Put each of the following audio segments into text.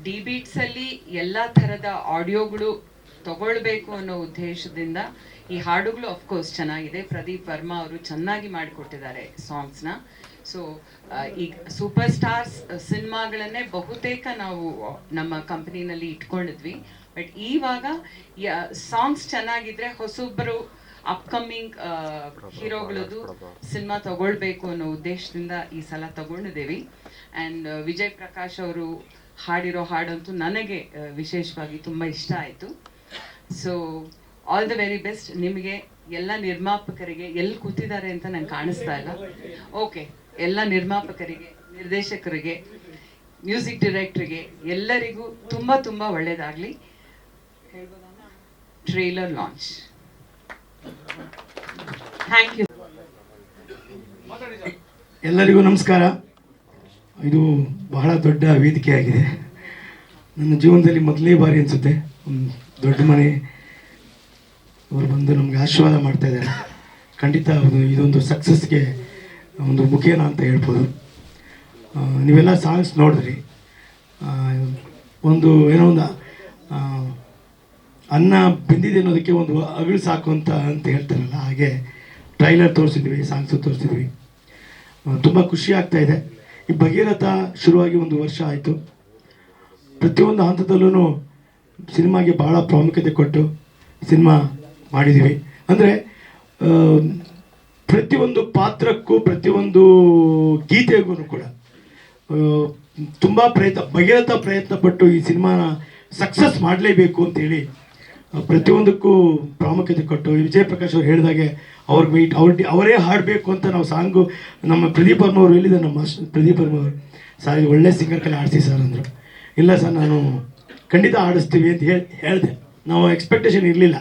D beats ಅಲ್ಲಿ ಎಲ್ಲ ಥರದ ಆಡಿಯೋಗಳು ತಗೊಳ್ಬೇಕು ಅನ್ನೋ ಉದ್ದೇಶದಿಂದ ಈ ಹಾಡುಗಳು ಅಫ್ಕೋರ್ಸ್ ಚೆನ್ನಾಗಿದೆ. ಪ್ರದೀಪ್ ವರ್ಮಾ ಅವರು ಚೆನ್ನಾಗಿ ಮಾಡಿಕೊಟ್ಟಿದ್ದಾರೆ ಸಾಂಗ್ಸ್ನ. ಸೊ ಈಗ ಸೂಪರ್ ಸ್ಟಾರ್ಸ್ ಸಿನಿಮಾಗಳನ್ನೇ ಬಹುತೇಕ ನಾವು ನಮ್ಮ ಕಂಪನಿನಲ್ಲಿ ಇಟ್ಕೊಂಡಿದ್ವಿ. ಬಟ್ ಇವಾಗ ಸಾಂಗ್ಸ್ ಚೆನ್ನಾಗಿದ್ರೆ ಹೊಸೊಬ್ಬರು ಅಪ್ಕಮಿಂಗ್ ಹೀರೋಗಳದ್ದು ಸಿನಿಮಾ ತಗೊಳ್ಬೇಕು ಅನ್ನೋ ಉದ್ದೇಶದಿಂದ ಈ ಸಲ ತಗೊಂಡಿದ್ದೀವಿ. ಆ್ಯಂಡ್ ವಿಜಯ್ ಪ್ರಕಾಶ್ ಅವರು ಹಾಡಿರೋ ಹಾಡಂತೂ ನನಗೆ ವಿಶೇಷವಾಗಿ ತುಂಬ ಇಷ್ಟ ಆಯಿತು. So all the very best ನಿಮಗೆ, ಎಲ್ಲ ನಿರ್ಮಾಪಕರಿಗೆ. ಎಲ್ಲಿ ಕೂತಿದ್ದಾರೆ ಅಂತ ನಂಗೆ ಕಾಣಿಸ್ತಾ ಇಲ್ಲ. ಓಕೆ, ಎಲ್ಲ ನಿರ್ಮಾಪಕರಿಗೆ, ನಿರ್ದೇಶಕರಿಗೆ, ಮ್ಯೂಸಿಕ್ ಡೈರೆಕ್ಟ್ರಿಗೆ ಎಲ್ಲರಿಗೂ ತುಂಬ ತುಂಬ ಒಳ್ಳೆಯದಾಗಲಿ. Trailer launch. Thank you. ಎಲ್ಲರಿಗೂ ನಮಸ್ಕಾರ. ಇದು ಬಹಳ ದೊಡ್ಡ ವೇದಿಕೆಯಾಗಿದೆ. ನನ್ನ ಜೀವನದಲ್ಲಿ ಮೊದಲನೇ ಬಾರಿ ಅನಿಸುತ್ತೆ ಒಂದು ದೊಡ್ಡ ಮನೆ ಅವರು ಬಂದು ನಮಗೆ ಆಶೀರ್ವಾದ ಮಾಡ್ತಾ ಇದ್ದಾರೆ. ಖಂಡಿತ ಇದೊಂದು ಸಕ್ಸಸ್ಗೆ ಒಂದು ಮುಖೇನ ಅಂತ ಹೇಳ್ಬೋದು. ನೀವೆಲ್ಲ ಸಾಂಗ್ಸ್ ನೋಡಿದ್ರಿ. ಒಂದು ಏನೋ ಒಂದು ಅನ್ನ ಬೆಂದಿದೆ ಅನ್ನೋದಕ್ಕೆ ಒಂದು ಅಗಳು ಸಾಕು ಅಂತ ಹೇಳ್ತಾರಲ್ಲ, ಹಾಗೆ ಟ್ರೈಲರ್ ತೋರಿಸಿದ್ವಿ, ಸಾಂಗ್ಸು ತೋರಿಸಿದ್ವಿ. ತುಂಬ ಖುಷಿ ಆಗ್ತಾ ಇದೆ. ಈ ಭಗೀರಥ ಶುರುವಾಗಿ 1 ವರ್ಷ ಆಯಿತು. ಪ್ರತಿಯೊಂದು ಹಂತದಲ್ಲೂ ಸಿನಿಮಾಗೆ ಭಾಳ ಪ್ರಾಮುಖ್ಯತೆ ಕೊಟ್ಟು ಸಿನಿಮಾ ಮಾಡಿದ್ದೀವಿ. ಅಂದರೆ ಪ್ರತಿಯೊಂದು ಪಾತ್ರಕ್ಕೂ ಪ್ರತಿಯೊಂದು ಗೀತೆಗೂ ಕೂಡ ತುಂಬ ಭಗೀರಥ ಪ್ರಯತ್ನಪಟ್ಟು ಈ ಸಿನಿಮಾನ ಸಕ್ಸಸ್ ಮಾಡಲೇಬೇಕು ಅಂತೇಳಿ ಪ್ರತಿಯೊಂದಕ್ಕೂ ಪ್ರಾಮುಖ್ಯತೆ ಕೊಟ್ಟು, ವಿಜಯ್ ಪ್ರಕಾಶ್ ಅವ್ರು ಹೇಳಿದಾಗೆ ಅವರೇ ಹಾಡಬೇಕು ಅಂತ ನಾವು ಸಾಂಗು ನಮ್ಮ ಪ್ರದೀಪ್ ವರ್ಮ ಅವರು ಹೇಳಿದ ನಮ್ಮ ಪ್ರದೀಪ್ ವರ್ಮ ಅವರು ಸರ್ ಇದು ಒಳ್ಳೆ ಸಿಂಗರ್ ಕಲೆ ಆಡಿಸಿ ಸರ್ ಅಂದರು. ಇಲ್ಲ ಸರ್ ನಾನು ಖಂಡಿತ ಆಡಿಸ್ತೀವಿ ಅಂತ ಹೇಳಿದೆ. ನಾವು ಎಕ್ಸ್ಪೆಕ್ಟೇಷನ್ ಇರಲಿಲ್ಲ.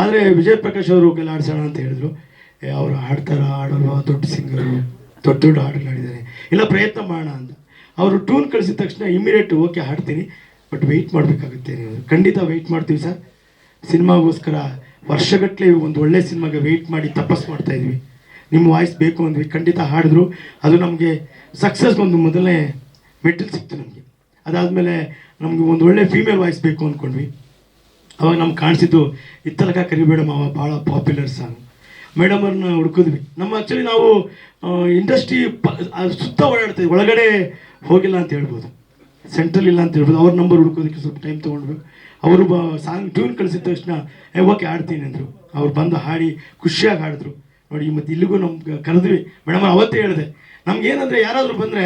ಆದರೆ ವಿಜಯ್ ಪ್ರಕಾಶ್ ಅವರು ಕೆಲ ಆಡಿಸೋಣ ಅಂತ ಹೇಳಿದ್ರು. ಅವರು ಆಡೋರು ದೊಡ್ಡ ಸಿಂಗರು, ದೊಡ್ಡ ಹಾಡುಗಳಾಡಿದ್ದಾರೆ, ಇಲ್ಲ ಪ್ರಯತ್ನ ಮಾಡೋಣ ಅಂತ. ಅವರು ಟ್ಯೂನ್ ಕಳಿಸಿದ ತಕ್ಷಣ ಇಮಿಡಿಯೇಟ್ ಓಕೆ ಹಾಡ್ತೀನಿ, ಬಟ್ ವೆಯ್ಟ್ ಮಾಡಬೇಕಾಗುತ್ತೆ. ನೀವು ಖಂಡಿತ ವೆಯ್ಟ್ ಮಾಡ್ತೀವಿ ಸರ್. ಸಿನಿಮಾಗೋಸ್ಕರ ವರ್ಷಗಟ್ಟಲೆ ಒಂದು ಒಳ್ಳೆ ಸಿನಿಮಾಗೆ ವೆಯ್ಟ್ ಮಾಡಿ ತಪಸ್ ಮಾಡ್ತಾಯಿದ್ವಿ. ನಿಮ್ಮ ವಾಯ್ಸ್ ಬೇಕು ಅಂದ್ವಿ, ಖಂಡಿತ ಹಾಡಿದ್ರು. ಅದು ನಮಗೆ ಸಕ್ಸಸ್ ಒಂದು ಮೊದಲನೇ ಮೆಟಲ್ ಸಿಕ್ತು ನಮಗೆ. ಅದಾದಮೇಲೆ ನಮಗೆ ಒಂದು ಒಳ್ಳೆ ಫೀಮೇಲ್ ವಾಯ್ಸ್ ಬೇಕು ಅಂದ್ಕೊಂಡ್ವಿ. ಅವಾಗ ನಮ್ಗೆ ಕಾಣಿಸಿದ್ದು ಇತ್ತಲಕ ಕರಿಬೇಡ ಮಾವ, ಭಾಳ ಪಾಪ್ಯುಲರ್ ಸಾಂಗ್. ಮೇಡಮ್ ಅವ್ರನ್ನ ಹುಡುಕಿದ್ವಿ. ಆ್ಯಕ್ಚುಲಿ ನಾವು ಇಂಡಸ್ಟ್ರಿ ಸುತ್ತ ಓಡಾಡ್ತೀವಿ, ಒಳಗಡೆ ಹೋಗಿಲ್ಲ ಅಂತ ಹೇಳ್ಬೋದು, ಸೆಂಟ್ರಲ್ ಇಲ್ಲ ಅಂತ ಹೇಳ್ಬೋದು. ಅವ್ರ ನಂಬರ್ ಹುಡ್ಕೋದಕ್ಕೆ ಸ್ವಲ್ಪ ಟೈಮ್ ತೊಗೊಂಡ್ವಿ. ಅವರು ಸಾಂಗ್ ಟ್ಯೂನ್ ಕಳಿಸಿದ ತಕ್ಷಣ ಓಕೆ ಆಡ್ತೀನಿ ಅಂದರು. ಅವ್ರು ಬಂದು ಹಾಡಿ ಖುಷಿಯಾಗಿ ಹಾಡಿದ್ರು. ನೋಡಿ ಮತ್ತು ಇಲ್ಲಿಗೂ ನಮ್ಗೆ ಕರೆದ್ವಿ. ಮೇಡಮ್ ಅವತ್ತೇ ಹೇಳಿದೆ, ನಮಗೇನಂದರೆ ಯಾರಾದರೂ ಬಂದರೆ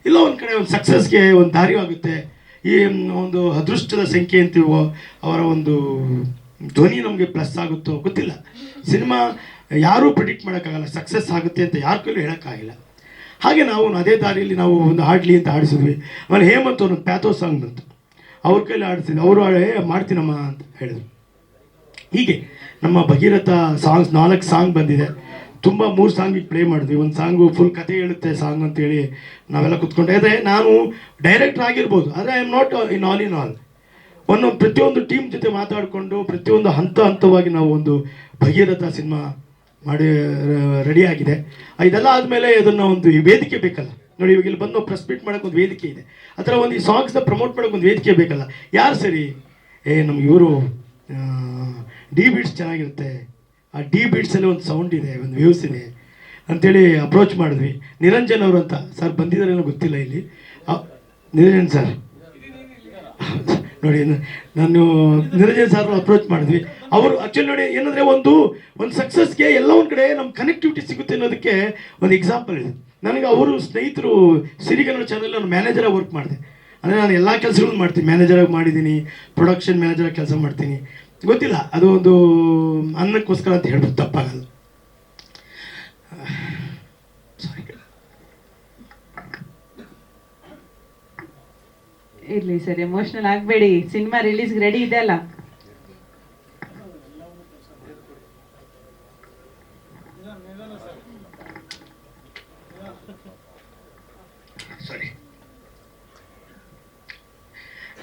ಇಲ್ಲ ಒಂದು ಕಡೆ ಒಂದು ಸಕ್ಸಸ್ಗೆ ಒಂದು ದಾರಿ ಆಗುತ್ತೆ. ಈ ಒಂದು ಅದೃಷ್ಟದ ಸಂಖ್ಯೆ ಅಂತೀವೋ, ಅವರ ಒಂದು ಧ್ವನಿ ನಮಗೆ ಪ್ಲಸ್ ಆಗುತ್ತೋ ಗೊತ್ತಿಲ್ಲ. ಸಿನಿಮಾ ಯಾರೂ ಪ್ರಿಡಿಕ್ಟ್ ಮಾಡೋಕ್ಕಾಗಲ್ಲ, ಸಕ್ಸಸ್ ಆಗುತ್ತೆ ಅಂತ ಯಾರ ಕೈಲೂ ಹೇಳೋಕ್ಕಾಗಿಲ್ಲ. ಹಾಗೆ ನಾವು ಅದೇ ದಾರಿಯಲ್ಲಿ ನಾವು ಒಂದು ಹಾಡಲಿ ಅಂತ ಆಡಿಸಿದ್ವಿ. ಆಮೇಲೆ ಹೇಮಂತ್ ಒಂದು ಪ್ಯಾಥೋ ಸಾಂಗ್ ಬಂತು, ಅವ್ರ ಕೈಲಿ ಆಡಿಸಿದ್ವಿ. ಅವರು ಮಾಡ್ತೀನಮ್ಮ ಅಂತ ಹೇಳಿದ್ರು. ಹೀಗೆ ನಮ್ಮ ಭಗೀರಥ ಸಾಂಗ್ಸ್ 4 ಸಾಂಗ್ ಬಂದಿದೆ. ತುಂಬ 3 ಸಾಂಗಿಗೆ ಪ್ಲೇ ಮಾಡಿದ್ವಿ. ಒಂದು ಸಾಂಗು ಫುಲ್ ಕತೆ ಹೇಳುತ್ತೆ ಸಾಂಗ್ ಅಂತೇಳಿ ನಾವೆಲ್ಲ ಕುತ್ಕೊಂಡೆ. ಆದರೆ ನಾನು ಡೈರೆಕ್ಟ್ರ್ ಆಗಿರ್ಬೋದು, ಆದರೆ I am not in all. ಪ್ರತಿಯೊಂದು ಟೀಮ್ ಜೊತೆ ಮಾತಾಡಿಕೊಂಡು ಪ್ರತಿಯೊಂದು ಹಂತವಾಗಿ ನಾವು ಒಂದು ಭಗೀರಥ ಸಿನಿಮಾ ಮಾಡಿ ರೆಡಿಯಾಗಿದೆ. ಇದೆಲ್ಲ ಆದಮೇಲೆ ಅದನ್ನು ಒಂದು ವೇದಿಕೆ ಬೇಕಲ್ಲ. ನೋಡಿ ಇವಾಗ ಇಲ್ಲಿ ಬಂದು ಪ್ರೆಸ್ ಮೀಟ್ ಮಾಡೋಕೆ ಒಂದು ವೇದಿಕೆ ಇದೆ. ಆ ಥರ ಒಂದು ಈ ಸಾಂಗ್ಸ್ನ ಪ್ರಮೋಟ್ ಮಾಡೋಕೆ ಒಂದು ವೇದಿಕೆ ಬೇಕಲ್ಲ. ಯಾರು ಸರಿ? ನಮ್ಗೆ ಇವರು ಡಿ ಬೀಟ್ಸ್ ಚೆನ್ನಾಗಿರುತ್ತೆ, ಆ ಡಿ ಬೀಟ್ಸಲ್ಲಿ ಒಂದು ಸೌಂಡ್ ಇದೆ, ಒಂದು ವ್ಯೂಸ್ ಇದೆ ಅಂಥೇಳಿ ಅಪ್ರೋಚ್ ಮಾಡಿದ್ವಿ. ನಿರಂಜನ್ ಅವರು ಅಂತ ಸರ್ ಬಂದಿದ್ದಾರೇನೋ ಗೊತ್ತಿಲ್ಲ ಇಲ್ಲಿ. ನಿರಂಜನ್ ಸರ್ ನೋಡಿ, ನಾನು ನಿರಂಜನ್ ಸರ್ ಅಪ್ರೋಚ್ ಮಾಡಿದ್ವಿ. ಅವರು ಆ್ಯಕ್ಚುಲಿ ನೋಡಿ ಏನಂದರೆ ಒಂದು ಸಕ್ಸಸ್ಗೆ ಎಲ್ಲ ಒಂದು ಕಡೆ ನಮ್ಮ ಕನೆಕ್ಟಿವಿಟಿ ಸಿಗುತ್ತೆ ಅನ್ನೋದಕ್ಕೆ ಒಂದು ಎಕ್ಸಾಂಪಲ್ ಇದೆ. ನನಗೆ ಅವರು ಸ್ನೇಹಿತರು ಸಿರಿಗನ್ನಡ ಚಾನಲ್ ನಾನು ಮ್ಯಾನೇಜರಾಗಿ ವರ್ಕ್ ಮಾಡಿದೆ. ಅಂದರೆ ನಾನು ಎಲ್ಲ ಕೆಲಸಗಳನ್ನು ಮಾಡ್ತೀನಿ, ಮ್ಯಾನೇಜರಾಗಿ ಮಾಡಿದ್ದೀನಿ, ಪ್ರೊಡಕ್ಷನ್ ಮ್ಯಾನೇಜರಾಗಿ ಕೆಲಸ ಮಾಡ್ತೀನಿ. ಗೊತ್ತಿಲ್ಲ, ಅದು ಒಂದು ಅನ್ನಕ್ಕೋಸ್ಕರ ಅಂತ ಹೇಳ್ಬೋದು, ತಪ್ಪಾಗಲ್ಲ. ಇರ್ಲಿ ಸರ್, ಎಮೋಷನಲ್ ಆಗಬೇಡಿ. ಸಿನಿಮಾ ರಿಲೀಸ್ಗೆ ರೆಡಿ ಇದೆ ಅಲ್ಲ? ಸಾರಿ,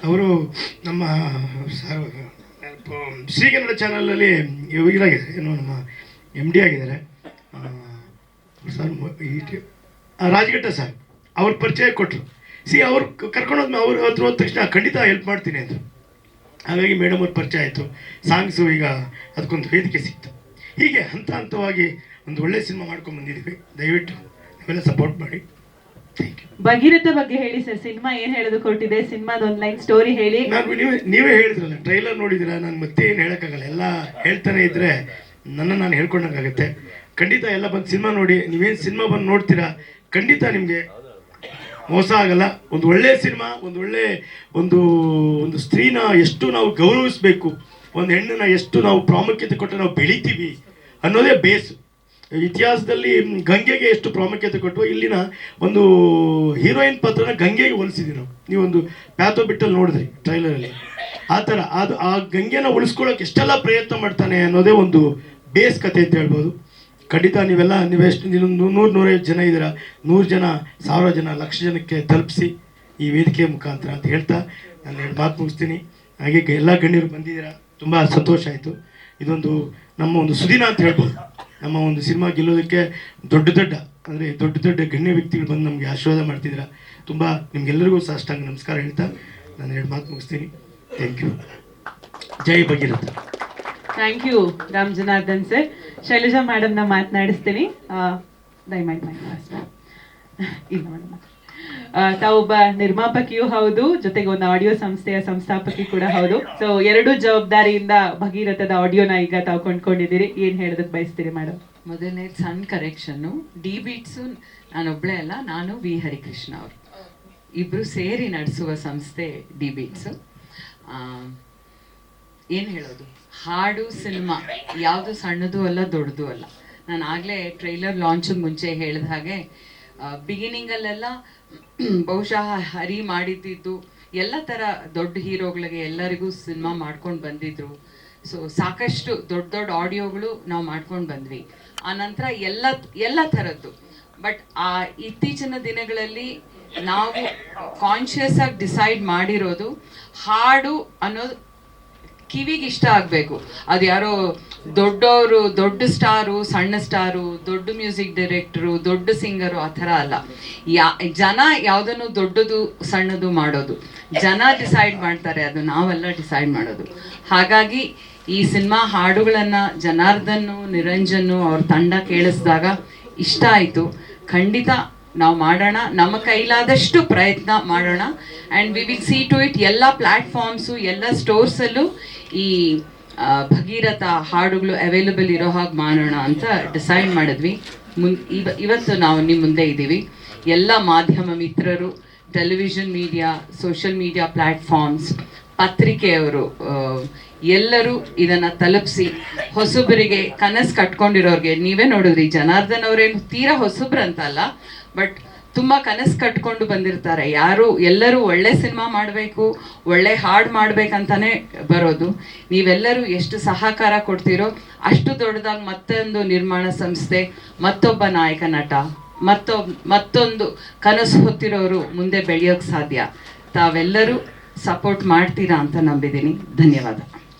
ಅವರು ನಮ್ಮ ಶ್ರೀಗನ್ನಡ ಚಾನಲಲ್ಲಿ ಇದಾಗಿದೆ, ಏನೋ ನಮ್ಮ MD ಆಗಿದ್ದಾರೆ ಸರ್, ರಾಜಘಟ್ಟ ಸರ್. ಅವ್ರ ಪರಿಚಯ ಕೊಟ್ಟರು. ಅವ್ರು ಕರ್ಕೊಂಡೋದ್ಮೇಲೆ ಅವ್ರ ಹತ್ರ ಹೋದ ತಕ್ಷಣ ಖಂಡಿತ ಹೆಲ್ಪ್ ಮಾಡ್ತೀನಿ ಅಂದರು. ಹಾಗಾಗಿ ಮೇಡಮ್ ಅವ್ರ ಪರಿಚಯ ಆಯಿತು, ಸಾಂಗ್ಸು ಈಗ ಅದಕ್ಕೊಂದು ವೇದಿಕೆ ಸಿಕ್ತು. ಹೀಗೆ ಹಂತ ಹಂತವಾಗಿ ಒಂದು ಒಳ್ಳೆ ಸಿನಿಮಾ ಮಾಡ್ಕೊಂಡು ಬಂದಿದ್ದೀವಿ. ದಯವಿಟ್ಟು ನೀವೆಲ್ಲ ಸಪೋರ್ಟ್ ಮಾಡಿ. Thank you. ಭಗೀರಥ ಬಗ್ಗೆ ಹೇಳಿ ಸರ್, ಸಿನಿಮಾ ಏನ್ ಹೇಳೋದು ಕೊಟ್ಟಿದೆ, ಸಿನಿಮಾದ ಒಂದು ಲೈನ್ ಸ್ಟೋರಿ ಹೇಳಿ. ನೀವೇ ಹೇಳಿದ್ರಲ್ಲ, ಟ್ರೈಲರ್ ನೋಡಿದಿರ, ನಾನು ಮತ್ತೆ ಏನು ಹೇಳೋಕ್ಕಾಗಲ್ಲ, ಎಲ್ಲ ಹೇಳ್ತಾನೆ ಇದ್ದರೆ ನಾನು ಹೇಳ್ಕೊಂಡಂಗಾಗುತ್ತೆ. ಖಂಡಿತ ಎಲ್ಲ ಬಂದು ಸಿನಿಮಾ ನೋಡಿ. ನೀವೇನು ಸಿನಿಮಾ ಬಂದು ನೋಡ್ತೀರಾ, ಖಂಡಿತ ನಿಮಗೆ ಮೋಸ ಆಗಲ್ಲ. ಒಂದು ಒಳ್ಳೆಯ ಸಿನಿಮಾ, ಒಂದು ಸ್ತ್ರೀನ ಎಷ್ಟು ನಾವು ಗೌರವಿಸಬೇಕು, ಒಂದು ಹೆಣ್ಣನ್ನ ಎಷ್ಟು ನಾವು ಪ್ರಾಮುಖ್ಯತೆ ಕೊಟ್ಟು ನಾವು ಬೆಳಿತೀವಿ ಅನ್ನೋದೇ ಬೇಸ್. ಇತಿಹಾಸದಲ್ಲಿ ಗಂಗೆಗೆ ಎಷ್ಟು ಪ್ರಾಮುಖ್ಯತೆ ಕೊಟ್ಟು ಇಲ್ಲಿನ ಒಂದು ಹೀರೋಯಿನ್ ಪಾತ್ರನ ಗಂಗೆಗೆ ಹೋಲಿಸಿದ್ವಿ ನಾವು. ನೀವೊಂದು ಪ್ಯಾಥೋ ಬಿಟ್ಟಲ್ಲಿ ನೋಡಿದ್ರಿ ಟ್ರೈಲರಲ್ಲಿ. ಆ ಥರ ಆ ಗಂಗೆನ ಉಳಿಸ್ಕೊಳ್ಳೋಕೆ ಎಷ್ಟೆಲ್ಲ ಪ್ರಯತ್ನ ಮಾಡ್ತಾನೆ ಅನ್ನೋದೇ ಒಂದು ಬೇಸ್ ಕತೆ ಅಂತ ಹೇಳ್ಬೋದು. ಖಂಡಿತ ನೀವೆಷ್ಟು 100-150 ಜನ ಇದ್ದೀರಾ, 100 ಜನ, 1000 ಜನ, 1,00,000 ಜನಕ್ಕೆ ತಲುಪಿಸಿ ಈ ವೇದಿಕೆ ಮುಖಾಂತರ ಅಂತ ಹೇಳ್ತಾ ನಾನು 2 ಮಾತು ಮುಗಿಸ್ತೀನಿ. ಹಾಗೆ ಎಲ್ಲ ಗಣ್ಯರು ಬಂದಿದ್ದೀರಾ, ತುಂಬ ಸಂತೋಷ ಆಯಿತು. ಇದೊಂದು ನಮ್ಮ ಒಂದು ಸುದಿನ ಅಂತ ಹೇಳ್ಬೋದು. ನಮ್ಮ ಒಂದು ಸಿನಿಮಾ ಗೆಲ್ಲೋದಕ್ಕೆ ದೊಡ್ಡ ದೊಡ್ಡ ಗಣ್ಯ ವ್ಯಕ್ತಿಗಳು ಬಂದು ನಮಗೆ ಆಶೀರ್ವಾದ ಮಾಡ್ತಿದ್ದೀರಾ. ತುಂಬ ನಿಮ್ಗೆಲ್ಲರಿಗೂ ಸಾಷ್ಟಾಂಗ ನಮಸ್ಕಾರ ಹೇಳ್ತಾ ನಾನು 2 ಮಾತು ಮುಗಿಸ್ತೀನಿ. Thank you. Jai Bhagiratha. Thank you Ram Janardhan sir. Shailaja ಮೇಡಮ್ನ ಮಾತನಾಡಿಸ್ತೀನಿ. ದಯಮಾಡಿ ಇಲ್ಲ ಮೇಡಮ್, ತಾವೊಬ್ಬ ನಿರ್ಮಾಪಕಿಯೂ ಹೌದು, ಜೊತೆಗೆ ಒಂದು ಆಡಿಯೋ ಸಂಸ್ಥೆಯ ಸಂಸ್ಥಾಪಕಿ ಕೂಡ ಹೌದು. ಸೊ 2 ಜವಾಬ್ದಾರಿಯಿಂದ ಭಗೀರಥದ ಆಡಿಯೋನ ಈಗ ತಾವು ಕೊಂಡ್ಕೊಂಡಿದ್ದೀರಿ. ಏನ್ ಹೇಳೋದಕ್ಕೆ ಬಯಸ್ತೀರಿ ಮೇಡಮ್? ಮೊದಲನೇ ಸಣ್ಣ ಕರೆಕ್ಷನ್ನು, ಡಿ ಬೀಟ್ಸು ನಾನೊಬ್ಳೆ ಅಲ್ಲ, ನಾನು ವಿ ಹರಿಕೃಷ್ಣ ಅವರು ಇಬ್ರು ಸೇರಿ ನಡೆಸುವ ಸಂಸ್ಥೆ ಡಿ ಬೀಟ್ಸು. ಏನು ಹೇಳೋದು, ಹಾಡು ಸಿನಿಮಾ ಯಾವುದು ಸಣ್ಣದು ಅಲ್ಲ ದೊಡ್ಡದು ಅಲ್ಲ. ನಾನು ಆಗಲೇ ಟ್ರೈಲರ್ ಲಾಂಚಿಗೆ ಮುಂಚೆ ಹೇಳಿದ ಹಾಗೆ ಬಿಗಿನಿಂಗಲ್ಲೆಲ್ಲ ಬಹುಶಃ ಹರಿ ಮಾಡಿದ್ದು ಎಲ್ಲ ಥರ ದೊಡ್ಡ ಹೀರೋಗಳಿಗೆ ಎಲ್ಲರಿಗೂ ಸಿನಿಮಾ ಮಾಡ್ಕೊಂಡು ಬಂದಿದ್ರು. ಸೊ ಸಾಕಷ್ಟು ದೊಡ್ಡ ಆಡಿಯೋಗಳು ನಾವು ಮಾಡ್ಕೊಂಡು ಬಂದ್ವಿ. ಆನಂತರ ಎಲ್ಲ ಥರದ್ದು. ಬಟ್ ಆ ಇತ್ತೀಚಿನ ದಿನಗಳಲ್ಲಿ ನಾವು ಕಾನ್ಷಿಯಸ್ ಆಗಿ ಡಿಸೈಡ್ ಮಾಡಿರೋದು, ಹಾಡು ಅನ್ನೋದು ಕಿವಿಗೆ ಇಷ್ಟ ಆಗಬೇಕು. ಅದು ಯಾರೋ ದೊಡ್ಡವರು, ದೊಡ್ಡ ಸ್ಟಾರು, ಸಣ್ಣ ಸ್ಟಾರು, ದೊಡ್ಡ ಮ್ಯೂಸಿಕ್ ಡೈರೆಕ್ಟರು, ದೊಡ್ಡ ಸಿಂಗರು ಆ ಥರ ಅಲ್ಲ. ಜನ ಯಾವುದನ್ನು ದೊಡ್ಡದು ಸಣ್ಣದು ಮಾಡೋದು ಜನ ಡಿಸೈಡ್ ಮಾಡ್ತಾರೆ, ಅದು ನಾವೆಲ್ಲ ಡಿಸೈಡ್ ಮಾಡೋದು. ಹಾಗಾಗಿ ಈ ಸಿನಿಮಾ ಹಾಡುಗಳನ್ನು ಜನಾರ್ದನ್ನು, ನಿರಂಜನ್ನು ಅವ್ರ ತಂಡ ಕೇಳಿಸಿದಾಗ ಇಷ್ಟ ಆಯಿತು. ಖಂಡಿತ ನಾವು ಮಾಡೋಣ, ನಮ್ಮ ಕೈಲಾದಷ್ಟು ಪ್ರಯತ್ನ ಮಾಡೋಣ. And we will see to it ಎಲ್ಲ ಪ್ಲ್ಯಾಟ್ಫಾರ್ಮ್ಸು, ಎಲ್ಲ ಸ್ಟೋರ್ಸಲ್ಲೂ ಈ ಭಗೀರಥ ಹಾಡುಗಳು ಅವೈಲಬಲ್ ಇರೋ ಹಾಗೆ ಮಾಡೋಣ ಅಂತ ಡಿಸೈಡ್ ಮಾಡಿದ್ವಿ. ಇವತ್ತು ನಾವು ನಿಮ್ಮ ಮುಂದೆ ಇದ್ದೀವಿ. ಎಲ್ಲ ಮಾಧ್ಯಮ ಮಿತ್ರರು, television media, social media platforms, ಪತ್ರಿಕೆಯವರು ಎಲ್ಲರೂ ಇದನ್ನು ತಲುಪಿಸಿ ಹೊಸಬರಿಗೆ, ಕನಸು ಕಟ್ಕೊಂಡಿರೋರಿಗೆ, ನೀವೇ ನೋಡಿದ್ರಿ ಜನಾರ್ದನ್ ಅವರೇನು ತೀರಾ ಹೊಸಬ್ರಂತಲ್ಲ, ಬಟ್ ತುಂಬ ಕನಸು ಕಟ್ಕೊಂಡು ಬಂದಿರ್ತಾರೆ. ಎಲ್ಲರೂ ಒಳ್ಳೆ ಸಿನಿಮಾ ಮಾಡಬೇಕು, ಒಳ್ಳೆ ಹಾಡು ಮಾಡಬೇಕಂತಾನೆ ಬರೋದು. ನೀವೆಲ್ಲರೂ ಎಷ್ಟು ಸಹಕಾರ ಕೊಡ್ತೀರೋ ಅಷ್ಟು ದೊಡ್ಡದಾಗಿ ಮತ್ತೊಂದು ನಿರ್ಮಾಣ ಸಂಸ್ಥೆ, ಮತ್ತೊಬ್ಬ ನಾಯಕ ನಟ, ಮತ್ತೊಂದು ಕನಸು ಹೊತ್ತಿರೋರು ಮುಂದೆ ಬೆಳೆಯೋಕ್ಕೆ ಸಾಧ್ಯ. ತಾವೆಲ್ಲರೂ ಸಪೋರ್ಟ್ ಮಾಡ್ತೀರಾ ಅಂತ ನಂಬಿದ್ದೀನಿ. ಧನ್ಯವಾದ.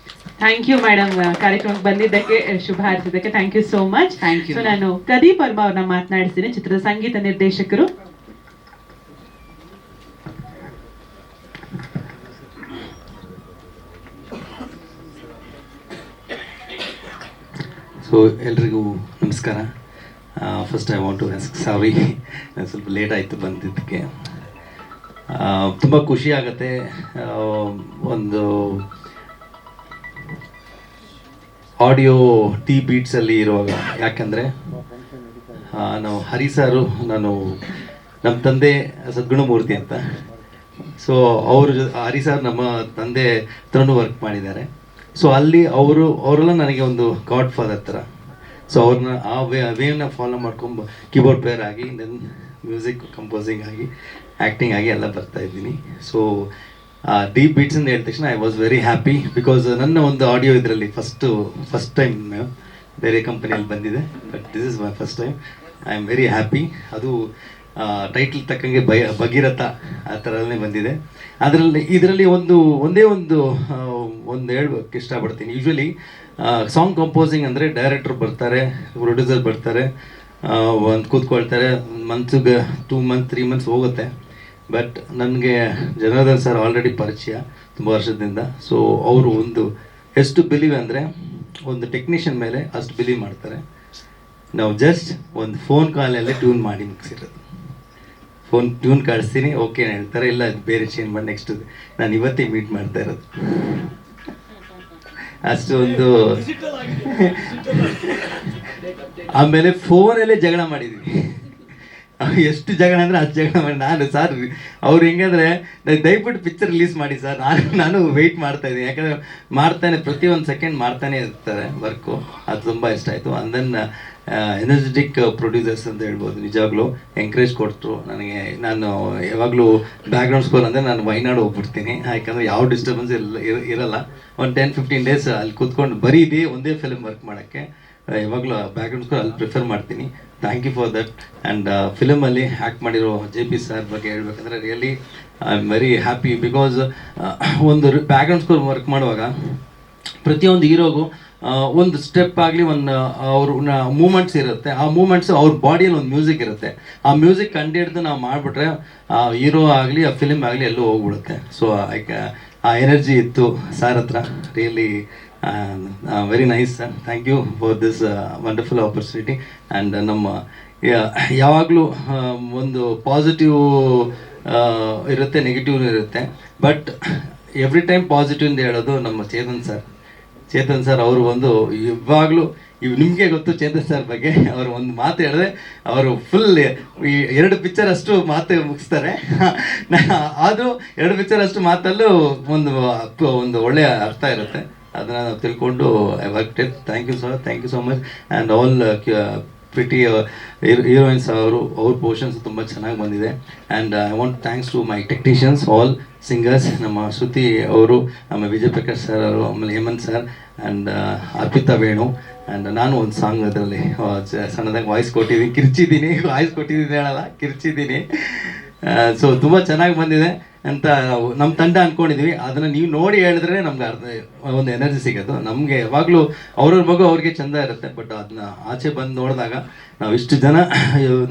ಥ್ಯಾಂಕ್ ಯು ಮೇಡಮ್, ಕಾರ್ಯಕ್ರಮಕ್ಕೆ ಬಂದಿದ್ದಕ್ಕೆ, ಶುಭ ಹಾರೈಸಿದ್ದಕ್ಕೆ thank you so much. Thank you. So ನಾನು ಪ್ರದೀಪ್ ವರ್ಮಾ ಅವ್ರನ್ನ ಮಾತನಾಡಿಸ್ತೀನಿ, ಚಿತ್ರದ ಸಂಗೀತ ನಿರ್ದೇಶಕರು. ಸೊ ಎಲ್ರಿಗೂ ನಮಸ್ಕಾರ. First I want to ask sorry, ಸ್ವಲ್ಪ ಲೇಟ್ ಆಯಿತು ಬಂದಿದ್ದಕ್ಕೆ. ತುಂಬ ಖುಷಿ ಆಗುತ್ತೆ ಒಂದು ಆಡಿಯೋ ಟಿ ಬೀಟ್ಸಲ್ಲಿ ಇರುವಾಗ. ಯಾಕಂದರೆ ನಾವು ಹರಿ ಸಾರು, ನಮ್ಮ ತಂದೆ ಸದ್ಗುಣಮೂರ್ತಿ ಅಂತ. ಸೊ ಹರಿ ಸಾರ್ ನಮ್ಮ ತಂದೆ ಹತ್ರನೂ ವರ್ಕ್ ಮಾಡಿದ್ದಾರೆ. ಸೊ ಅಲ್ಲಿ ಅವರೆಲ್ಲ ನನಗೆ ಒಂದು ಗಾಡ್ ಫಾದರ್ ಥರ. ಸೊ ಅವ್ರನ್ನ ಆ ವೇನ ಫಾಲೋ ಮಾಡ್ಕೊಂಡು ಕೀಬೋರ್ಡ್ ಪ್ಲೇಯರ್ ಆಗಿ, ದೆನ್ ಮ್ಯೂಸಿಕ್ ಕಂಪೋಸಿಂಗ್ ಆಗಿ, ಆ್ಯಕ್ಟಿಂಗ್ ಆಗಿ ಎಲ್ಲ ಬರ್ತಾ ಇದ್ದೀನಿ. ಸೊ ಡೀಪ್ ಬೀಟ್ಸ್ ಅಂತ ಹೇಳಿದ ತಕ್ಷಣ I was very happy, because ನನ್ನ ಒಂದು ಆಡಿಯೋ ಇದರಲ್ಲಿ ಫಸ್ಟ್ ಟೈಮ್ ಬೇರೆ ಕಂಪನಿಯಲ್ಲಿ ಬಂದಿದೆ, but this is my first time. I am very happy. ಅದು ಟೈಟ್ಲ್ ತಕ್ಕಂಗೆ ಭಗೀರಥ ಆ ಥರನೇ ಬಂದಿದೆ. ಇದರಲ್ಲಿ ಒಂದೇ ಒಂದು ಹೇಳ್ಬೇಕು ಇಷ್ಟಪಡ್ತೀನಿ. ಯೂಶ್ವಲಿ ಸಾಂಗ್ ಕಂಪೋಸಿಂಗ್ ಅಂದರೆ ಡೈರೆಕ್ಟರ್ ಬರ್ತಾರೆ, ಪ್ರೊಡ್ಯೂಸರ್ ಬರ್ತಾರೆ, ಒಂದು ಕೂತ್ಕೊಳ್ತಾರೆ, ಮಂತ್ಸಿಗೆ 2 ಮಂತ್ಸ್ 3 ಮಂತ್ಸ್ ಹೋಗುತ್ತೆ. ಬಟ್ ನನಗೆ ಜನಾರ್ದನ್ ಸರ್ ಆಲ್ರೆಡಿ ಪರಿಚಯ ತುಂಬ ವರ್ಷದಿಂದ. ಸೊ ಅವರು ಒಂದು ಎಷ್ಟು ಬಿಲೀವ್ ಅಂದರೆ ಒಂದು ಟೆಕ್ನಿಷಿಯನ್ ಮೇಲೆ ಅಷ್ಟು ಬಿಲೀವ್ ಮಾಡ್ತಾರೆ. ನಾವು ಜಸ್ಟ್ ಒಂದು ಫೋನ್ ಕಾಲಲ್ಲೇ ಟ್ಯೂನ್ ಮಾಡಿ ಮುಗಿಸಿರೋದು. ಫೋನ್ ಟ್ಯೂನ್ ಕಳಿಸ್ತೀನಿ, ಓಕೆ ಹೇಳ್ತಾರೆ, ಇಲ್ಲ ಬೇರೆ ಚೇಂಜ್ ಮಾಡಿ ನೆಕ್ಸ್ಟ್ ನಾನು ಇವತ್ತೇ ಮೀಟ್ ಮಾಡ್ತಾ ಇರೋದು. ಅಷ್ಟು ಒಂದು ಆಮೇಲೆ ಫೋನಲ್ಲೇ ಜಗಳ ಮಾಡಿದ್ವಿ. ಎಷ್ಟು ಜಗಳ ಅಂದರೆ ಅಷ್ಟು ಜಗಳ ಮಾಡಿ ನಾನು ಸರ್ ಅವ್ರು ಹೆಂಗಂದ್ರೆ ದಯವಿಟ್ಟು ಪಿಕ್ಚರ್ ರಿಲೀಸ್ ಮಾಡಿ ಸರ್, ನಾನು ವೆಯ್ಟ್ ಮಾಡ್ತಾ ಇದ್ದೀನಿ, ಯಾಕಂದರೆ ಮಾಡ್ತಾನೆ ಪ್ರತಿಯೊಂದು ಸೆಕೆಂಡ್ ಮಾಡ್ತಾನೆ ಇರ್ತಾರೆ ವರ್ಕು. ಅದು ತುಂಬ ಇಷ್ಟ ಆಯಿತು. ಅಂಡ್ ದೆನ್ ಎನರ್ಜೆಟಿಕ್ ಪ್ರೊಡ್ಯೂಸರ್ಸ್ ಅಂತ ಹೇಳ್ಬೋದು, ನಿಜವಾಗ್ಲೂ ಎಂಕರೇಜ್ ಕೊಟ್ಟರು ನನಗೆ. ನಾನು ಯಾವಾಗಲೂ ಬ್ಯಾಕ್ಗ್ರೌಂಡ್ ಸ್ಕೋರ್ ಅಂದರೆ ನಾನು ವಯನಾಡು ಹೋಗ್ಬಿಡ್ತೀನಿ, ಯಾಕಂದರೆ ಯಾವ ಡಿಸ್ಟರ್ಬೆನ್ಸ್ ಇರಲ್ಲ. ಒಂದು 10-15 ಡೇಸ್ ಅಲ್ಲಿ ಕೂತ್ಕೊಂಡು ಬರೀ ಇದೇ ಒಂದೇ ಫಿಲ್ಮ್ ವರ್ಕ್ ಮಾಡೋಕ್ಕೆ ಯಾವಾಗಲೂ ಬ್ಯಾಕ್ಗ್ರೌಂಡ್ ಸ್ಕೋರ್ ಅಲ್ಲಿ ಪ್ರಿಫರ್ ಮಾಡ್ತೀನಿ. Thank you for that. And ಫಿಲಮಲ್ಲಿ ಆ್ಯಕ್ಟ್ ಮಾಡಿರೋ JP ಸರ್ ಬಗ್ಗೆ ಹೇಳ್ಬೇಕಂದ್ರೆ really I am very happy. Because ಒಂದು ಬ್ಯಾಕ್ಗ್ರೌಂಡ್ ಸ್ಕೋರ್ ವರ್ಕ್ ಮಾಡುವಾಗ ಪ್ರತಿಯೊಂದು ಹೀರೋಗೂ ಒಂದು ಸ್ಟೆಪ್ ಆಗಲಿ ಒಂದು ಅವ್ರ ಮೂಮೆಂಟ್ಸ್ ಇರುತ್ತೆ. ಆ ಮೂಮೆಂಟ್ಸ್ ಅವ್ರ ಬಾಡಿಯಲ್ಲಿ ಒಂದು ಮ್ಯೂಸಿಕ್ ಇರುತ್ತೆ. ಆ ಮ್ಯೂಸಿಕ್ ಕಂಡಿಡ್ದು ನಾವು ಮಾಡಿಬಿಟ್ರೆ ಆ ಹೀರೋ ಆಗಲಿ ಆ ಫಿಲ್ಮ್ ಆಗಲಿ ಎಲ್ಲೂ ಹೋಗ್ಬಿಡುತ್ತೆ. ಸೊ ಆ ಎನರ್ಜಿ ಇತ್ತು ಸರ್ ಹತ್ರ. Really very nice sir. Thank you for this wonderful opportunity. And ನಮ್ಮ ಯಾವಾಗಲೂ ಒಂದು ಪಾಸಿಟಿವ್ ಇರುತ್ತೆ, ನೆಗೆಟಿವ್ ಇರುತ್ತೆ. ಬಟ್ ಎವ್ರಿ ಟೈಮ್ ಪಾಸಿಟಿವ್ ಅಂತ ಹೇಳೋದು ನಮ್ಮ ಚೇತನ್ ಸರ್ ಅವರು ಒಂದು ಇವಾಗಲೂ ನಿಮಗೆ ಗೊತ್ತು ಚೇತನ್ ಸರ್ ಬಗ್ಗೆ. ಅವರು ಒಂದು ಮಾತು ಹೇಳಿದ್ರೆ ಅವರು ಫುಲ್ 2 ಪಿಕ್ಚರ್ ಅಷ್ಟು ಮಾತು ಮುಗಿಸ್ತಾರೆ. ಅದು 2 ಪಿಕ್ಚರ್ ಅಷ್ಟು ಮಾತಲ್ಲೂ ಒಂದು ಒಳ್ಳೆಯ ಅರ್ಥ ಇರುತ್ತೆ. ಅದನ್ನು ನಾವು ತಿಳ್ಕೊಂಡು I work it. Thank you sir, thank you so much. And all pretty heroines ಅವ್ರ ಪೋರ್ಷನ್ಸ್ ತುಂಬ ಚೆನ್ನಾಗಿ ಬಂದಿದೆ. ಆ್ಯಂಡ್ I want thanks to my technicians, all singers, ನಮ್ಮ ಶ್ರುತಿ ಅವರು, ನಮ್ಮ ವಿಜಯ್ ಪ್ರಕಾಶ್ ಸರ್ ಅವರು, ಆಮೇಲೆ Hemant sir and Arpita Venu. And ನಾನು ಒಂದು ಸಾಂಗ್ ಅದರಲ್ಲಿ ಸಣ್ಣದಾಗಿ ವಾಯ್ಸ್ ಕೊಟ್ಟಿದ್ದೀನಿ ಹೇಳಲ್ಲ, ಕಿರ್ಚಿದ್ದೀನಿ. ಸೊ ತುಂಬ ಚೆನ್ನಾಗಿ ಬಂದಿದೆ ಅಂತ ನಮ್ಮ ತಂಡ ಅಂದ್ಕೊಂಡಿದ್ವಿ. ಅದನ್ನು ನೀವು ನೋಡಿ ಹೇಳಿದ್ರೆ ನಮ್ಗೆ ಒಂದು ಎನರ್ಜಿ ಸಿಗೋದು. ನಮಗೆ ಯಾವಾಗಲೂ ಅವ್ರವ್ರ ಮಗು ಅವ್ರಿಗೆ ಚೆಂದ ಇರುತ್ತೆ. ಬಟ್ ಅದನ್ನ ಆಚೆ ಬಂದು ನೋಡಿದಾಗ ನಾವು ಇಷ್ಟು ಜನ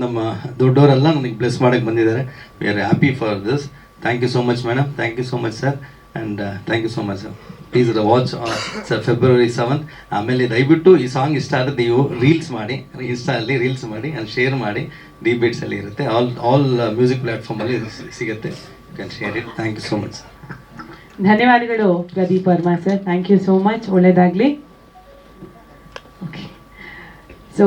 ನಮ್ಮ ದೊಡ್ಡವರೆಲ್ಲ ನನಗೆ ಬ್ಲೆಸ್ ಮಾಡೋಕ್ಕೆ ಬಂದಿದ್ದಾರೆ. We are happy for this. Thank you so much madam, thank you so much sir. And thank you so much sir. Please watch sir February 7th. ಆಮೇಲೆ ದಯವಿಟ್ಟು ಈ ಸಾಂಗ್ ಇಷ್ಟ ಆದರೆ ನೀವು ರೀಲ್ಸ್ ಮಾಡಿ, ಇನ್ಸ್ಟಾಲ್ಲಿ ರೀಲ್ಸ್ ಮಾಡಿ ಆ್ಯಂಡ್ ಶೇರ್ ಮಾಡಿ. ಡಿಬೇಟ್ಸಲ್ಲಿ ಇರುತ್ತೆ, ಆಲ್ ಮ್ಯೂಸಿಕ್ ಪ್ಲ್ಯಾಟ್ಫಾರ್ಮಲ್ಲಿ ಸಿಗುತ್ತೆ. You can share it. Thank you so much sir. ಧನ್ಯವಾದಗಳು Pradeep Varma sir, thank you so much. ಒಳ್ಳೆಯದಾಗಲಿ. ಓಕೆ, ಸೊ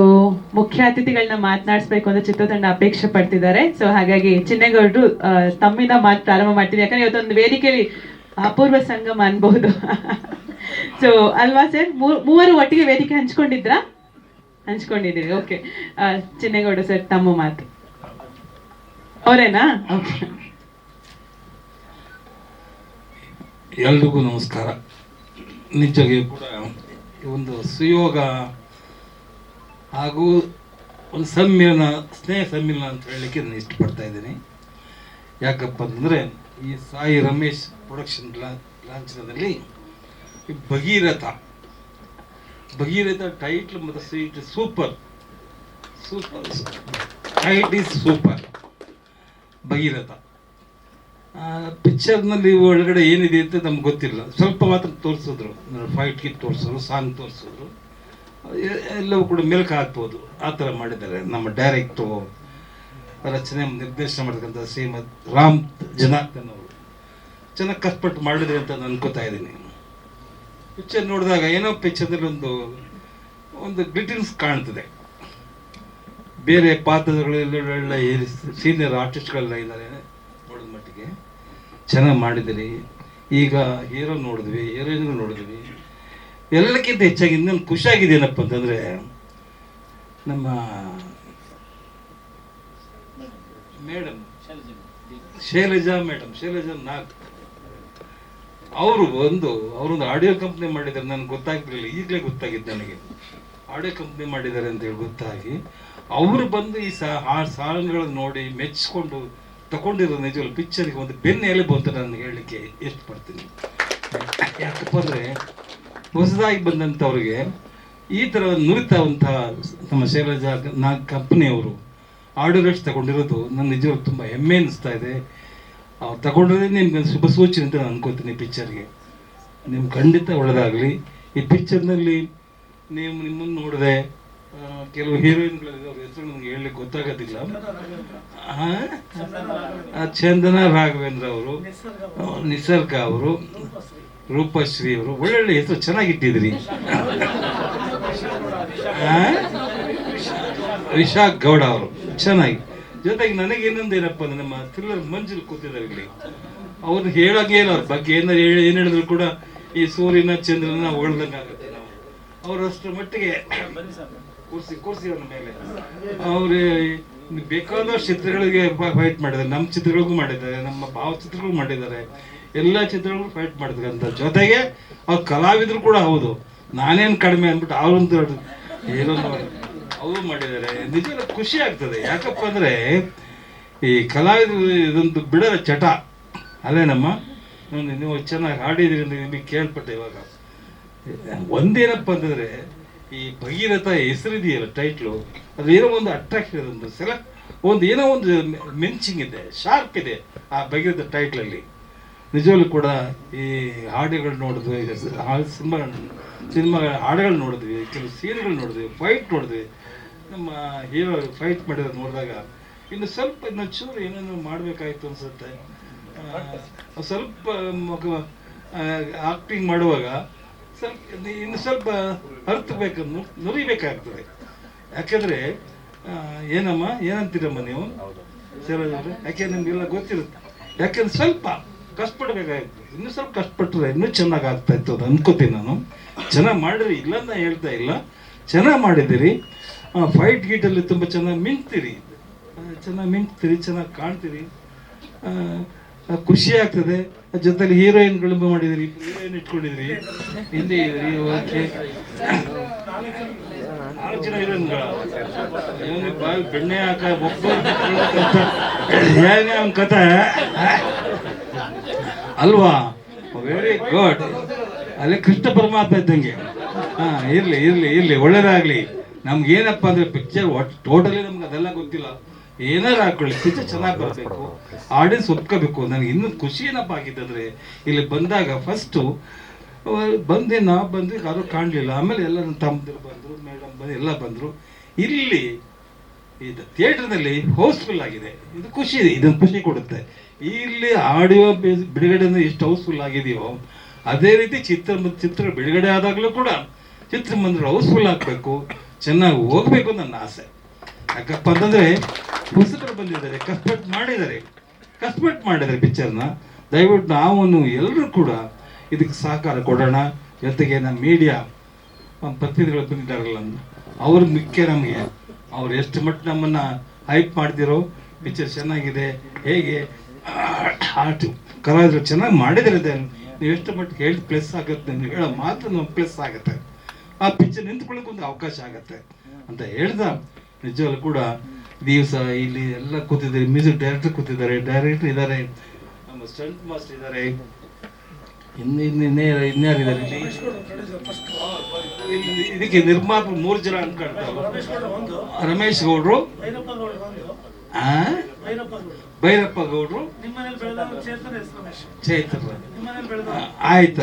ಮುಖ್ಯ ಅತಿಥಿಗಳನ್ನ ಮಾತನಾಡಿಸ್ಬೇಕು ಅಂತ ಚಿತ್ರತಂಡ ಅಪೇಕ್ಷೆ ಪಡ್ತಿದ್ದಾರೆ. ಸೊ ಹಾಗಾಗಿ ಚಿನ್ನೇಗೌಡರು ತಮ್ಮಿಂದ ಮಾತು ಪ್ರಾರಂಭ ಮಾಡ್ತೀನಿ, ಯಾಕಂದ್ರೆ ಇವತ್ತೊಂದು ವೇದಿಕೆಯಲ್ಲಿ ಅಪೂರ್ವ ಸಂಗಮ ಅನ್ಬಹುದು. ಸೊ ಅಲ್ವಾ ಸರ್, ಮೂವರು ಒಟ್ಟಿಗೆ ವೇದಿಕೆ ಹಂಚ್ಕೊಂಡಿದ್ದೀರಿ. ಓಕೆ, ಚಿನ್ನೇಗೌಡ ಸರ್ ತಮ್ಮ ಮಾತು ಅವರೇನಾ? ಓಕೆ, ಎಲ್ರಿಗೂ ನಮಸ್ಕಾರ. ನಿಜವಾಗಿ ಕೂಡ ಒಂದು ಸುಯೋಗ ಹಾಗೂ ಒಂದು ಸಮ್ಮಿಲನ, ಸ್ನೇಹ ಸಮ್ಮಿಲನ ಅಂತ ಹೇಳಲಿಕ್ಕೆ ನಾನು ಇಷ್ಟಪಡ್ತಾ ಇದ್ದೀನಿ. ಯಾಕಪ್ಪ ಅಂತಂದರೆ ಈ ಸಾಯಿ ರಮೇಶ್ ಪ್ರೊಡಕ್ಷನ್ ಲಾಂಛನದಲ್ಲಿ ಭಗೀರಥ ಟೈಟ್ಲ್ ಮತ್ತು sweet super tight is super. Bhagiratha ಪಿಕ್ಚರ್ನಲ್ಲಿ ಒಳಗಡೆ ಏನಿದೆ ಅಂತ ನಮ್ಗೆ ಗೊತ್ತಿಲ್ಲ, ಸ್ವಲ್ಪ ಮಾತ್ರ ತೋರಿಸಿದ್ರು. ಫೈಟ್ ಕಿಟ್ ತೋರಿಸಿದ್ರು, ಸಾಂಗ್ ತೋರಿಸಿದ್ರು, ಎಲ್ಲವೂ ಕೂಡ ಮೆಲುಕು ಹಾಕ್ಬೋದು. ಆ ಥರ ಮಾಡಿದ್ದಾರೆ ನಮ್ಮ ಡೈರೆಕ್ಟ್ರು, ರಚನೆ ನಿರ್ದೇಶನ ಮಾಡತಕ್ಕಂಥ ಶ್ರೀಮದ್ ರಾಮ್ ಜನಾರ್ದನ್ ಅವರು ಚೆನ್ನಾಗಿ ಕಷ್ಟಪಟ್ಟು ಮಾಡಿದ್ರು ಅಂತ ನಾನು ಅನ್ಕೋತಾ ಇದ್ದೀನಿ. ಪಿಕ್ಚರ್ ನೋಡಿದಾಗ ಏನೋ ಪಿಕ್ಚರ್ದಲ್ಲಿ ಒಂದು ಗ್ಲಿಟಿನ್ಸ್ ಕಾಣ್ತದೆ. ಬೇರೆ ಪಾತ್ರಗಳೆಲ್ಲ ಸೀನಿಯರ್ ಆರ್ಟಿಸ್ಟ್ಗಳೆಲ್ಲ ಇದ್ದಾರೆ, ನೋಡಿದ ಮಟ್ಟಿಗೆ ಚೆನ್ನಾಗಿ ಮಾಡಿದ್ದೀರಿ. ಈಗ ಹೀರೋ ನೋಡಿದ್ವಿ, ಹೀರೋಯಿನ್ಗಳು ನೋಡಿದ್ವಿ. ಎಲ್ಲಕ್ಕಿಂತ ಹೆಚ್ಚಾಗಿ ಇನ್ನೊಂದು ಖುಷಿಯಾಗಿದೆ ಏನಪ್ಪ ಅಂತಂದರೆ, ನಮ್ಮ ಮೇಡಮ್ ಶೈಲಜಾ ನಾಗ್ ಅವರೊಂದು ಆಡಿಯೋ ಕಂಪ್ನಿ ಮಾಡಿದ್ದಾರೆ. ನನಗೆ ಗೊತ್ತಾಗ್ತಿರಲಿಲ್ಲ, ಈಗಲೇ ಗೊತ್ತಾಗಿದ್ದು ನನಗೆ. ಆಡಿಯೋ ಕಂಪ್ನಿ ಮಾಡಿದ್ದಾರೆ ಅಂತೇಳಿ ಗೊತ್ತಾಗಿ ಅವರು ಬಂದು ಈ ಸಾಂಗ್ಗಳನ್ನು ನೋಡಿ ಮೆಚ್ಚಿಕೊಂಡು ತಗೊಂಡಿರೋ ನಿಜವಲ್ಲ ಪಿಕ್ಚರ್ಗೆ ಒಂದು ಬೆನ್ನು ಎಲುಬು ಅಂತ ನಾನು ಹೇಳಲಿಕ್ಕೆ ಇಷ್ಟಪಡ್ತೀನಿ. ಯಾಕಪ್ಪ ಅಂದರೆ ಹೊಸದಾಗಿ ಬಂದಂಥವ್ರಿಗೆ ಈ ಥರ ನುರಿತವಂತಹ ನಮ್ಮ ಶೈಲಜಾ ನಾಗ್ ಕಂಪ್ನಿಯವರು ಆಡಿಯೋ ರೈಟ್ಸ್ ತಗೊಂಡಿರೋದು ನನ್ನ ನಿಜವಾಗ್ಲೂ ತುಂಬ ಹೆಮ್ಮೆ ಅನ್ನಿಸ್ತಾ ಇದೆ. ಅವ್ರು ತಗೊಂಡ್ರೆ ನಿಮ್ಗೆ ಶುಭ ಸೂಚನೆ ಅಂತ ನಾನು ಅನ್ಕೋತೀನಿ ಪಿಕ್ಚರ್ಗೆ. ನಿಮ್ಗೆ ಖಂಡಿತ ಒಳ್ಳೆಯದಾಗಲಿ. ಈ ಪಿಕ್ಚರ್ನಲ್ಲಿ ನಿಮ್ಮನ್ನು ನೋಡಿದೆ, ಕೆಲವು ಹೀರೋಯಿನ್ಗಳಿದೆ, ಅವ್ರ ಹೆಸರು ನನಗೆ ಹೇಳಲಿಕ್ಕೆ ಗೊತ್ತಾಗೋದಿಲ್ಲ. ಚಂದನ ರಾಘವೇಂದ್ರ ಅವರು, ನಿಸರ್ಗ ಅವರು, ರೂಪಶ್ರೀ ಅವರು, ಒಳ್ಳೊಳ್ಳೆ ಹೆಸರು ಚೆನ್ನಾಗಿಟ್ಟಿದ್ರಿ. ವಿಶಾಖ್ ಗೌಡ ಅವರು ಚೆನ್ನಾಗಿ. ಜೊತೆಗೆ ನನಗೆ ಇನ್ನೊಂದು ಏನಪ್ಪ ಅಂದ್ರೆ ನಮ್ಮ ಥ್ರಿಲ್ಲರ್ ಮಂಜುಲ್ ಕೂತಿದ್ದಾರೆ ಇಲ್ಲಿ, ಅವ್ರು ಹೇಳಂಗೆ ಇಲ್ಲ, ಅವ್ರ ಬಗ್ಗೆ ಏನು ಹೇಳಿದ್ರು ಕೂಡ ಈ ಸೂರ್ಯನ ಚಂದ್ರನ ಹೊಳ್ದಂಗೆ ಆಗುತ್ತೆ. ನಾವು ಅವರಷ್ಟರ ಮಟ್ಟಿಗೆ ಕೂರ್ಸಿ ಅವ್ರ ಮೇಲೆ ಅವ್ರು ಬೇಕಾದಷ್ಟು ಚಿತ್ರಗಳಿಗೆ ಫೈಟ್ ಮಾಡಿದ್ದಾರೆ. ನಮ್ಮ ಚಿತ್ರಗಳಿಗೂ ಮಾಡಿದ್ದಾರೆ, ನಮ್ಮ ಭಾವಚಿತ್ರಗಳಿಗೂ ಮಾಡಿದ್ದಾರೆ, ಎಲ್ಲ ಚಿತ್ರಗಳಿಗೂ ಫೈಟ್ ಮಾಡಿದ್ದಾರೆ ಅಂತ. ಜೊತೆಗೆ ಅವ್ರು ಕಲಾವಿದರು ಕೂಡ ಹೌದು, ನಾನೇನು ಕಡಿಮೆ ಅಂದ್ಬಿಟ್ಟು ಅವ್ರಂತ ಏನೋ ಅವರು ಮಾಡಿದ್ದಾರೆ. ನಿಜವಾದ ಖುಷಿ ಆಗ್ತದೆ. ಯಾಕಪ್ಪ ಅಂದ್ರೆ ಈ ಕಲಾವಿದರು ಇದೊಂದು ಬಿಡರ ಚಟ ಅಲ್ಲೇನಮ್ಮ. ನೀವು ಚೆನ್ನಾಗಿ ಹಾಡಿದ್ರಿ ಅಂತ ನಿಮಗೆ ಕೇಳ್ಪಟ್ಟೆ. ಇವಾಗ ಒಂದೇನಪ್ಪ ಅಂತಂದ್ರೆ ಈ ಭಗೀರಥ ಹೆಸರಿದೆಯಲ್ಲ ಟೈಟ್ಲು, ಅದು ಏನೋ ಒಂದು ಅಟ್ರಾಕ್ಷನ್ ಇದೆ, ಒಂದು ಒಂದು ಏನೋ ಒಂದು ಮೆನ್ಚಿಂಗ್ ಇದೆ, ಶಾರ್ಪ್ ಇದೆ ಆ ಭಗೀರಥ ಟೈಟ್ಲಲ್ಲಿ. ನಿಜವಾಗ್ಲೂ ಕೂಡ ಈ ಹಾಡುಗಳು ನೋಡಿದ್ವಿ, ಸಿನಿಮಾಗಳ ಹಾಡುಗಳು ನೋಡಿದ್ವಿ, ಕೆಲವು ಸೀನ್ಗಳು ನೋಡಿದ್ವಿ, ಫೈಟ್ ನೋಡಿದ್ವಿ. ನಮ್ಮ ಹೀರೋ ಫೈಟ್ ಮಾಡಿರೋದು ನೋಡಿದಾಗ ಇನ್ನು ಚೂರು ಏನೇನೋ ಮಾಡಬೇಕಾಯ್ತು ಅನ್ಸುತ್ತೆ. ಸ್ವಲ್ಪ ಆಕ್ಟಿಂಗ್ ಮಾಡುವಾಗ ಸ್ವಲ್ಪ ಅರ್ಥಬೇಕು, ನುರಿಬೇಕಾಗ್ತದೆ. ಯಾಕೆಂದ್ರೆ ಏನಮ್ಮ ಏನಂತೀರಮ್ಮ ನೀವು ಸರ್? ಯಾಕೆ ನಿಮ್ಗೆಲ್ಲ ಗೊತ್ತಿರುತ್ತೆ. ಯಾಕೆಂದ್ರೆ ಸ್ವಲ್ಪ ಕಷ್ಟಪಡ್ಬೇಕಾಗಿತ್ತು. ಇನ್ನೂ ಸ್ವಲ್ಪ ಕಷ್ಟಪಟ್ಟರೆ ಇನ್ನೂ ಚೆನ್ನಾಗಿ ಆಗ್ತಾ ಇತ್ತು ಅದು ಅನ್ಕೋತೀನಿ ನಾನು. ಚೆನ್ನಾಗಿ ಮಾಡಿರಿ, ಇಲ್ಲ ಅಂತ ಹೇಳ್ತಾ ಇಲ್ಲ, ಚೆನ್ನಾಗಿ ಮಾಡಿದ್ದೀರಿ. ಫೈಟ್ ಗೀಟಲ್ಲಿ ತುಂಬ ಚೆನ್ನಾಗಿ ಮಿಂಚ್ತೀರಿ, ಚೆನ್ನಾಗಿ ಕಾಣ್ತೀರಿ, ಖುಷಿ ಆಗ್ತದೆ. ಜೊತೆಲಿ ಹೀರೋಯಿನ್ಗಳು ಮಾಡಿದಿರಿ, ಹೀರೋಯಿನ್ ಇಟ್ಕೊಂಡಿದ್ರಿ, ಹಿಂದೆ ಇದ್ರಿ. ಓಕೆ, 4 ಜನ ಹೀರೋಯಿನ್ಗಳ ಬಾಯಿ ಬೆಣ್ಣೆ ಹಾಕ ಹೇಗೆ ಅವನ ಕಥೆ ಅಲ್ವಾ? Very good. ಅಲ್ಲೇ ಕೃಷ್ಣ ಪರಮಾತ್ಮ ಇದ್ದಂಗೆ. ಇರ್ಲಿ ಒಳ್ಳೇದಾಗ್ಲಿ. ನಮ್ಗೆ ಏನಪ್ಪ ಅಂದ್ರೆ ಪಿಕ್ಚರ್ ಟೋಟಲಿ ನಮ್ಗೆ ಅದೆಲ್ಲ ಗೊತ್ತಿಲ್ಲ. ಏನಾರು ಹಾಕೊಳ್ಳಿ, ಪಿಕ್ಚರ್ ಚೆನ್ನಾಗಿ ಬರಬೇಕು, ಆಡಿಯನ್ಸ್ ಒಪ್ಕೋಬೇಕು. ನನಗೆ ಇನ್ನೂ ಖುಷಿ ಏನಪ್ಪ ಆಗಿದ್ದಂದ್ರೆ ಇಲ್ಲಿ ಬಂದಾಗ ಫಸ್ಟು ನಾವು ಬಂದ್ವಿ, ಯಾರು ಕಾಣಲಿಲ್ಲ. ಆಮೇಲೆ ಎಲ್ಲ ನನ್ನ ತಮ್ಮದಿರು ಬಂದರು, ಮೇಡಮ್ ಬಂದು ಎಲ್ಲ ಬಂದರು. ಇಲ್ಲಿ ಇದು ಥಿಯೇಟರ್ನಲ್ಲಿ ಹೌಸ್ಫುಲ್ ಆಗಿದೆ. ಇದು ಖುಷಿ ಇದೆ, ಇದೊಂದು ಖುಷಿ ಕೊಡುತ್ತೆ. ಇಲ್ಲಿ ಆಡಿಯೋ ಬಿಡುಗಡೆ ಎಷ್ಟು ಹೌಸ್ಫುಲ್ ಆಗಿದೆಯೋ ಅದೇ ರೀತಿ ಚಿತ್ರ ಬಿಡುಗಡೆ ಆದಾಗಲೂ ಕೂಡ ಚಿತ್ರಮಂದಿರ ಹೌಸ್ಫುಲ್ ಆಗಬೇಕು, ಚೆನ್ನಾಗಿ ಹೋಗ್ಬೇಕು ನನ್ನ ಆಸೆ. ಯಾಕಪ್ಪ ಅಂತಂದ್ರೆ ಹೊಸಬರು ಬಂದಿದ್ದಾರೆ, ಕಷ್ಟಪಟ್ಟು ಮಾಡಿದ್ದಾರೆ ಪಿಕ್ಚರ್ನ. ದಯವಿಟ್ಟು ನಾವು ಎಲ್ಲರೂ ಕೂಡ ಇದಕ್ಕೆ ಸಹಕಾರ ಕೊಡೋಣ. ಜೊತೆಗೆ ನಮ್ಮ ಮೀಡಿಯಾ ಪ್ರತಿನಿಧಿಗಳು ಬಂದಿದ್ದಾರಲ್ಲ, ಅವ್ರ ಮುಖ್ಯ ನಮಗೆ. ಅವ್ರು ಎಷ್ಟು ಮಟ್ಟ ನಮ್ಮನ್ನು ಹೈಪ್ ಮಾಡ್ತಿರೋ, ಪಿಕ್ಚರ್ ಚೆನ್ನಾಗಿದೆ, ಹೇಗೆ ಆರ್ಟ್ ಕಲಾವಿದರು ಚೆನ್ನಾಗಿ ಮಾಡಿದರೆ ನೀವು ಎಷ್ಟು ಮಟ್ಟಿಗೆ ಹೇಳಿ ಪ್ಲಸ್ ಆಗುತ್ತೆ, ನೀವು ಹೇಳೋ ಮಾತ್ರ ನಮ್ಗೆ ಪ್ಲಸ್ ಆಗುತ್ತೆ. ಆ ಪಿಕ್ಚರ್ ನಿಂತ್ಕೊಳ್ಳೋಕೆ ಒಂದು ಅವಕಾಶ ಆಗುತ್ತೆ ಅಂತ ಹೇಳ್ದ. ನಿಜವಾಗ್ಲೂ ಕೂಡ ದಿವಸ ಇಲ್ಲಿ ಎಲ್ಲ ಕೂತಿದ್ದಾರೆ, ಮ್ಯೂಸಿಕ್ ಡೈರೆಕ್ಟರ್ ಕೂತಿದ್ದಾರೆ, ಡೈರೆಕ್ಟರ್ ಇದ್ದಾರೆ, ನಮ್ಮ ಸ್ಟಂಟ್ ಮಾಸ್ಟರ್ ಇದ್ದಾರೆ, ಇನ್ಯಾರಿದ್ದಾರೆ ಇಲ್ಲಿ. ಇದಕ್ಕೆ ನಿರ್ಮಾಪಕ 3 ಜನ ಅನ್ಕೊಳ್ತಾರೆ. ರಮೇಶ್ ಗೌಡ್ರು, ಭೈರಪ್ಪ ಗೌಡ್ರು, ಚೈತ್ರ. ಆಯ್ತು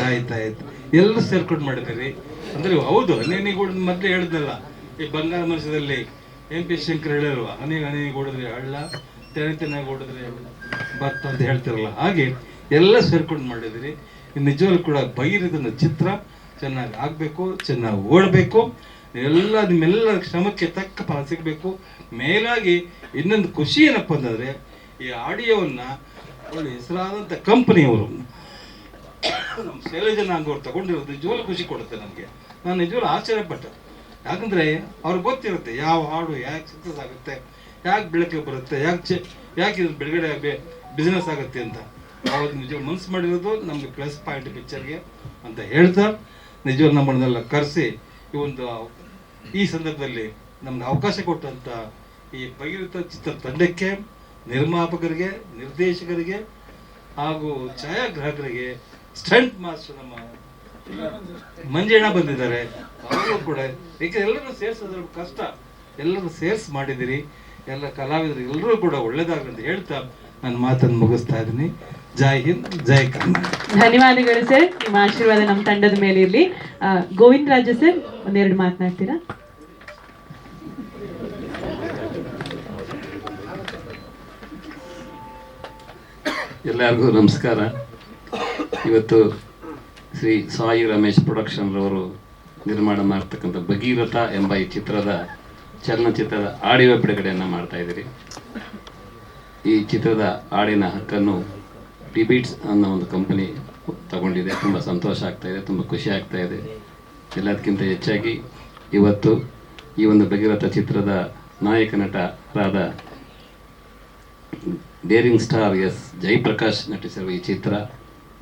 ಎಲ್ಲರೂ ಸೇರ್ಕೊಂಡು ಮಾಡಿದ್ದೀರಿ ಅಂದ್ರೆ ಹೌದು. ಹನಿಗೂಡ ಮೊದಲೇ ಹೇಳಿದ್ನಲ್ಲ, ಈ ಬಂಗಾರ ಮನಸ್ಸದಲ್ಲಿ MP ಶಂಕರ್ ಹೇಳಿಲ್ವ, ಹನಿ ಓಡಿದ್ರೆ ಹಳ್ಳ, ತೆನೆ ಓಡಿದ್ರೆ ಭತ್ತ ಅಂತ ಹೇಳ್ತಿರಲ್ಲ, ಹಾಗೆ ಎಲ್ಲ ಸೇರ್ಕೊಂಡು ಮಾಡಿದಿರಿ. ನಿಜವಾಗ್ಲೂ ಕೂಡ ಭಗೀರಥನ ಚಿತ್ರ ಚೆನ್ನಾಗಿ ಆಗಬೇಕು, ಚೆನ್ನಾಗಿ ಓಡಬೇಕು. ನಿಮ್ಮೆಲ್ಲರ ಶ್ರಮಕ್ಕೆ ತಕ್ಕ ಫಲ ಸಿಗಬೇಕು. ಮೇಲಾಗಿ ಇನ್ನೊಂದು ಖುಷಿ ಏನಪ್ಪ ಅಂತಂದ್ರೆ, ಈ ಆಡಿಯೋವನ್ನ ಒಳ್ಳೆ ಹೆಸರಾದಂಥ ಕಂಪನಿಯವರು ನಮ್ಮ ಶೈಲಜಾ ನಾಗವ್ರು ತಗೊಂಡಿರೋದು ನಿಜವಾಗ್ಲೂ ಖುಷಿ ಕೊಡುತ್ತೆ ನಮಗೆ. ನಾನು ನಿಜವಾಗ್ಲೂ ಆಶ್ಚರ್ಯಪಟ್ಟೆ. ಯಾಕಂದ್ರೆ ಅವ್ರಿಗೆ ಗೊತ್ತಿರುತ್ತೆ ಯಾವ ಹಾಡು ಯಾಕೆ ಸಕ್ಸಸ್ ಆಗುತ್ತೆ, ಯಾಕೆ ಬೆಳಕಿಗೆ ಬರುತ್ತೆ, ಯಾಕೆ ಇದು ಬಿಡುಗಡೆ ಬಿಸ್ನೆಸ್ ಆಗುತ್ತೆ ಅಂತ. ಅವ್ರು ನಿಜವಾಗ ಮನಸ್ಸು ಮಾಡಿರೋದು ನಮಗೆ ಪ್ಲಸ್ ಪಾಯಿಂಟ್ ಪಿಕ್ಚರ್ಗೆ ಅಂತ ಹೇಳ್ತಾ, ನಿಜವಾಗ ನಮ್ಮನ್ನೆಲ್ಲ ಕರೆಸಿ ಈ ಸಂದರ್ಭದಲ್ಲಿ ನಮ್ಗೆ ಅವಕಾಶ ಕೊಟ್ಟಂತ ಈ ಭಗೀರಥ ಚಿತ್ರ ತಂಡಕ್ಕೆ, ನಿರ್ಮಾಪಕರಿಗೆ, ನಿರ್ದೇಶಕರಿಗೆ ಹಾಗೂ ಛಾಯಾಗ್ರಾಹಕರಿಗೆ, ಸ್ಟಂಟ್ ಮಾಸ್ಟರ್ ನಮ್ಮ ಮಂಜಣ್ಣ ಬಂದಿದ್ದಾರೆ, ಅವರು ಕೂಡ. ಏಕೆ ಎಲ್ಲರೂ ಸೇರಿಸೋದ್ರ ಕಷ್ಟ, ಎಲ್ಲರೂ ಸೇರಿಸಿ ಮಾಡಿದಿರಿ. ಎಲ್ಲ ಕಲಾವಿದರು ಎಲ್ಲರೂ ಕೂಡ ಒಳ್ಳೇದಾಗಲಿ ಅಂತ ಹೇಳ್ತಾ ನಾನು ಮಾತನ್ನು ಮುಗಿಸ್ತಾ ಇದ್ದೀನಿ. ಜೈ ಹಿಂದ್, ಜೈ ಕರ್ನಾಟಕ. ಧನ್ಯವಾದಗಳು ಸರ್, ನಿಮ್ಮ ಆಶೀರ್ವಾದ ನಮ್ಮ ತಂಡದ ಮೇಲೆ ಇರಲಿ. ಗೋವಿಂದ ರಾಜು ಸರ್, ಒಂದೆರಡು ಮಾತನಾಡ್ತೀರಾ? ಎಲ್ಲರಿಗೂ ನಮಸ್ಕಾರ. ಇವತ್ತು ಶ್ರೀ ಸಾಯಿ ರಮೇಶ್ ಪ್ರೊಡಕ್ಷನ್ರವರು ನಿರ್ಮಾಣ ಮಾಡ್ತಕ್ಕಂಥ ಭಗೀರಥ ಎಂಬ ಈ ಚಿತ್ರದ ಚಲನಚಿತ್ರದ ಆಡಿಯೋ ಬಿಡುಗಡೆಯನ್ನು ಮಾಡ್ತಾ ಇದ್ದೀರಿ. ಈ ಚಿತ್ರದ ಹಾಡಿನ ಹಕ್ಕನ್ನು ಡಿಬೀಟ್ಸ್ ಅನ್ನೋ ಒಂದು ಕಂಪನಿ ತಗೊಂಡಿದೆ. ತುಂಬ ಸಂತೋಷ ಆಗ್ತಾ ಇದೆ, ತುಂಬ ಖುಷಿ ಆಗ್ತಾ ಇದೆ. ಎಲ್ಲದಕ್ಕಿಂತ ಹೆಚ್ಚಾಗಿ ಇವತ್ತು ಈ ಒಂದು ಭಗೀರಥ ಚಿತ್ರದ ನಾಯಕ ನಟರಾದ ಡೇರಿಂಗ್ ಸ್ಟಾರ್ ಎಸ್ ಜಯಪ್ರಕಾಶ್ ನಟಿಸಿರುವ ಈ ಚಿತ್ರ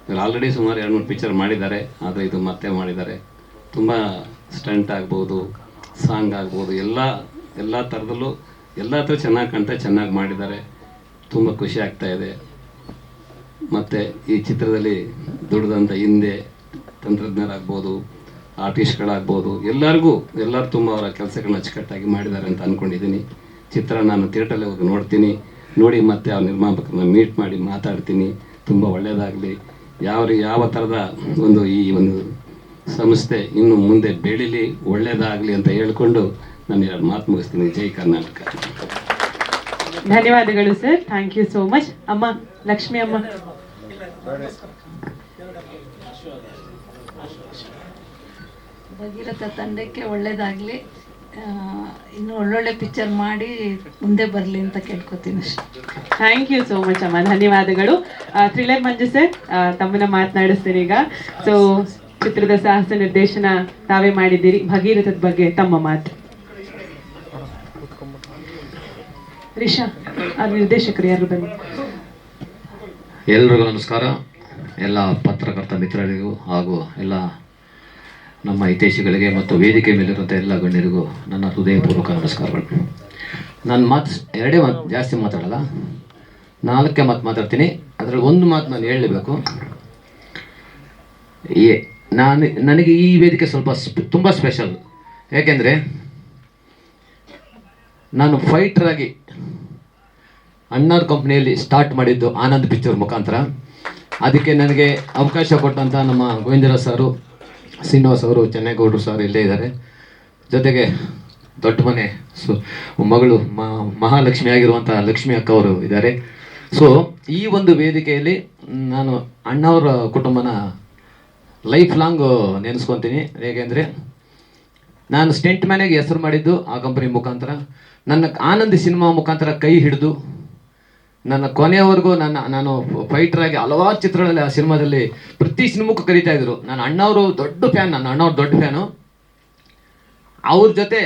ಇವರು ಆಲ್ರೆಡಿ ಸುಮಾರು 2-3 ಪಿಕ್ಚರ್ ಮಾಡಿದ್ದಾರೆ, ಆದರೆ ಇದು ಮತ್ತೆ ಮಾಡಿದ್ದಾರೆ. ತುಂಬ ಸ್ಟಂಟ್ ಆಗ್ಬೋದು, ಸಾಂಗ್ ಆಗ್ಬೋದು, ಎಲ್ಲ ಥರದಲ್ಲೂ ಎಲ್ಲ ಥರ ಚೆನ್ನಾಗಿ ಕಾಣ್ತಾ ಚೆನ್ನಾಗಿ ಮಾಡಿದ್ದಾರೆ. ತುಂಬ ಖುಷಿ ಆಗ್ತಾ ಇದೆ. ಮತ್ತು ಈ ಚಿತ್ರದಲ್ಲಿ ದುಡಿದಂಥ ಹಿಂದೆ ತಂತ್ರಜ್ಞರಾಗ್ಬೋದು, ಆರ್ಟಿಸ್ಟ್ಗಳಾಗ್ಬೋದು, ಎಲ್ಲರೂ ತುಂಬ ಅವರ ಕೆಲಸಗಳನ್ನ ಅಚ್ಚುಕಟ್ಟಾಗಿ ಮಾಡಿದ್ದಾರೆ ಅಂತ ಅಂದ್ಕೊಂಡಿದ್ದೀನಿ. ಚಿತ್ರ ನಾನು ಥಿಯೇಟ್ರಲ್ಲಿ ಹೋಗಿ ನೋಡ್ತೀನಿ, ನೋಡಿ ಮತ್ತೆ ಅವ್ರ ನಿರ್ಮಾಪಕರನ್ನ ಮೀಟ್ ಮಾಡಿ ಮಾತಾಡ್ತೀನಿ. ತುಂಬ ಒಳ್ಳೆಯದಾಗಲಿ, ಯಾವ ಥರದ ಈ ಒಂದು ಸಂಸ್ಥೆ ಇನ್ನು ಮುಂದೆ ಬೆಳೀಲಿ, ಒಳ್ಳೆಯದಾಗಲಿ ಅಂತ ಹೇಳ್ಕೊಂಡು ನಾನು 2 ಮಾತು ಮುಗಿಸ್ತೀನಿ. ಜೈ ಕರ್ನಾಟಕ. ಧನ್ಯವಾದಗಳು sir, thank you so much. ಅಮ್ಮ ಲಕ್ಷ್ಮಿ ಅಮ್ಮ. ಭಗೀರಥ ತಂಡಕ್ಕೆ ಒಳ್ಳೇದಾಗಲಿ, ಇನ್ನು ಒಳ್ಳೊಳ್ಳೆ ಪಿಕ್ಚರ್ ಮಾಡಿ ಮುಂದೆ ಬರಲಿ ಅಂತ ಕೇಳ್ಕೊತೀನಿ ಅಷ್ಟೇ. ಥ್ಯಾಂಕ್ ಯು ಸೋ ಮಚ್ ಅಮ್ಮ, ಧನ್ಯವಾದಗಳು. ಥ್ರಿಲ್ಲರ್ ಮಂಜು ಸರ್, ತಮ್ಮನ್ನ ಮಾತನಾಡಿಸ್ತೀನಿ ಈಗ. ಸೊ ಚಿತ್ರದ ಸಾಹಸ ನಿರ್ದೇಶನ ತಾವೇ ಮಾಡಿದ್ದೀರಿ, ಭಗೀರಥದ ಬಗ್ಗೆ ತಮ್ಮ ಮಾತು. ರಿಷಾ, ನಿರ್ದೇಶಕರು ಯಾರು ಬನ್ನಿ. ಎಲ್ರಿಗೂ ನಮಸ್ಕಾರ. ಎಲ್ಲ ಪತ್ರಕರ್ತ ಮಿತ್ರರಿಗೂ ಹಾಗೂ ಎಲ್ಲ ನಮ್ಮ ಹಿತೈಷಿಗಳಿಗೆ ಮತ್ತು ವೇದಿಕೆ ಮೇಲಿರುವಂಥ ಎಲ್ಲ ಗಣ್ಯರಿಗೂ ನನ್ನ ಹೃದಯಪೂರ್ವಕ ನಮಸ್ಕಾರಗಳು. ನಾನು ಎರಡೇ ಮಾತು, ಜಾಸ್ತಿ ಮಾತಾಡಲ್ಲ, 4 ಮಾತು ಮಾತಾಡ್ತೀನಿ. ಅದರಲ್ಲಿ ಒಂದು ಮಾತು ನಾನು ಹೇಳಲೇಬೇಕು. ನನಗೆ ಈ ವೇದಿಕೆ ಸ್ವಲ್ಪ ತುಂಬ ಸ್ಪೆಷಲ್. ಯಾಕೆಂದರೆ ನಾನು ಫೈಟ್ರಾಗಿ ಅಣ್ಣಾರ್ ಕಂಪ್ನಿಯಲ್ಲಿ ಸ್ಟಾರ್ಟ್ ಮಾಡಿದ್ದು ಆನಂದ್ ಪಿಕ್ಚರ್ ಮುಖಾಂತರ. ಅದಕ್ಕೆ ನನಗೆ ಅವಕಾಶ ಕೊಟ್ಟಂಥ ನಮ್ಮ ಗೋವಿಂದರಾಜ್ ಸಾರು, ಶ್ರೀನಿವಾಸ್ ಅವರು, ಚೆನ್ನೇಗೌಡರು ಸರ್ ಇಲ್ಲೇ ಇದ್ದಾರೆ. ಜೊತೆಗೆ ದೊಡ್ಡ ಮನೆ ಮಗಳು ಮಹಾಲಕ್ಷ್ಮಿ ಆಗಿರುವಂಥ ಲಕ್ಷ್ಮಿ ಅಕ್ಕ ಅವರು ಇದ್ದಾರೆ. ಸೊ ಈ ಒಂದು ವೇದಿಕೆಯಲ್ಲಿ ನಾನು ಅಣ್ಣವರ ಕುಟುಂಬನ ಲೈಫ್ ಲಾಂಗ್ ನೆನೆಸ್ಕೊತೀನಿ. ಹೇಗೆಂದರೆ ನಾನು ಸ್ಟೆಂಟ್ ಮ್ಯಾನಾಗಿ ಹೆಸರು ಮಾಡಿದ್ದು ಆ ಕಂಪನಿ ಮುಖಾಂತರ. ನನ್ನ ಆನಂದ್ ಸಿನಿಮಾ ಮುಖಾಂತರ ಕೈ ಹಿಡಿದು ನನ್ನ ಕೊನೆಯವರೆಗೂ ನಾನು ಫೈಟ್ರಾಗಿ ಹಲವಾರು ಚಿತ್ರಗಳಲ್ಲಿ, ಆ ಸಿನಿಮಾದಲ್ಲಿ ಪ್ರತಿ ಸಿನಿಮಾಕ್ಕೂ ಕರೀತಾ ಇದ್ರು. ನಾನು ಅಣ್ಣವರು ದೊಡ್ಡ ಫ್ಯಾನ್, ನನ್ನ ಅಣ್ಣವ್ರ ದೊಡ್ಡ ಫ್ಯಾನು. ಅವ್ರ ಜೊತೆ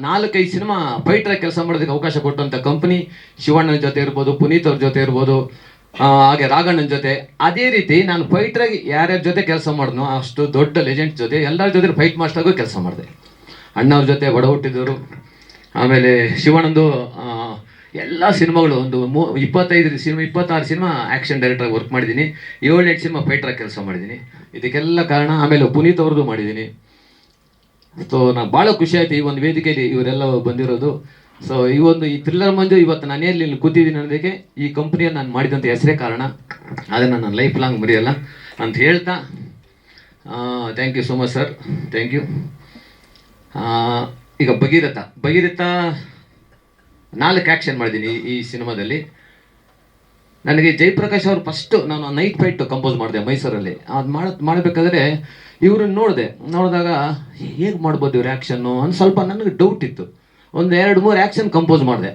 4-5 ಸಿನಿಮಾ ಫೈಟ್ರಾಗಿ ಕೆಲಸ ಮಾಡೋದಕ್ಕೆ ಅವಕಾಶ ಕೊಟ್ಟಂಥ ಕಂಪನಿ ಶಿವಣ್ಣನ ಜೊತೆ ಇರ್ಬೋದು, ಪುನೀತ್ ಅವ್ರ ಜೊತೆ ಇರ್ಬೋದು, ಹಾಗೆ ರಾಘಣ್ಣನ ಜೊತೆ. ಅದೇ ರೀತಿ ನಾನು ಫೈಟ್ರಾಗಿ ಯಾರ್ಯಾರ ಜೊತೆ ಕೆಲಸ ಮಾಡಿದ್ನೋ ಅಷ್ಟು ದೊಡ್ಡ ಲೆಜೆಂಡ್ ಜೊತೆ ಎಲ್ಲರ ಜೊತೆ ಫೈಟ್ ಮಾಸ್ಟರ್ಗೂ ಕೆಲಸ ಮಾಡಿದೆ. ಅಣ್ಣವ್ರ ಜೊತೆ ಒಡ ಹುಟ್ಟಿದವರು. ಆಮೇಲೆ ಶಿವಣ್ಣಂದು ಎಲ್ಲ ಸಿನಿಮಾಗಳು ಒಂದು 26 ಸಿನಿಮಾ ಆ್ಯಕ್ಷನ್ ಡೈರೆಕ್ಟ್ರಾಗಿ ವರ್ಕ್ ಮಾಡಿದ್ದೀನಿ. 7-8 ಸಿನಿಮಾ ಫೈಟ್ರಾಗಿ ಕೆಲಸ ಮಾಡಿದ್ದೀನಿ. ಇದಕ್ಕೆಲ್ಲ ಕಾರಣ ಆಮೇಲೆ ಪುನೀತ್ ಅವ್ರದ್ದು ಮಾಡಿದ್ದೀನಿ. ಸೊ ನಾನು ಭಾಳ ಖುಷಿ ಆಯ್ತು ಈ ಒಂದು ವೇದಿಕೆಯಲ್ಲಿ ಇವರೆಲ್ಲ ಬಂದಿರೋದು. ಸೊ ಈ ಥ್ರಿಲ್ಲರ್ ಮಂಜು ಇವತ್ತು ನಾನು ಇಲ್ಲಿ ಕೂತಿದ್ದೀನಿ ಅನ್ನೋದಕ್ಕೆ ಈ ಕಂಪ್ನಿಯನ್ನು ನಾನು ಮಾಡಿದಂಥ ಹೆಸರೇ ಕಾರಣ. ಅದನ್ನು ನಾನು ಲೈಫ್ ಲಾಂಗ್ ಮರೆಯಲ್ಲ ಅಂತ ಹೇಳ್ತಾ, thank you so much sir, thank you. ಈಗ ಭಗೀರಥ 4 ಆ್ಯಕ್ಷನ್ ಮಾಡಿದ್ದೀನಿ ಈ ಸಿನಿಮಾದಲ್ಲಿ. ನನಗೆ ಜಯಪ್ರಕಾಶ್ ಅವರು ಫಸ್ಟು ನಾನು ನೈಟ್ ಫೈಟ್ ಕಂಪೋಸ್ ಮಾಡಿದೆ ಮೈಸೂರಲ್ಲಿ. ಅದು ಮಾಡಬೇಕಾದ್ರೆ ಇವ್ರನ್ನ ನೋಡಿದಾಗ ಹೇಗೆ ಮಾಡ್ಬೋದು ಇವ್ರು ಆ್ಯಕ್ಷನ್ನು ಅಂತ ಸ್ವಲ್ಪ ನನಗೆ ಡೌಟ್ ಇತ್ತು. ಒಂದು 2-3 ಆ್ಯಕ್ಷನ್ ಕಂಪೋಸ್ ಮಾಡಿದೆ.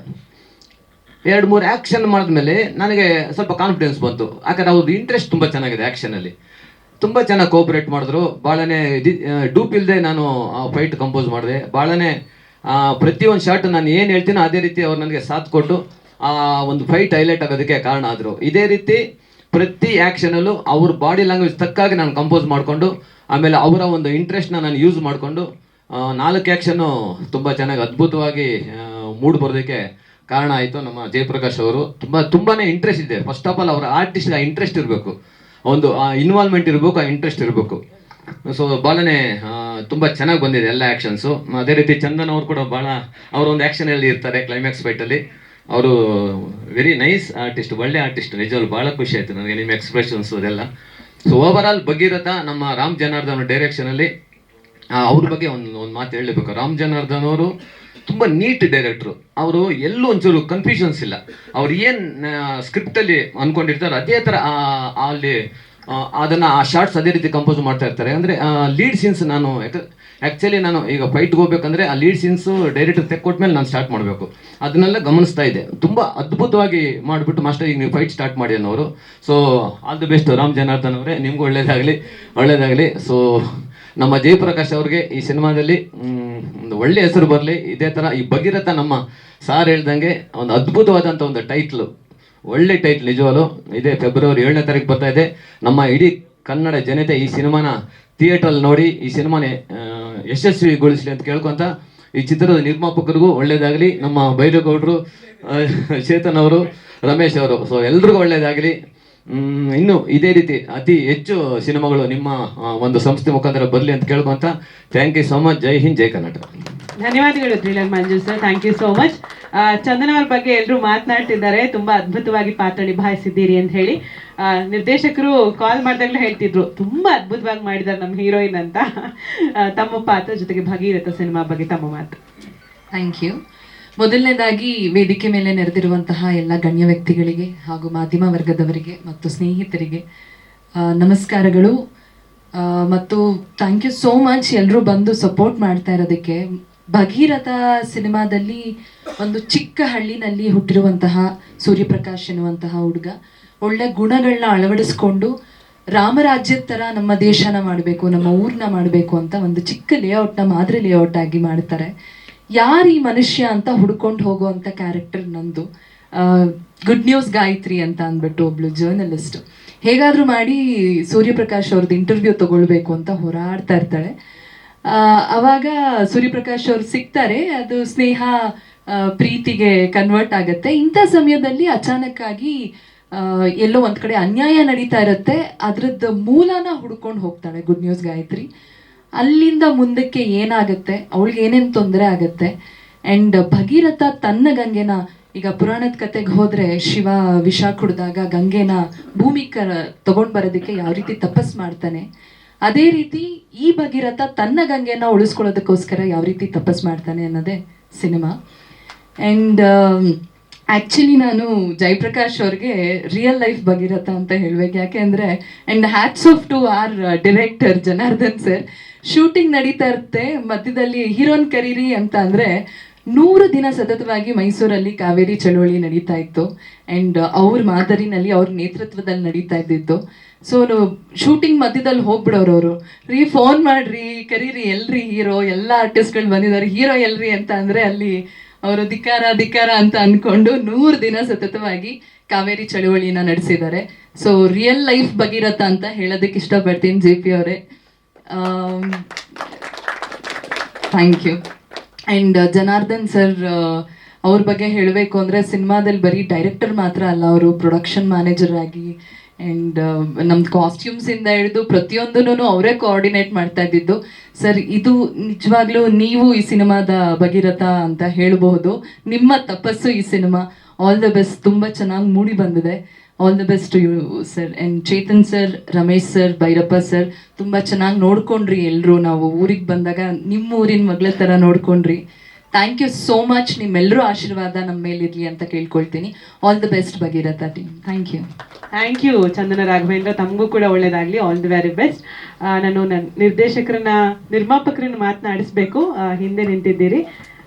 2-3 ಆ್ಯಕ್ಷನ್ ಮಾಡಿದ್ಮೇಲೆ ನನಗೆ ಸ್ವಲ್ಪ ಕಾನ್ಫಿಡೆನ್ಸ್ ಬಂತು. ಯಾಕಂದರೆ ಅವ್ರದ್ದು ಇಂಟ್ರೆಸ್ಟ್ ತುಂಬ ಚೆನ್ನಾಗಿದೆ ಆ್ಯಕ್ಷನಲ್ಲಿ. ತುಂಬ ಚೆನ್ನಾಗಿ ಕೋಆಪ್ರೇಟ್ ಮಾಡಿದ್ರು. ಭಾಳನೇ ಡೂಪ್ ಇಲ್ಲದೆ ನಾನು ಫೈಟ್ ಕಂಪೋಸ್ ಮಾಡಿದೆ. ಭಾಳನೇ ಪ್ರತಿಯೊಂದು ಶಾರ್ಟ್ ನಾನು ಏನು ಹೇಳ್ತೀನೋ ಅದೇ ರೀತಿ ಅವ್ರು ನನಗೆ ಸಾಥ್ ಕೊಟ್ಟು ಆ ಒಂದು ಫೈಟ್ ಹೈಲೈಟ್ ಆಗೋದಕ್ಕೆ ಕಾರಣ ಆದರು. ಇದೇ ರೀತಿ ಪ್ರತಿ ಆ್ಯಕ್ಷನಲ್ಲೂ ಅವ್ರ ಬಾಡಿ ಲ್ಯಾಂಗ್ವೇಜ್ ತಕ್ಕಾಗಿ ನಾನು ಕಂಪೋಸ್ ಮಾಡಿಕೊಂಡು, ಆಮೇಲೆ ಅವರ ಒಂದು ಇಂಟ್ರೆಸ್ಟ್ನ ನಾನು ಯೂಸ್ ಮಾಡಿಕೊಂಡು 4 ಆ್ಯಕ್ಷನ್ನು ತುಂಬ ಚೆನ್ನಾಗಿ ಅದ್ಭುತವಾಗಿ ಮೂಡ್ ಬರೋದಕ್ಕೆ ಕಾರಣ ಆಯಿತು. ನಮ್ಮ ಜಯಪ್ರಕಾಶ್ ಅವರು ತುಂಬಾ ಇಂಟ್ರೆಸ್ಟ್ ಇದೆ. ಫಸ್ಟ್ ಆಫ್ ಆಲ್ ಅವರ ಆರ್ಟಿಸ್ಟ್ಗೆ ಆ ಇಂಟ್ರೆಸ್ಟ್ ಇರಬೇಕು, ಒಂದು ಇನ್ವಾಲ್ವ್ಮೆಂಟ್ ಇರಬೇಕು, ಆ ಇಂಟ್ರೆಸ್ಟ್ ಇರಬೇಕು. ಸೊ ಭಾಳನೇ ತುಂಬ ಚೆನ್ನಾಗಿ ಬಂದಿದೆ ಎಲ್ಲ ಆ್ಯಕ್ಷನ್ಸು. ಅದೇ ರೀತಿ ಚಂದನ್ ಅವರು ಕೂಡ ಭಾಳ ಅವರೊಂದು ಆ್ಯಕ್ಷನಲ್ಲಿ ಇರ್ತಾರೆ ಕ್ಲೈಮ್ಯಾಕ್ಸ್ ಫೈಟಲ್ಲಿ. ಅವರು ವೆರಿ ನೈಸ್ ಆರ್ಟಿಸ್ಟ್, ಒಳ್ಳೆ ಆರ್ಟಿಸ್ಟ್. ನಿಜವಾಗ್ಲು ಭಾಳ ಖುಷಿ ಆಯಿತು ನನಗೆ ನಿಮ್ಮ ಎಕ್ಸ್ಪ್ರೆಷನ್ಸ್ ಅದೆಲ್ಲ. ಸೊ ಓವರ್ ಆಲ್ ಭಗೀರಥ ನಮ್ಮ ರಾಮ್ ಜನಾರ್ದನ್ ಡೈರೆಕ್ಷನಲ್ಲಿ ಅವ್ರ ಬಗ್ಗೆ ಒಂದು ಮಾತು ಹೇಳಬೇಕು. ರಾಮ್ ಜನಾರ್ದನ್ ಅವರು ತುಂಬ ನೀಟ್ ಡೈರೆಕ್ಟ್ರು. ಅವರು ಎಲ್ಲೂ ಒಂಚೂರು ಕನ್ಫ್ಯೂಷನ್ಸ್ ಇಲ್ಲ. ಅವ್ರು ಏನು ಸ್ಕ್ರಿಪ್ಟಲ್ಲಿ ಅಂದ್ಕೊಂಡಿರ್ತಾರೆ ಅದೇ ಥರ ಅಲ್ಲಿ ಅದನ್ನು ಆ ಶಾರ್ಟ್ಸ್ ಅದೇ ರೀತಿ ಕಂಪೋಸ್ ಮಾಡ್ತಾ ಇರ್ತಾರೆ. ಅಂದರೆ ಲೀಡ್ ಸೀನ್ಸ್ ನಾನು ಆ್ಯಕ್ಚುಲಿ ನಾನು ಈಗ ಫೈಟ್ಗೆ ಹೋಗ್ಬೇಕಂದ್ರೆ ಆ ಲೀಡ್ ಸೀನ್ಸು ಡೈರೆಕ್ಟರ್ ತೆಕ್ಕೊಟ್ಮೇಲೆ ನಾನು ಸ್ಟಾರ್ಟ್ ಮಾಡಬೇಕು. ಅದನ್ನೆಲ್ಲ ಗಮನಿಸ್ತಾ ಇದೆ. ತುಂಬ ಅದ್ಭುತವಾಗಿ ಮಾಡಿಬಿಟ್ಟು ಮಾಸ್ಟರ್ ಈಗ ನೀವು ಫೈಟ್ ಸ್ಟಾರ್ಟ್ ಮಾಡಿ ಅನ್ನೋರು. So all the best Ram Janardhan ಅವರೇ, ನಿಮಗೂ ಒಳ್ಳೇದಾಗಲಿ. ಸೊ ನಮ್ಮ ಜಯಪ್ರಕಾಶ್ ಅವ್ರಿಗೆ ಈ ಸಿನಿಮಾದಲ್ಲಿ ಒಂದು ಒಳ್ಳೆ ಹೆಸರು ಬರಲಿ. ಇದೇ ಥರ ಈ ಭಗೀರಥ ನಮ್ಮ ಸಾರ್ ಹೇಳ್ದಂಗೆ ಒಂದು ಅದ್ಭುತವಾದಂಥ ಒಂದು ಟೈಟ್ಲು, ಒಳ್ಳೆ ಟೈಟ್ಲ್ ನಿಜವಾಗ್ಲು. ಇದೇ ಫೆಬ್ರವರಿ 7ನೇ ತಾರೀಕು ಬರ್ತಾ ಇದೆ. ನಮ್ಮ ಇಡೀ ಕನ್ನಡ ಜನತೆ ಈ ಸಿನಿಮಾನ ಥಿಯೇಟ್ರಲ್ಲಿ ನೋಡಿ ಈ ಸಿನಿಮಾನೇ ಯಶಸ್ವಿಗೊಳಿಸಲಿ ಅಂತ ಕೇಳ್ಕೊಂತ ಈ ಚಿತ್ರದ ನಿರ್ಮಾಪಕರಿಗೂ ಒಳ್ಳೇದಾಗಲಿ. ನಮ್ಮ ಬೈರೇಗೌಡರು, ಚೇತನ್ ಅವರು, ರಮೇಶ್ ಅವರು, ಸೊ ಎಲ್ರಿಗೂ ಒಳ್ಳೇದಾಗಲಿ. ಇನ್ನು ಇದೇ ರೀತಿ ಅತಿ ಹೆಚ್ಚು ಸಿನಿಮಾಗಳು ನಿಮ್ಮ ಒಂದು ಸಂಸ್ಥೆ ಮುಖಾಂತರ ಬರಲಿ ಅಂತ ಕೇಳ್ಕೊಂತ thank you so much. Jai Hind, ಜೈ ಕರ್ನಾಟಕ. ಧನ್ಯವಾದಗಳು thriller Manju sir, thank you so much. Chandana ಅವ್ರ ಬಗ್ಗೆ ಎಲ್ಲರೂ ಮಾತನಾಡ್ತಿದ್ದಾರೆ, ತುಂಬಾ ಅದ್ಭುತವಾಗಿ ಪಾತ್ರ ನಿಭಾಯಿಸಿದ್ದೀರಿ ಅಂತ ಹೇಳಿ. ನಿರ್ದೇಶಕರು ಕಾಲ್ ಮಾಡಿದಾಗಲೇ ಹೇಳ್ತಿದ್ರು ತುಂಬಾ ಅದ್ಭುತವಾಗಿ ಮಾಡಿದ್ದಾರೆ ನಮ್ಮ ಹೀರೋಯಿನ್ ಅಂತ. ತಮ್ಮ ಪಾತ್ರ ಜೊತೆಗೆ ಭಗೀರಥ ಸಿನಿಮಾ ಬಗ್ಗೆ ತಮ್ಮ ಮಾತು. Thank you. ಮೊದಲನೇದಾಗಿ ವೇದಿಕೆ ಮೇಲೆ ನೆರೆದಿರುವಂತಹ ಎಲ್ಲ ಗಣ್ಯ ವ್ಯಕ್ತಿಗಳಿಗೆ ಹಾಗೂ ಮಾಧ್ಯಮ ವರ್ಗದವರಿಗೆ ಮತ್ತು ಸ್ನೇಹಿತರಿಗೆ ನಮಸ್ಕಾರಗಳು. ಮತ್ತು ಥ್ಯಾಂಕ್ ಯು ಸೋ ಮಚ್ ಎಲ್ಲರೂ ಬಂದು ಸಪೋರ್ಟ್ ಮಾಡ್ತಾ ಇರೋದಕ್ಕೆ. ಭಗೀರಥ ಸಿನಿಮಾದಲ್ಲಿ ಒಂದು ಚಿಕ್ಕ ಹಳ್ಳಿನಲ್ಲಿ ಹುಟ್ಟಿರುವಂತಹ ಸೂರ್ಯಪ್ರಕಾಶ್ ಎನ್ನುವಂತಹ ಹುಡುಗ ಒಳ್ಳೆ ಗುಣಗಳನ್ನ ಅಳವಡಿಸ್ಕೊಂಡು ರಾಮರಾಜ್ಯದ ಥರ ನಮ್ಮ ದೇಶನ ಮಾಡಬೇಕು, ನಮ್ಮ ಊರನ್ನ ಮಾಡಬೇಕು ಅಂತ ಒಂದು ಚಿಕ್ಕ ಲೇಔಟ್ನ ಮಾದರಿ ಲೇಔಟ್ ಆಗಿ ಮಾಡ್ತಾರೆ. ಯಾರು ಈ ಮನುಷ್ಯ ಅಂತ ಹುಡ್ಕೊಂಡು ಹೋಗುವಂಥ ಕ್ಯಾರೆಕ್ಟರ್ ನಂದು. ಗುಡ್ ನ್ಯೂಸ್ ಗಾಯತ್ರಿ ಅಂತ ಅಂದ್ಬಿಟ್ಟು ಒಬ್ಳು ಜರ್ನಲಿಸ್ಟ್ ಹೇಗಾದರೂ ಮಾಡಿ ಸೂರ್ಯಪ್ರಕಾಶ್ ಅವ್ರದ್ದು ಇಂಟರ್ವ್ಯೂ ತಗೊಳ್ಬೇಕು ಅಂತ ಹೋರಾಡ್ತಾ ಇರ್ತಾಳೆ. ಅವಾಗ ಸೂರ್ಯಪ್ರಕಾಶ್ ಅವ್ರು ಸಿಗ್ತಾರೆ. ಅದು ಸ್ನೇಹ ಪ್ರೀತಿಗೆ ಕನ್ವರ್ಟ್ ಆಗುತ್ತೆ. ಇಂಥ ಸಮಯದಲ್ಲಿ ಅಚಾನಕ್ ಆಗಿ ಎಲ್ಲೋ ಒಂದ್ ಕಡೆ ಅನ್ಯಾಯ ನಡೀತಾ ಇರುತ್ತೆ. ಅದ್ರದ್ದು ಮೂಲನ ಹುಡ್ಕೊಂಡು ಹೋಗ್ತಾಳೆ ಗುಡ್ ನ್ಯೂಸ್ ಗಾಯತ್ರಿ. ಅಲ್ಲಿಂದ ಮುಂದಕ್ಕೆ ಏನಾಗುತ್ತೆ, ಅವಳಿಗೆ ಏನೇನು ತೊಂದರೆ ಆಗುತ್ತೆ. ಆ್ಯಂಡ್ ಭಗೀರಥ ತನ್ನ ಗಂಗೆನ, ಈಗ ಪುರಾಣದ ಕತೆಗೆ ಹೋದ್ರೆ ಶಿವ ವಿಷ ಕುಡಿದಾಗ ಗಂಗೆನ ಭೂಮಿಗೆ ತಗೊಂಡ್ ಬರೋದಕ್ಕೆ ಯಾವ ರೀತಿ ತಪಸ್ ಮಾಡ್ತಾನೆ, ಅದೇ ರೀತಿ ಈ ಭಗೀರಥ ತನ್ನ ಗಂಗೆನ ಉಳಿಸ್ಕೊಳ್ಳೋದಕ್ಕೋಸ್ಕರ ಯಾವ ರೀತಿ ತಪಸ್ ಮಾಡ್ತಾನೆ ಅನ್ನೋದೇ ಸಿನಿಮಾ. ಆ್ಯಂಡ್ ಆ್ಯಕ್ಚುಲಿ ನಾನು ಜಯಪ್ರಕಾಶ್ ಅವ್ರಿಗೆ ರಿಯಲ್ ಲೈಫ್ ಭಗೀರಥ ಅಂತ ಹೇಳ್ಬೇಕು. ಯಾಕೆ ಅಂದರೆ and hats off to our director Janardhan sir. Shooting ನಡೀತಾ ಇರುತ್ತೆ, ಮಧ್ಯದಲ್ಲಿ ಹೀರೋನ್ ಕರೀರಿ ಅಂತ ಅಂದರೆ 100 ದಿನ ಸತತವಾಗಿ ಮೈಸೂರಲ್ಲಿ ಕಾವೇರಿ ಚಳುವಳಿ ನಡೀತಾ ಇತ್ತು. ಆ್ಯಂಡ್ ಅವ್ರ ಮಾದರಿನಲ್ಲಿ ಅವ್ರ ನೇತೃತ್ವದಲ್ಲಿ ನಡೀತಾ ಇದ್ದಿತ್ತು. ಸೊ ಶೂಟಿಂಗ್ ಮಧ್ಯದಲ್ಲಿ ಹೋಗ್ಬಿಡೋರು ಅವರು, ಫೋನ್ ಮಾಡ್ರಿ ಕರೀರಿ, ಎಲ್ರಿ ಹೀರೋ, ಎಲ್ಲ ಆರ್ಟಿಸ್ಟ್ಗಳು ಬಂದಿದ್ದಾರೆ, ಹೀರೋ ಎಲ್ರಿ ಅಂತ ಅಂದರೆ ಅಲ್ಲಿ ಅವರು ಧಿಕ್ಕಾರ ಅಂತ ಅಂದ್ಕೊಂಡು 100 ದಿನ ಸತತವಾಗಿ ಕಾವೇರಿ ಚಳುವಳಿನ ನಡೆಸಿದ್ದಾರೆ. ಸೊ ರಿಯಲ್ ಲೈಫ್ ಭಗೀರಥ ಅಂತ ಹೇಳೋದಕ್ಕೆ ಇಷ್ಟಪಡ್ತೀನಿ JP ಅವರೇ. Thank you. And Janardhan sir ಅವ್ರ ಬಗ್ಗೆ ಹೇಳಬೇಕು ಅಂದರೆ ಸಿನಿಮಾದಲ್ಲಿ ಬರೀ ಡೈರೆಕ್ಟರ್ ಮಾತ್ರ ಅಲ್ಲ, ಅವರು ಪ್ರೊಡಕ್ಷನ್ ಮ್ಯಾನೇಜರ್ ಆಗಿ ಆ್ಯಂಡ್ ನಮ್ಮ ಕಾಸ್ಟ್ಯೂಮ್ಸಿಂದ ಹಿಡಿದು ಪ್ರತಿಯೊಂದೂ ಅವರೇ ಕೋಆರ್ಡಿನೇಟ್ ಮಾಡ್ತಾ ಇದ್ದಿದ್ದು. ಸರ್ ಇದು ನಿಜವಾಗ್ಲೂ ನೀವು ಈ ಸಿನಿಮಾದ ಭಗೀರಥ ಅಂತ ಹೇಳಬಹುದು. ನಿಮ್ಮ ತಪಸ್ಸು ಈ ಸಿನಿಮಾ. ಆಲ್ ದ ಬೆಸ್ಟ್, ತುಂಬ ಚೆನ್ನಾಗಿ ಮೂಡಿ ಬಂದಿದೆ. All the best to you sir. And Chetan sir, Ramesh sir, Bhairappa sir ತುಂಬ ಚೆನ್ನಾಗಿ ನೋಡ್ಕೊಂಡ್ರಿ. ಎಲ್ಲರೂ ನಾವು ಊರಿಗೆ ಬಂದಾಗ ನಿಮ್ಮ ಊರಿನ ಮಗಳ ಥರ ನೋಡ್ಕೊಂಡ್ರಿ. Thank you so much. ನಿಮ್ಮೆಲ್ಲರೂ ಆಶೀರ್ವಾದ ನಮ್ಮ ಮೇಲಿರಲಿ ಅಂತ ಕೇಳ್ಕೊಳ್ತೀನಿ. All the best Bhagiratha team. Thank you. Thank you Chandana Raghavendra, ತಮಗೂ ಕೂಡ ಒಳ್ಳೇದಾಗಲಿ. All the very best. ನಾನು ನಿರ್ಮಾಪಕರನ್ನ ಮಾತನಾಡಿಸ್ಬೇಕು. ಹಿಂದೆ ನಿಂತಿದ್ದೀರಿ.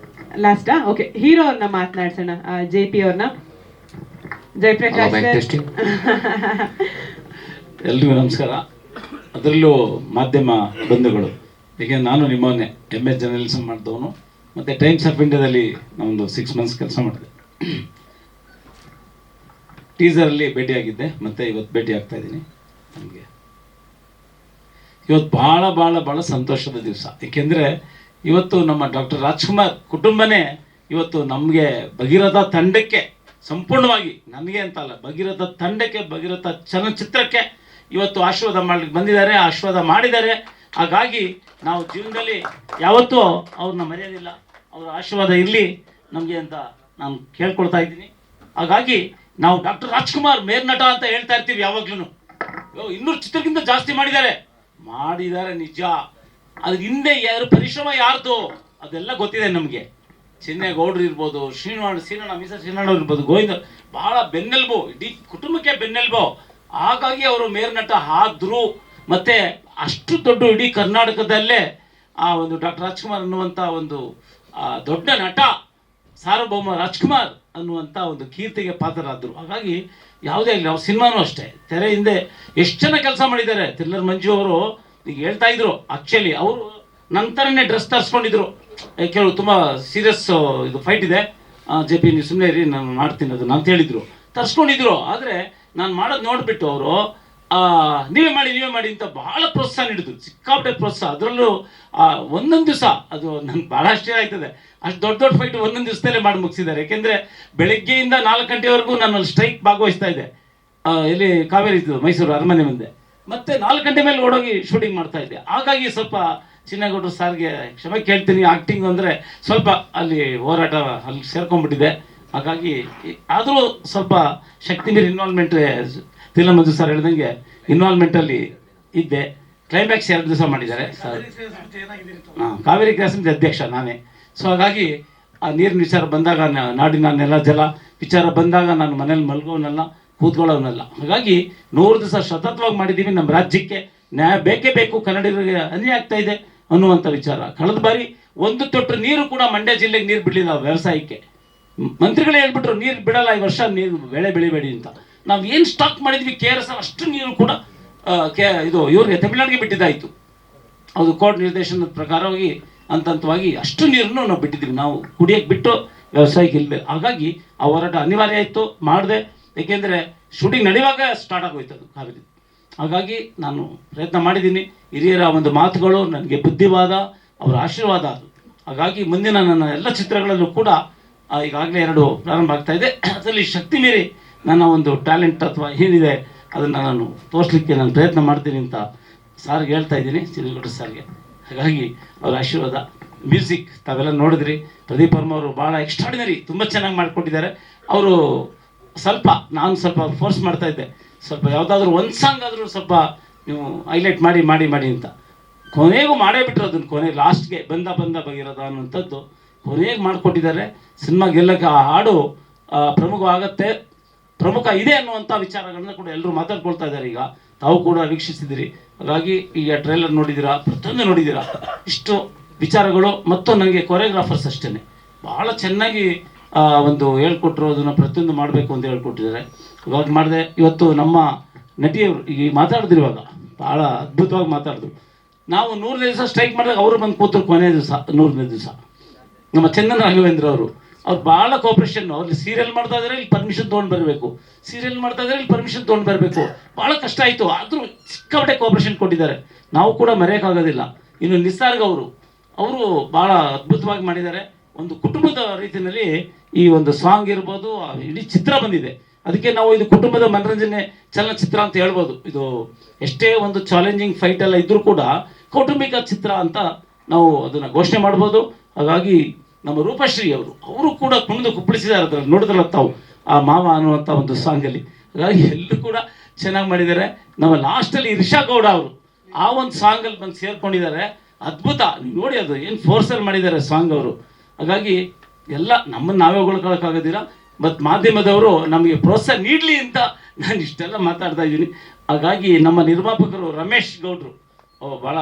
ಲಾಸ್ಟಾ? ಓಕೆ, ಹೀರೋ ಅವ್ರನ್ನ ಮಾತನಾಡ್ಸೋಣ. JP ಅವ್ರನ್ನ. ಜಯಪ್ರಕಾಶ್ ಎಲ್ರಿಗೂ ನಮಸ್ಕಾರ. ಅದರಲ್ಲೂ ಮಾಧ್ಯಮ ಬಂಧುಗಳು, ಈಗ ನಾನು ನಿಮ್ಮನ್ನೇ MS ಜರ್ನಲಿಸಮ್ ಮಾಡಿದವನು, ಮತ್ತು ಟೈಮ್ಸ್ ಆಫ್ ಇಂಡಿಯಾದಲ್ಲಿ ನಾನೊಂದು 6 ಮಂತ್ಸ್ ಕೆಲಸ ಮಾಡಿದೆ. ಟೀಸರಲ್ಲಿ ಭೇಟಿಯಾಗಿದ್ದೆ, ಮತ್ತು ಇವತ್ತು ಭೇಟಿ ಆಗ್ತಾ ಇದ್ದೀನಿ. ನಮಗೆ ಇವತ್ತು ಭಾಳ ಭಾಳ ಭಾಳ ಸಂತೋಷದ ದಿವಸ. ಏಕೆಂದರೆ ಇವತ್ತು ನಮ್ಮ ಡಾಕ್ಟರ್ ರಾಜ್ಕುಮಾರ್ ಕುಟುಂಬನೇ ಇವತ್ತು ನಮಗೆ ಭಗೀರಥ ತಂಡಕ್ಕೆ ಸಂಪೂರ್ಣವಾಗಿ, ನನಗೆ ಅಂತ ಅಲ್ಲ, ಭಗೀರಥ ತಂಡಕ್ಕೆ, ಭಗೀರಥ ಚಲನಚಿತ್ರಕ್ಕೆ ಇವತ್ತು ಆಶೀರ್ವಾದ ಮಾಡಲಿಕ್ಕೆ ಬಂದಿದ್ದಾರೆ, ಆಶೀರ್ವಾದ ಮಾಡಿದ್ದಾರೆ. ಹಾಗಾಗಿ ನಾವು ಜೀವನದಲ್ಲಿ ಯಾವತ್ತೂ ಅವ್ರನ್ನ ಮರೆಯೋದಿಲ್ಲ. ಅವರ ಆಶೀರ್ವಾದ ಇರಲಿ ನಮಗೆ ಅಂತ ನಾನು ಕೇಳ್ಕೊಳ್ತಾ ಇದ್ದೀನಿ. ಹಾಗಾಗಿ ನಾವು ಡಾಕ್ಟರ್ ರಾಜ್ಕುಮಾರ್ ಮೇರ್ ನಟ ಅಂತ ಹೇಳ್ತಾ ಇರ್ತೀವಿ ಯಾವಾಗ್ಲೂ. 200 ಚಿತ್ರಕ್ಕಿಂತ ಜಾಸ್ತಿ ಮಾಡಿದ್ದಾರೆ ನಿಜ. ಅದ್ರ ಹಿಂದೆ ಯಾರು ಪರಿಶ್ರಮ ಯಾರ್ದು ಅದೆಲ್ಲ ಗೊತ್ತಿದೆ ನಮಗೆ. ಚಿನ್ನೇಗೌಡರು ಇರ್ಬೋದು, ಶ್ರೀನಣ್ಣ ಇರ್ಬೋದು, ಗೋವಿಂದ ಬಹಳ ಬೆನ್ನೆಲುಬು, ಇಡೀ ಕುಟುಂಬಕ್ಕೆ ಬೆನ್ನೆಲುಬು. ಹಾಗಾಗಿ ಅವರು ಮೇರ್ ನಟ ಆದ್ರು. ಮತ್ತೆ ಅಷ್ಟು ದೊಡ್ಡ ಇಡೀ ಕರ್ನಾಟಕದಲ್ಲೇ ಆ ಒಂದು ಡಾಕ್ಟರ್ ರಾಜ್ಕುಮಾರ್ ಅನ್ನುವಂಥ ಒಂದು ದೊಡ್ಡ ನಟ, ಸಾರ್ವಭೌಮ ರಾಜ್ಕುಮಾರ್ ಅನ್ನುವಂಥ ಒಂದು ಕೀರ್ತಿಗೆ ಪಾತ್ರರಾದರು. ಹಾಗಾಗಿ ಯಾವುದೇ ಆಗಲಿ, ಅವ್ರ ಸಿನಿಮಾನೂ ಅಷ್ಟೇ, ತೆರೆ ಹಿಂದೆ ಎಷ್ಟು ಜನ ಕೆಲಸ ಮಾಡಿದ್ದಾರೆ. ಥ್ರಿಲ್ಲರ್ ಮಂಜು ಅವರು ಈಗ ಹೇಳ್ತಾ ಇದ್ರು, ಆಕ್ಚುಲಿ ಅವರು ನಂತರನೇ ಡ್ರೆಸ್ ತರಿಸ್ಕೊಂಡಿದ್ರು. ಕೆಲವು ತುಂಬ ಸೀರಿಯಸ್ ಇದು ಫೈಟ್ ಇದೆ, JP ನೀವು ಸುಮ್ಮನೆ ಇರಿ, ನಾನು ಮಾಡ್ತೀನಿ ಅದನ್ನು ಅಂತ ಹೇಳಿದ್ರು, ತರಿಸ್ಕೊಂಡಿದ್ರು. ಆದರೆ ನಾನು ಮಾಡೋದು ನೋಡಿಬಿಟ್ಟು ಅವರು ನೀವೇ ಮಾಡಿ ಅಂತ ಬಹಳ ಪ್ರೋತ್ಸಾಹ ನೀಡಿದ್ರು, ಸಿಕ್ಕಾಪಟ್ಟೆ ಪ್ರೋತ್ಸಾಹ. ಅದರಲ್ಲೂ ಒಂದೊಂದು ದಿವಸ ಅದು ನನ್ಗೆ ಭಾಳ ಆಶ್ಚರ್ಯ ಆಯ್ತದೆ, ಅಷ್ಟು ದೊಡ್ಡ ಫೈಟ್ ಒಂದೊಂದು ದಿವಸದಲ್ಲೇ ಮಾಡಿ ಮುಗಿಸಿದ್ದಾರೆ. ಯಾಕೆಂದರೆ ಬೆಳಗ್ಗೆಯಿಂದ 4 ಗಂಟೆವರೆಗೂ ನಾನು ಸ್ಟ್ರೈಕ್ ಭಾಗವಹಿಸ್ತಾ ಇದ್ದೆ, ಇಲ್ಲಿ ಕಾವೇರಿ ಇದ್ದು ಮೈಸೂರು ಅರಮನೆ ಮುಂದೆ. ಮತ್ತೆ 4 ಗಂಟೆ ಮೇಲೆ ಓಡೋಗಿ ಶೂಟಿಂಗ್ ಮಾಡ್ತಾ ಇದ್ದೆ. ಹಾಗಾಗಿ ಸ್ವಲ್ಪ ಚಿನ್ನೇಗೌಡರು ಸಾರ್ಗೆ ಕ್ಷಮೆ ಕೇಳ್ತೀನಿ, ಆ್ಯಕ್ಟಿಂಗ್ ಅಂದರೆ ಸ್ವಲ್ಪ ಅಲ್ಲಿ ಹೋರಾಟ ಅಲ್ಲಿ ಸೇರ್ಕೊಂಡ್ಬಿಟ್ಟಿದೆ. ಹಾಗಾಗಿ ಆದರೂ ಸ್ವಲ್ಪ ಶಕ್ತಿ ಮೀರಿ ಇನ್ವಾಲ್ವ್ಮೆಂಟ್, ಮಂಜು ಸರ್ ಹೇಳ್ದಂಗೆ ಇನ್ವಾಲ್ವ್ಮೆಂಟಲ್ಲಿ ಇದ್ದೆ. ಕ್ಲೈಮ್ಯಾಕ್ಸ್ 2 ದಿವಸ ಮಾಡಿದ್ದಾರೆ ಸರ್. ಕಾವೇರಿ ಕ್ರಾಸ್ ಅಧ್ಯಕ್ಷ ನಾನೇ. ಸೊ ಹಾಗಾಗಿ ಆ ನೀರಿನ ವಿಚಾರ ಬಂದಾಗ, ನಾಡಿನ ನೆಲ ಜಲ ವಿಚಾರ ಬಂದಾಗ ನಾನು ಮನೇಲಿ ಮಲ್ಗೋನಲ್ಲ, ಕೂತ್ಕೊಳ್ಳೋನಲ್ಲ. ಹಾಗಾಗಿ 100 ದಿವಸ ಸತತವಾಗಿ ಮಾಡಿದ್ದೀವಿ. ನಮ್ಮ ರಾಜ್ಯಕ್ಕೆ ನ್ಯಾಯ ಬೇಕೇ ಬೇಕು, ಕನ್ನಡಿಗರಿಗೆ ಅನ್ಯಾಯ ಆಗ್ತಾ ಇದೆ ಅನ್ನುವಂಥ ವಿಚಾರ. ಕಳೆದ ಬಾರಿ 1 ತೊಟ್ಟು ನೀರು ಕೂಡ ಮಂಡ್ಯ ಜಿಲ್ಲೆಗೆ ನೀರು ಬಿಡಲಿಲ್ಲ ವ್ಯವಸಾಯಕ್ಕೆ. ಮಂತ್ರಿಗಳೇ ಹೇಳ್ಬಿಟ್ರು ನೀರು ಬಿಡಲ್ಲ ಈ ವರ್ಷ, ನೀರು ಬೆಳೆ ಬೆಳಿಬೇಡಿ ಅಂತ. ನಾವು ಏನು ಸ್ಟಾಕ್ ಮಾಡಿದ್ವಿ KRS ಅಷ್ಟು ನೀರು ಕೂಡ ಇದು ಇವ್ರಿಗೆ ತಮಿಳ್ನಾಡಿಗೆ ಬಿಟ್ಟಿದ್ದಾಯಿತು. ಅದು ಕೋರ್ಟ್ ನಿರ್ದೇಶನದ ಪ್ರಕಾರವಾಗಿ ಹಂತವಾಗಿ ಅಷ್ಟು ನೀರನ್ನು ನಾವು ಬಿಟ್ಟಿದ್ದೀವಿ. ನಾವು ಕುಡಿಯೋಕ್ಕೆ ಬಿಟ್ಟು ವ್ಯವಸಾಯಕ್ಕೆ ಇಲ್ಲಬೇಕು. ಹಾಗಾಗಿ ಆ ಹೋರಾಟ ಅನಿವಾರ್ಯ ಆಯಿತು, ಮಾಡಿದೆ. ಏಕೆಂದರೆ ಶೂಟಿಂಗ್ ನಡೆಯುವಾಗ ಸ್ಟಾರ್ಟ್ ಆಗೋಯ್ತು ಅದು ಕಾವೇರಿ. ಹಾಗಾಗಿ ನಾನು ಪ್ರಯತ್ನ ಮಾಡಿದ್ದೀನಿ. ಹಿರಿಯರ ಒಂದು ಮಾತುಗಳು ನನಗೆ ಬುದ್ಧಿವಾದ, ಅವರ ಆಶೀರ್ವಾದ ಅದು. ಹಾಗಾಗಿ ಮುಂದಿನ ನನ್ನ ಎಲ್ಲ ಚಿತ್ರಗಳಲ್ಲೂ ಕೂಡ ಈಗಾಗಲೇ 2 ಪ್ರಾರಂಭ ಆಗ್ತಾ ಇದೆ. ಅದರಲ್ಲಿ ಶಕ್ತಿ ಮೀರಿ ನನ್ನ ಒಂದು ಟ್ಯಾಲೆಂಟ್ ಅಥವಾ ಏನಿದೆ ಅದನ್ನು ನಾನು ತೋರಿಸ್ಲಿಕ್ಕೆ ನಾನು ಪ್ರಯತ್ನ ಮಾಡ್ತೀನಿ ಅಂತ ಸಾರ್ಗೆ ಹೇಳ್ತಾ ಇದ್ದೀನಿ, ಚಿನ್ನೇಗೌಡರು ಸಾರ್ಗೆ. ಹಾಗಾಗಿ ಅವರ ಆಶೀರ್ವಾದ. ಮ್ಯೂಸಿಕ್ ತಾವೆಲ್ಲ ನೋಡಿದ್ರಿ, ಪ್ರದೀಪ್ ವರ್ಮ ಅವರು ಭಾಳ ಎಕ್ಸ್ಟ್ರಾಡಿನರಿ, ತುಂಬ ಚೆನ್ನಾಗಿ ಮಾಡಿಕೊಟ್ಟಿದ್ದಾರೆ. ಅವರು ನಾನು ಸ್ವಲ್ಪ ಫೋರ್ಸ್ ಮಾಡ್ತಾ ಇದ್ದೆ, ಸ್ವಲ್ಪ ಯಾವುದಾದ್ರೂ ಒಂದು ಸಾಂಗ್ ಆದರೂ ಸ್ವಲ್ಪ ನೀವು ಹೈಲೈಟ್ ಮಾಡಿ ಅಂತ. ಕೊನೆಗೂ ಮಾಡೇ ಬಿಟ್ಟರು ಅದನ್ನು. ಕೊನೆಗೆ ಲಾಸ್ಟ್ಗೆ ಬಂದ ಬಗೆರದ ಅನ್ನುವಂಥದ್ದು ಕೊನೆಗೆ ಮಾಡಿಕೊಟ್ಟಿದ್ದಾರೆ. ಸಿನಿಮಾ ಗೆಲ್ಲಕ್ಕೆ ಆ ಹಾಡು ಪ್ರಮುಖ ಇದೆ ಅನ್ನುವಂಥ ವಿಚಾರಗಳನ್ನ ಕೂಡ ಎಲ್ಲರೂ ಮಾತಾಡ್ಕೊಳ್ತಾ ಇದ್ದಾರೆ. ಈಗ ತಾವು ಕೂಡ ವೀಕ್ಷಿಸಿದಿರಿ. ಹಾಗಾಗಿ ಈಗ ಟ್ರೈಲರ್ ನೋಡಿದ್ದೀರಾ, ಪ್ರತಿಯೊಂದು ನೋಡಿದ್ದೀರಾ. ಇಷ್ಟು ವಿಚಾರಗಳು. ಮತ್ತು ನನಗೆ ಕೊರಿಯೋಗ್ರಾಫರ್ಸ್ ಅಷ್ಟೇ ಭಾಳ ಚೆನ್ನಾಗಿ ಒಂದು ಹೇಳ್ಕೊಟ್ರು, ಅದನ್ನು ಪ್ರತಿಯೊಂದು ಮಾಡಬೇಕು ಅಂತ ಹೇಳ್ಕೊಟ್ಟಿದ್ದಾರೆ. ಇವಾಗ ಮಾಡಿದೆ. ಇವತ್ತು ನಮ್ಮ ನಟಿಯವರು ಈಗ ಮಾತಾಡಿದಿರುವಾಗ ಭಾಳ ಅದ್ಭುತವಾಗಿ ಮಾತಾಡಿದ್ರು. ನಾವು 100ನೇ ದಿವಸ ಸ್ಟ್ರೈಕ್ ಮಾಡಿದಾಗ ಅವರು ಬಂದು ಕೂತರು. ಕೊನೆಯ ದಿವಸ 100ನೇ ದಿವಸ ನಮ್ಮ ಚಂದನ ರಾಘವೇಂದ್ರ ಅವರು ಭಾಳ ಕೋಆಪ್ರೇಷನ್. ಅವ್ರಲ್ಲಿ ಸೀರಿಯಲ್ ಮಾಡ್ತಾ ಇದ್ದಾರೆ, ಇಲ್ಲಿ ಪರ್ಮಿಷನ್ ತೊಗೊಂಡು ಬರಬೇಕು, ಸೀರಿಯಲ್ ಮಾಡ್ತಾ ಇದ್ದಾರೆ, ಇಲ್ಲಿ ಪರ್ಮಿಷನ್ ತೊಗೊಂಡು ಬರಬೇಕು. ಭಾಳ ಕಷ್ಟ ಆಯಿತು, ಆದರೂ ಸಿಕ್ಕಾಪಟ್ಟೆ ಕೋಆಪ್ರೇಷನ್ ಕೊಟ್ಟಿದ್ದಾರೆ. ನಾವು ಕೂಡ ಮರೆಯೋಕ್ಕಾಗೋದಿಲ್ಲ. ಇನ್ನು ನಿಸಾರ್ಗ್ ಅವರು ಭಾಳ ಅದ್ಭುತವಾಗಿ ಮಾಡಿದ್ದಾರೆ. ಒಂದು ಕುಟುಂಬದ ರೀತಿಯಲ್ಲಿ ಈ ಒಂದು ಸಾಂಗ್ ಇರ್ಬೋದು, ಇಡೀ ಚಿತ್ರ ಬಂದಿದೆ. ಅದಕ್ಕೆ ನಾವು ಇದು ಕುಟುಂಬದ ಮನರಂಜನೆ ಚಲನಚಿತ್ರ ಅಂತ ಹೇಳ್ಬೋದು. ಇದು ಎಷ್ಟೇ ಒಂದು ಚಾಲೆಂಜಿಂಗ್ ಫೈಟ್ ಎಲ್ಲ ಇದ್ರೂ ಕೂಡ ಕೌಟುಂಬಿಕ ಚಿತ್ರ ಅಂತ ನಾವು ಅದನ್ನು ಘೋಷಣೆ ಮಾಡ್ಬೋದು. ಹಾಗಾಗಿ ನಮ್ಮ ರೂಪಶ್ರೀ ಅವರು ಕೂಡ ಕುಣಿದು ಕುಪ್ಪಳಿಸಿದ್ದಾರೆ. ಅದರಲ್ಲಿ ನೋಡಿದ್ರಲ್ಲ ತಾವು, ಆ ಮಾವ ಅನ್ನುವಂಥ ಒಂದು ಸಾಂಗಲ್ಲಿ. ಹಾಗಾಗಿ ಎಲ್ಲರೂ ಕೂಡ ಚೆನ್ನಾಗಿ ಮಾಡಿದ್ದಾರೆ. ನಮ್ಮ ಲಾಸ್ಟಲ್ಲಿ ರಿಷಾ ಗೌಡ ಅವರು ಆ ಒಂದು ಸಾಂಗಲ್ಲಿ ಬಂದು ಸೇರ್ಕೊಂಡಿದ್ದಾರೆ. ಅದ್ಭುತ, ನೀವು ನೋಡಿ ಅದು ಏನು ಫೋರ್ಸಲ್ಲಿ ಮಾಡಿದ್ದಾರೆ ಸಾಂಗ್ ಅವರು. ಹಾಗಾಗಿ ಎಲ್ಲ ನಮ್ಮನ್ನು ನಾವೇ ಹೊಗಳ್ಕೊಳ್ಳೋಕ್ಕಾಗೋದಿಲ್ಲ. ಮತ್ತು ಮಾಧ್ಯಮದವರು ನಮಗೆ ಪ್ರೋತ್ಸಾಹ ನೀಡಲಿ ಅಂತ ನಾನು ಇಷ್ಟೆಲ್ಲ ಮಾತಾಡ್ತಾ ಇದ್ದೀನಿ. ಹಾಗಾಗಿ ನಮ್ಮ ನಿರ್ಮಾಪಕರು ರಮೇಶ್ ಗೌಡ್ರು ಭಾಳ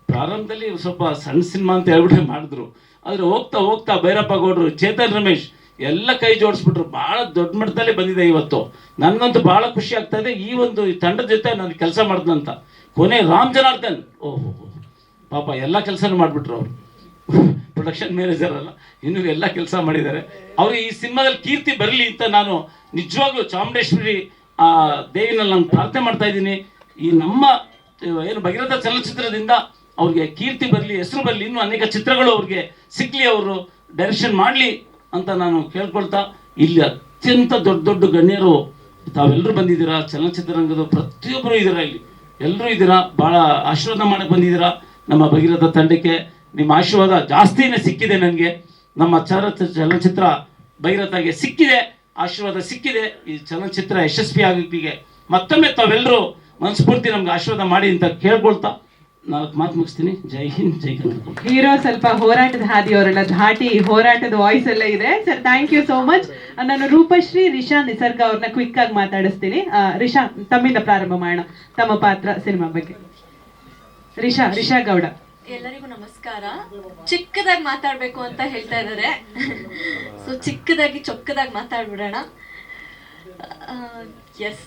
ಪ್ರಾರಂಭದಲ್ಲಿ ಸ್ವಲ್ಪ ಸಣ್ಣ ಸಿನಿಮಾ ಅಂತ ಹೇಳ್ಬಿಟ್ಟು ಮಾಡಿದ್ರು. ಆದರೆ ಹೋಗ್ತಾ ಭೈರಪ್ಪ ಗೌಡ್ರು, ಚೇತನ್ ರಮೇಶ್ ಎಲ್ಲ ಕೈ ಜೋಡಿಸ್ಬಿಟ್ರು. ಭಾಳ ದೊಡ್ಡ ಮಟ್ಟದಲ್ಲಿ ಬಂದಿದೆ ಇವತ್ತು. ನನಗಂತೂ ಭಾಳ ಖುಷಿ ಆಗ್ತಾ ಇದೆ ಈ ಒಂದು ತಂಡದ ಜೊತೆ ನಾನು ಕೆಲಸ ಮಾಡಿದ್ನಂತ. ಕೊನೆ ರಾಮ್ ಜನಾರ್ದನ್ ಪಾಪ ಎಲ್ಲ ಕೆಲಸನೂ ಮಾಡಿಬಿಟ್ರು. ಅವರು ಪ್ರೊಡಕ್ಷನ್ ಮ್ಯಾನೇಜರ್ ಅಲ್ಲ, ಇನ್ನೂ ಎಲ್ಲ ಕೆಲಸ ಮಾಡಿದ್ದಾರೆ. ಅವರು ಈ ಸಿನಿಮಾದಲ್ಲಿ ಕೀರ್ತಿ ಬರಲಿ ಅಂತ ನಾನು ನಿಜವಾಗ್ಲೂ ಚಾಮುಂಡೇಶ್ವರಿ ದೇವಿನಲ್ಲಿ ನಾನು ಪ್ರಾರ್ಥನೆ ಮಾಡ್ತಾ ಇದ್ದೀನಿ. ಈ ನಮ್ಮ ಏನು ಭಗೀರಥ ಚಲನಚಿತ್ರದಿಂದ ಅವ್ರಿಗೆ ಕೀರ್ತಿ ಬರಲಿ, ಹೆಸರು ಬರಲಿ, ಇನ್ನೂ ಅನೇಕ ಚಿತ್ರಗಳು ಅವ್ರಿಗೆ ಸಿಕ್ಕಲಿ, ಅವರು ಡೈರೆಕ್ಷನ್ ಮಾಡಲಿ ಅಂತ ನಾನು ಕೇಳ್ಕೊಳ್ತಾ, ಇಲ್ಲಿ ಅತ್ಯಂತ ದೊಡ್ಡ ಗಣ್ಯರು ತಾವೆಲ್ಲರೂ ಬಂದಿದ್ದೀರಾ. ಚಲನಚಿತ್ರರಂಗದ ಪ್ರತಿಯೊಬ್ಬರು ಇದ್ದೀರಾ, ಇಲ್ಲಿ ಎಲ್ಲರೂ ಇದ್ದೀರಾ. ಭಾಳ ಆಶೀರ್ವಾದ ಮಾಡಕ್ಕೆ ಬಂದಿದ್ದೀರಾ ನಮ್ಮ ಭಗೀರಥ ತಂಡಕ್ಕೆ. ನಿಮ್ಮ ಆಶೀರ್ವಾದ ಜಾಸ್ತಿನೇ ಸಿಕ್ಕಿದೆ ನನಗೆ. ನಮ್ಮ ಚಲನಚಿತ್ರ ಭಗೀರಥಗೆ ಸಿಕ್ಕಿದೆ. ಆಶೀರ್ವಾದ ಸಿಕ್ಕಿದೆ. ಈ ಚಲನಚಿತ್ರ ಯಶಸ್ವಿ ಆಗೋಕ್ಕೆ ಮತ್ತೊಮ್ಮೆ ತಾವೆಲ್ಲರೂ ಮನಸ್ಫೂರ್ತಿ ನಮ್ಗೆ ಆಶೀರ್ವಾದ ಮಾಡಿ ಅಂತ ಕೇಳ್ಕೊಳ್ತಾ 4 ಮಾತು ಮುಗಿಸ್ತೀನಿ. ಜೈ ಹಿಂದ್, ಜೈ ಕರ್ನಾಟಕ. ಹೀರೋ ಸ್ವಲ್ಪ ಹೋರಾಟದ ಹಾದಿಯವರೆಲ್ಲ ಧಾಟಿ ಹೋರಾಟದ ವಾಯ್ಸ್ ಎಲ್ಲ ಇದೆ sir. Thank you so much. ನಾನು ರೂಪಶ್ರೀ, ರಿಷಾ, ನಿಸರ್ಗ ಅವ್ರನ್ನ ಕ್ವಿಕ್ ಆಗಿ ಮಾತಾಡಿಸ್ತೀನಿ. ರಿಷಾ, ತಮ್ಮಿಂದ ಪ್ರಾರಂಭ ಮಾಡೋಣ ತಮ್ಮ ಪಾತ್ರ ಸಿನಿಮಾ ಬಗ್ಗೆ. ರಿಷಾ ಗೌಡ. ಎಲ್ಲರಿಗೂ ನಮಸ್ಕಾರ. ಚಿಕ್ಕದಾಗಿ ಮಾತಾಡ್ಬೇಕು ಅಂತ ಹೇಳ್ತಾ ಇದ್ದಾರೆ, ಸೊ ಚಿಕ್ಕದಾಗಿ ಚೊಕ್ಕದಾಗಿ ಮಾತಾಡ್ಬಿಡೋಣ. ಎಸ್,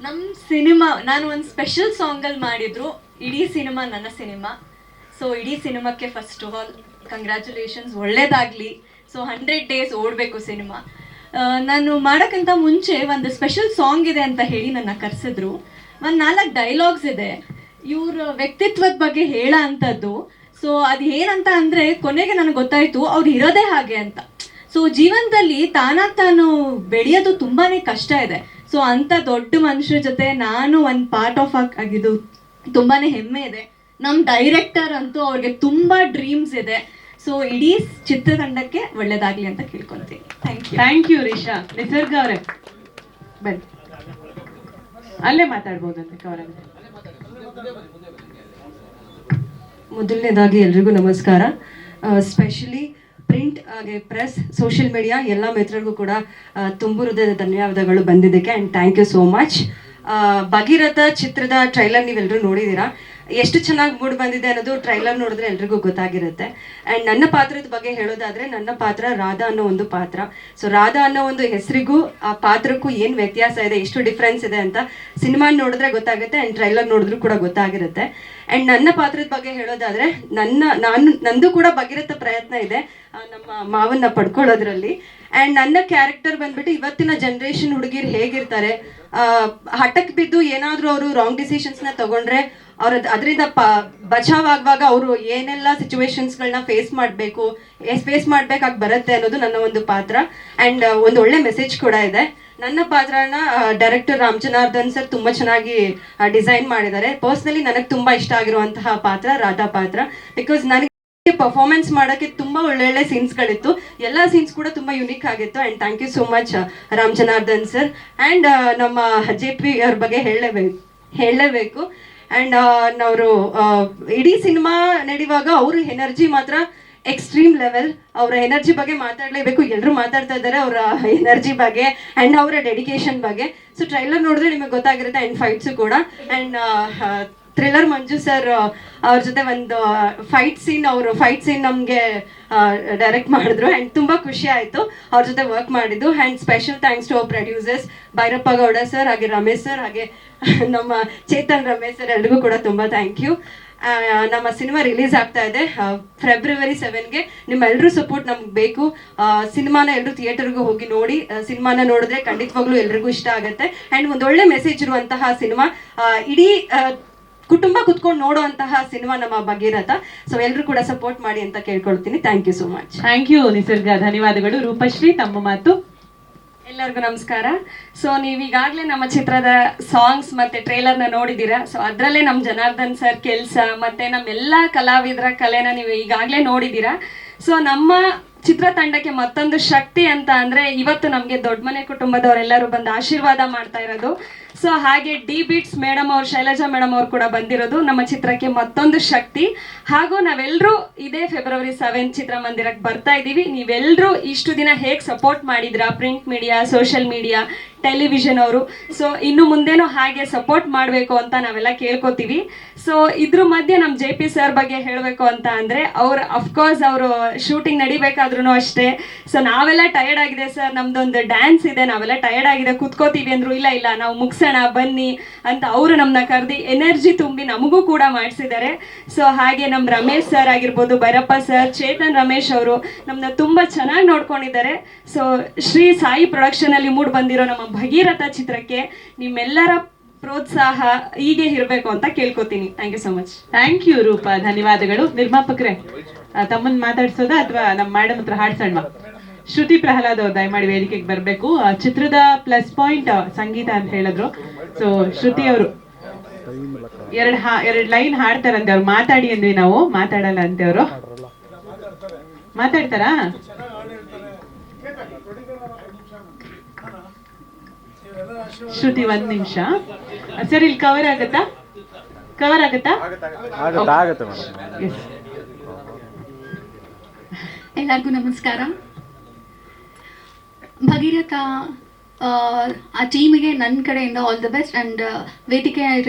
ನಮ್ಮ ಸಿನಿಮಾ ನಾನು ಒಂದು ಸ್ಪೆಷಲ್ ಸಾಂಗಲ್ಲಿ ಮಾಡಿದ್ರು. ಇಡೀ ಸಿನಿಮಾ ನನ್ನ ಸಿನಿಮಾ. ಸೊ ಇಡೀ ಸಿನಿಮಾಕ್ಕೆ ಫಸ್ಟ್ ಆಫ್ ಆಲ್ ಕಂಗ್ರ್ಯಾಚುಲೇಷನ್ಸ್, ಒಳ್ಳೇದಾಗಲಿ. ಸೊ 100 days ಓಡಬೇಕು ಸಿನಿಮಾ. ನಾನು ಮಾಡೋಕ್ಕಿಂತ ಮುಂಚೆ ಒಂದು ಸ್ಪೆಷಲ್ ಸಾಂಗ್ ಇದೆ ಅಂತ ಹೇಳಿ ನನ್ನ ಕರೆಸಿದ್ರು. ಒಂದು 4 ಡೈಲಾಗ್ಸ್ ಇದೆ ಇವ್ರ ವ್ಯಕ್ತಿತ್ವದ ಬಗ್ಗೆ ಹೇಳೋ ಅಂಥದ್ದು. ಸೊ ಅದು ಏನಂತ ಅಂದರೆ, ಕೊನೆಗೆ ನನಗೆ ಗೊತ್ತಾಯಿತು ಅವ್ರು ಇರೋದೇ ಹಾಗೆ ಅಂತ. ಸೊ ಜೀವನದಲ್ಲಿ ತಾನು ಬೆಳೆಯೋದು ತುಂಬಾ ಕಷ್ಟ ಇದೆ. ಸೊ ಅಂಥ ದೊಡ್ಡ ಮನುಷ್ಯರ ಜೊತೆ ನಾನು ಒಂದು ಪಾರ್ಟ್ ಆಫ್ ಆಗಿದ್ದು ತುಂಬಾ ಹೆಮ್ಮೆ ಇದೆ. ನಮ್ಮ ಡೈರೆಕ್ಟರ್ ಅಂತೂ ಅವ್ರಿಗೆ ತುಂಬ ಡ್ರೀಮ್ಸ್ ಇದೆ. ಸೊ ಇಡೀ ಚಿತ್ರತಂಡಕ್ಕೆ ಒಳ್ಳೇದಾಗಲಿ ಅಂತ ಕೇಳ್ಕೊಳ್ತೀನಿ. Thank you Risha. ನಿಸರ್ಗ ಅವರೇ ಬನ್ನಿ, ಅಲ್ಲೇ ಮಾತಾಡ್ಬೋದಂತೆ ಅವರೇ. ಮೊದಲನೇದಾಗಿ ಎಲ್ರಿಗೂ ನಮಸ್ಕಾರ. ಸ್ಪೆಷಲಿ ಪ್ರಿಂಟ್ ಹಾಗೆ ಪ್ರೆಸ್, ಸೋಷಿಯಲ್ ಮೀಡಿಯಾ ಎಲ್ಲ ಮಿತ್ರರಿಗೂ ಕೂಡ ತುಂಬ ಹೃದಯದ ಧನ್ಯವಾದಗಳು ಬಂದಿದ್ದಕ್ಕೆ. And thank you so much. Bhagiratha ಚಿತ್ರದ ಟ್ರೈಲರ್ ನೀವೆಲ್ಲರೂ ನೋಡಿದ್ದೀರಾ. ಎಷ್ಟು ಚೆನ್ನಾಗಿ ಮೂಡ್ ಬಂದಿದೆ ಅನ್ನೋದು ಟ್ರೈಲರ್ ನೋಡಿದ್ರೆ ಎಲ್ರಿಗೂ ಗೊತ್ತಾಗಿರುತ್ತೆ. ಆ್ಯಂಡ್ ನನ್ನ ಪಾತ್ರದ ಬಗ್ಗೆ ಹೇಳೋದಾದರೆ, ನನ್ನ ಪಾತ್ರ ರಾಧಾ ಅನ್ನೋ ಒಂದು ಪಾತ್ರ. ಸೊ ರಾಧಾ ಅನ್ನೋ ಒಂದು ಹೆಸರಿಗೂ ಆ ಪಾತ್ರಕ್ಕೂ ಏನು ವ್ಯತ್ಯಾಸ ಇದೆ, ಎಷ್ಟು ಡಿಫ್ರೆನ್ಸ್ ಇದೆ ಅಂತ ಸಿನಿಮಾ ನೋಡಿದ್ರೆ ಗೊತ್ತಾಗುತ್ತೆ. ಆ್ಯಂಡ್ ಟ್ರೈಲರ್ ನೋಡಿದ್ರೂ ಕೂಡ ಗೊತ್ತಾಗಿರುತ್ತೆ. ಆ್ಯಂಡ್ ನನ್ನ ಪಾತ್ರದ ಬಗ್ಗೆ ಹೇಳೋದಾದರೆ, ನಂದು ಕೂಡ ಭಗೀರಥ ಪ್ರಯತ್ನ ಇದೆ ನಮ್ಮ ಮಾವನ್ನ ಪಡ್ಕೊಳ್ಳೋದ್ರಲ್ಲಿ. ಆ್ಯಂಡ್ ನನ್ನ ಕ್ಯಾರೆಕ್ಟರ್ ಬಂದ್ಬಿಟ್ಟು ಇವತ್ತಿನ ಜನ್ರೇಷನ್ ಹುಡುಗಿರು ಹೇಗಿರ್ತಾರೆ, ಹಠಕ್ಕೆ ಬಿದ್ದು ಏನಾದರೂ ಅವರು ರಾಂಗ್ ಡಿಸಿಷನ್ಸ್ನ ತಗೊಂಡ್ರೆ ಅದರಿಂದ ಬಚಾವ್ ಆಗುವಾಗ ಅವರು ಏನೆಲ್ಲ ಸಿಚುವೇಶನ್ಸ್ಗಳನ್ನ ಫೇಸ್ ಮಾಡ್ಬೇಕಾಗಿ ಬರುತ್ತೆ ಅನ್ನೋದು ನನ್ನ ಒಂದು ಪಾತ್ರ. ಆ್ಯಂಡ್ ಒಂದು ಒಳ್ಳೆ ಮೆಸೇಜ್ ಕೂಡ ಇದೆ. ನನ್ನ ಪಾತ್ರನ ಡೈರೆಕ್ಟರ್ ರಾಮ್ ಜನಾರ್ದನ್ ಸರ್ ತುಂಬ ಚೆನ್ನಾಗಿ ಡಿಸೈನ್ ಮಾಡಿದ್ದಾರೆ. ಪರ್ಸ್ನಲಿ ನನಗೆ ತುಂಬ ಇಷ್ಟ ಆಗಿರುವಂತಹ ಪಾತ್ರ ರಾಧಾ ಪಾತ್ರ. ಬಿಕಾಸ್ ನನಗೆ ಪರ್ಫಾರ್ಮೆನ್ಸ್ ಮಾಡೋಕ್ಕೆ ತುಂಬ ಒಳ್ಳೊಳ್ಳೆ ಸೀನ್ಸ್ಗಳಿತ್ತು. ಎಲ್ಲ ಸೀನ್ಸ್ ಕೂಡ ತುಂಬ ಯುನೀಕ್ ಆಗಿತ್ತು. And thank you so much Ram Janardhan sir. And ನಮ್ಮ JP ಅವ್ರ ಬಗ್ಗೆ ಹೇಳಲೇಬೇಕು. ಆ್ಯಂಡ್ ಅವರು ಇಡೀ ಸಿನಿಮಾ ನಡೆಯುವಾಗ ಅವ್ರ ಎನರ್ಜಿ ಮಾತ್ರ ಎಕ್ಸ್ಟ್ರೀಮ್ ಲೆವೆಲ್. ಅವರ ಎನರ್ಜಿ ಬಗ್ಗೆ ಮಾತಾಡಲೇಬೇಕು. ಎಲ್ಲರೂ ಮಾತಾಡ್ತಾ ಇದ್ದಾರೆ ಅವರ ಎನರ್ಜಿ ಬಗ್ಗೆ ಆ್ಯಂಡ್ ಅವರ ಡೆಡಿಕೇಶನ್ ಬಗ್ಗೆ. ಸೊ ಟ್ರೈಲರ್ ನೋಡಿದ್ರೆ ನಿಮಗೆ ಗೊತ್ತಾಗಿರುತ್ತೆ. ಆ್ಯಂಡ್ ಫೈಟ್ಸು ಕೂಡ. ಆ್ಯಂಡ್ ಥ್ರಿಲ್ಲರ್ ಮಂಜು ಸರ್ ಅವ್ರ ಜೊತೆ ಒಂದು ಫೈಟ್ ಸೀನ್ ನಮಗೆ ಡೈರೆಕ್ಟ್ ಮಾಡಿದ್ರು. ಆ್ಯಂಡ್ ತುಂಬ ಖುಷಿ ಆಯಿತು ಅವ್ರ ಜೊತೆ ವರ್ಕ್ ಮಾಡಿದ್ದು. And special thanks to our producers Bhairappa Gowda sir, ಹಾಗೆ ರಮೇಶ್ ಸರ್, ಹಾಗೆ ನಮ್ಮ ಚೇತನ್ ರಮೇಶ್ ಸರ್, ಎಲ್ರಿಗೂ ಕೂಡ ತುಂಬ ಥ್ಯಾಂಕ್ ಯು. ನಮ್ಮ ಸಿನಿಮಾ ರಿಲೀಸ್ ಆಗ್ತಾ ಇದೆ February 7ಗೆ. ನಿಮ್ಮೆಲ್ಲರೂ ಸಪೋರ್ಟ್ ನಮ್ಗೆ ಬೇಕು. ಸಿನಿಮಾನ ಎಲ್ಲರೂ ಥಿಯೇಟರ್ಗೂ ಹೋಗಿ ನೋಡಿ. ಸಿನಿಮಾನ ನೋಡಿದ್ರೆ ಖಂಡಿತವಾಗ್ಲೂ ಎಲ್ರಿಗೂ ಇಷ್ಟ ಆಗುತ್ತೆ. ಆ್ಯಂಡ್ ಒಂದೊಳ್ಳೆ ಮೆಸೇಜ್ ಇರುವಂತಹ ಸಿನಿಮಾ, ಇಡೀ ಕುಟುಂಬ ಕುತ್ಕೊಂಡು ನೋಡುವಂತಹ ಸಿನಿಮಾ ನಮ್ಮ ಭಗೀರಥ. ಸೊ ಎಲ್ಲರೂ ಕೂಡ ಸಪೋರ್ಟ್ ಮಾಡಿ ಅಂತ ಕೇಳ್ಕೊಳ್ತೀನಿ. Thank you so much. Thank you Nisarga, ಧನ್ಯವಾದಗಳು. ರೂಪಶ್ರೀ, ತಮ್ಮ ಮಾತು. ಎಲ್ಲರಿಗೂ ನಮಸ್ಕಾರ. ಸೊ ನೀವೀಗಾಗಲೇ ನಮ್ಮ ಚಿತ್ರದ ಸಾಂಗ್ಸ್ ಮತ್ತು ಟ್ರೇಲರ್ನ ನೋಡಿದ್ದೀರಾ. ಸೊ ಅದರಲ್ಲೇ ನಮ್ಮ ಜನಾರ್ದನ್ ಸರ್ ಕೆಲಸ ಮತ್ತು ನಮ್ಮೆಲ್ಲ ಕಲಾವಿದರ ಕಲೆನ ನೀವು ಈಗಾಗಲೇ ನೋಡಿದ್ದೀರಾ. ಸೊ ನಮ್ಮ ಚಿತ್ರತಂಡಕ್ಕೆ ಮತ್ತೊಂದು ಶಕ್ತಿ ಅಂತ ಅಂದರೆ, ಇವತ್ತು ನಮಗೆ ದೊಡ್ಡ ಮನೆ ಕುಟುಂಬದವರೆಲ್ಲರೂ ಬಂದು ಆಶೀರ್ವಾದ ಮಾಡ್ತಾ ಇರೋದು. ಸೊ ಹಾಗೆ ಡಿ ಬೀಟ್ಸ್ ಮೇಡಮ್ ಅವ್ರು, ಶೈಲಜಾ ಮೇಡಮ್ ಅವ್ರು ಕೂಡ ಬಂದಿರೋದು ನಮ್ಮ ಚಿತ್ರಕ್ಕೆ ಮತ್ತೊಂದು ಶಕ್ತಿ. ಹಾಗೂ ನಾವೆಲ್ಲರೂ ಇದೇ February 7 ಚಿತ್ರಮಂದಿರಕ್ಕೆ ಬರ್ತಾ ಇದ್ದೀವಿ. ನೀವೆಲ್ಲರೂ ಇಷ್ಟು ದಿನ ಹೇಗೆ ಸಪೋರ್ಟ್ ಮಾಡಿದ್ರಾ, print media, social media, television ಅವರು. ಸೊ ಇನ್ನು ಮುಂದೇನೂ ಹಾಗೆ ಸಪೋರ್ಟ್ ಮಾಡಬೇಕು ಅಂತ ನಾವೆಲ್ಲ ಕೇಳ್ಕೊತೀವಿ. ಸೊ ಇದ್ರ ಮಧ್ಯೆ ನಮ್ಮ JP ಸರ್ ಬಗ್ಗೆ ಹೇಳಬೇಕು ಅಂತ ಅಂದರೆ, ಅಫ್ಕೋರ್ಸ್ ಅವರು ಶೂಟಿಂಗ್ ನಡಿಬೇಕಾದ್ರೂ ಅಷ್ಟೇ. ಸೊ ನಾವೆಲ್ಲ ಟಯರ್ಡ್ ಆಗಿದೆ ಸರ್, ನಮ್ದೊಂದು ಡ್ಯಾನ್ಸ್ ಇದೆ, ನಾವೆಲ್ಲ ಟಯರ್ಡ್ ಆಗಿದೆ, ಕೂತ್ಕೋತೀವಿ ಅಂದರು. ಇಲ್ಲ ನಾವು ಮುಗಿಸೋಣ ಬನ್ನಿ ಅಂತ ಅವರು ನಮ್ಮನ್ನ ಕರೆದು ಎನರ್ಜಿ ತುಂಬಿ ನಮಗೂ ಕೂಡ ಮಾಡಿಸಿದ್ದಾರೆ. ಸೊ ಹಾಗೆ ನಮ್ಮ ರಮೇಶ್ ಸರ್ ಆಗಿರ್ಬೋದು, ಭೈರಪ್ಪ ಸರ್, ಚೇತನ್ ರಮೇಶ್ ಅವರು ನಮ್ಮನ್ನ ತುಂಬ ಚೆನ್ನಾಗಿ ನೋಡ್ಕೊಂಡಿದ್ದಾರೆ. ಸೊ ಶ್ರೀ ಸಾಯಿ ಪ್ರೊಡಕ್ಷನಲ್ಲಿ ಮೂಡ್ ಬಂದಿರೋ ನಮ್ಮ ಭಗೀರಥ ಚಿತ್ರಕ್ಕೆ ನಿಮ್ಮೆಲ್ಲರ ಪ್ರೋತ್ಸಾಹ ಹೀಗೆ ಇರಬೇಕು ಅಂತ ಕೇಳ್ಕೊತೀನಿ. Thank you so much. Thank you Rupa, ಧನ್ಯವಾದಗಳು. ನಿರ್ಮಾಪಕರೇ, ತಮ್ಮನ್ನ ಮಾತಾಡ್ಸೋದಾ ಅಥವಾ ನಮ್ಮ ಮೇಡಮ್ ಹತ್ರ ಹಾಡ್ಸೋಣ? ಶ್ರುತಿ ಪ್ರಹ್ಲಾದ್ ಅವ್ರು ದಯಮಾಡಿ ವೇದಿಕೆಗೆ ಬರಬೇಕು. ಚಿತ್ರದ ಪ್ಲಸ್ ಪಾಯಿಂಟ್ ಸಂಗೀತ ಅಂತ ಹೇಳಿದ್ರು. ಸೊ ಶ್ರುತಿ ಅವರು ಎರಡು ಲೈನ್ ಹಾಡ್ತಾರಂತೆ. ಅವ್ರು ಮಾತಾಡಿ ಅಂದ್ವಿ, ನಾವು ಮಾತಾಡಲ್ಲ ಅಂತೆ. ಅವರು ಮಾತಾಡ್ತಾರಾ? ಶ್ರುತಿ ಒಂದ್ ನಿಮಿಷ ಸರ್, ಇಲ್ಲಿ ಕವರ್ ಆಗುತ್ತಾ? Yes. ಎಲ್ಲರಿಗೂ ನಮಸ್ಕಾರ. ಭಗೀರಥ ಆ ಟೀಮಿಗೆ ನನ್ನ ಕಡೆಯಿಂದ ಆಲ್ ದ ಬೆಸ್ಟ್. ಆ್ಯಂಡ್ ವೇದಿಕೆ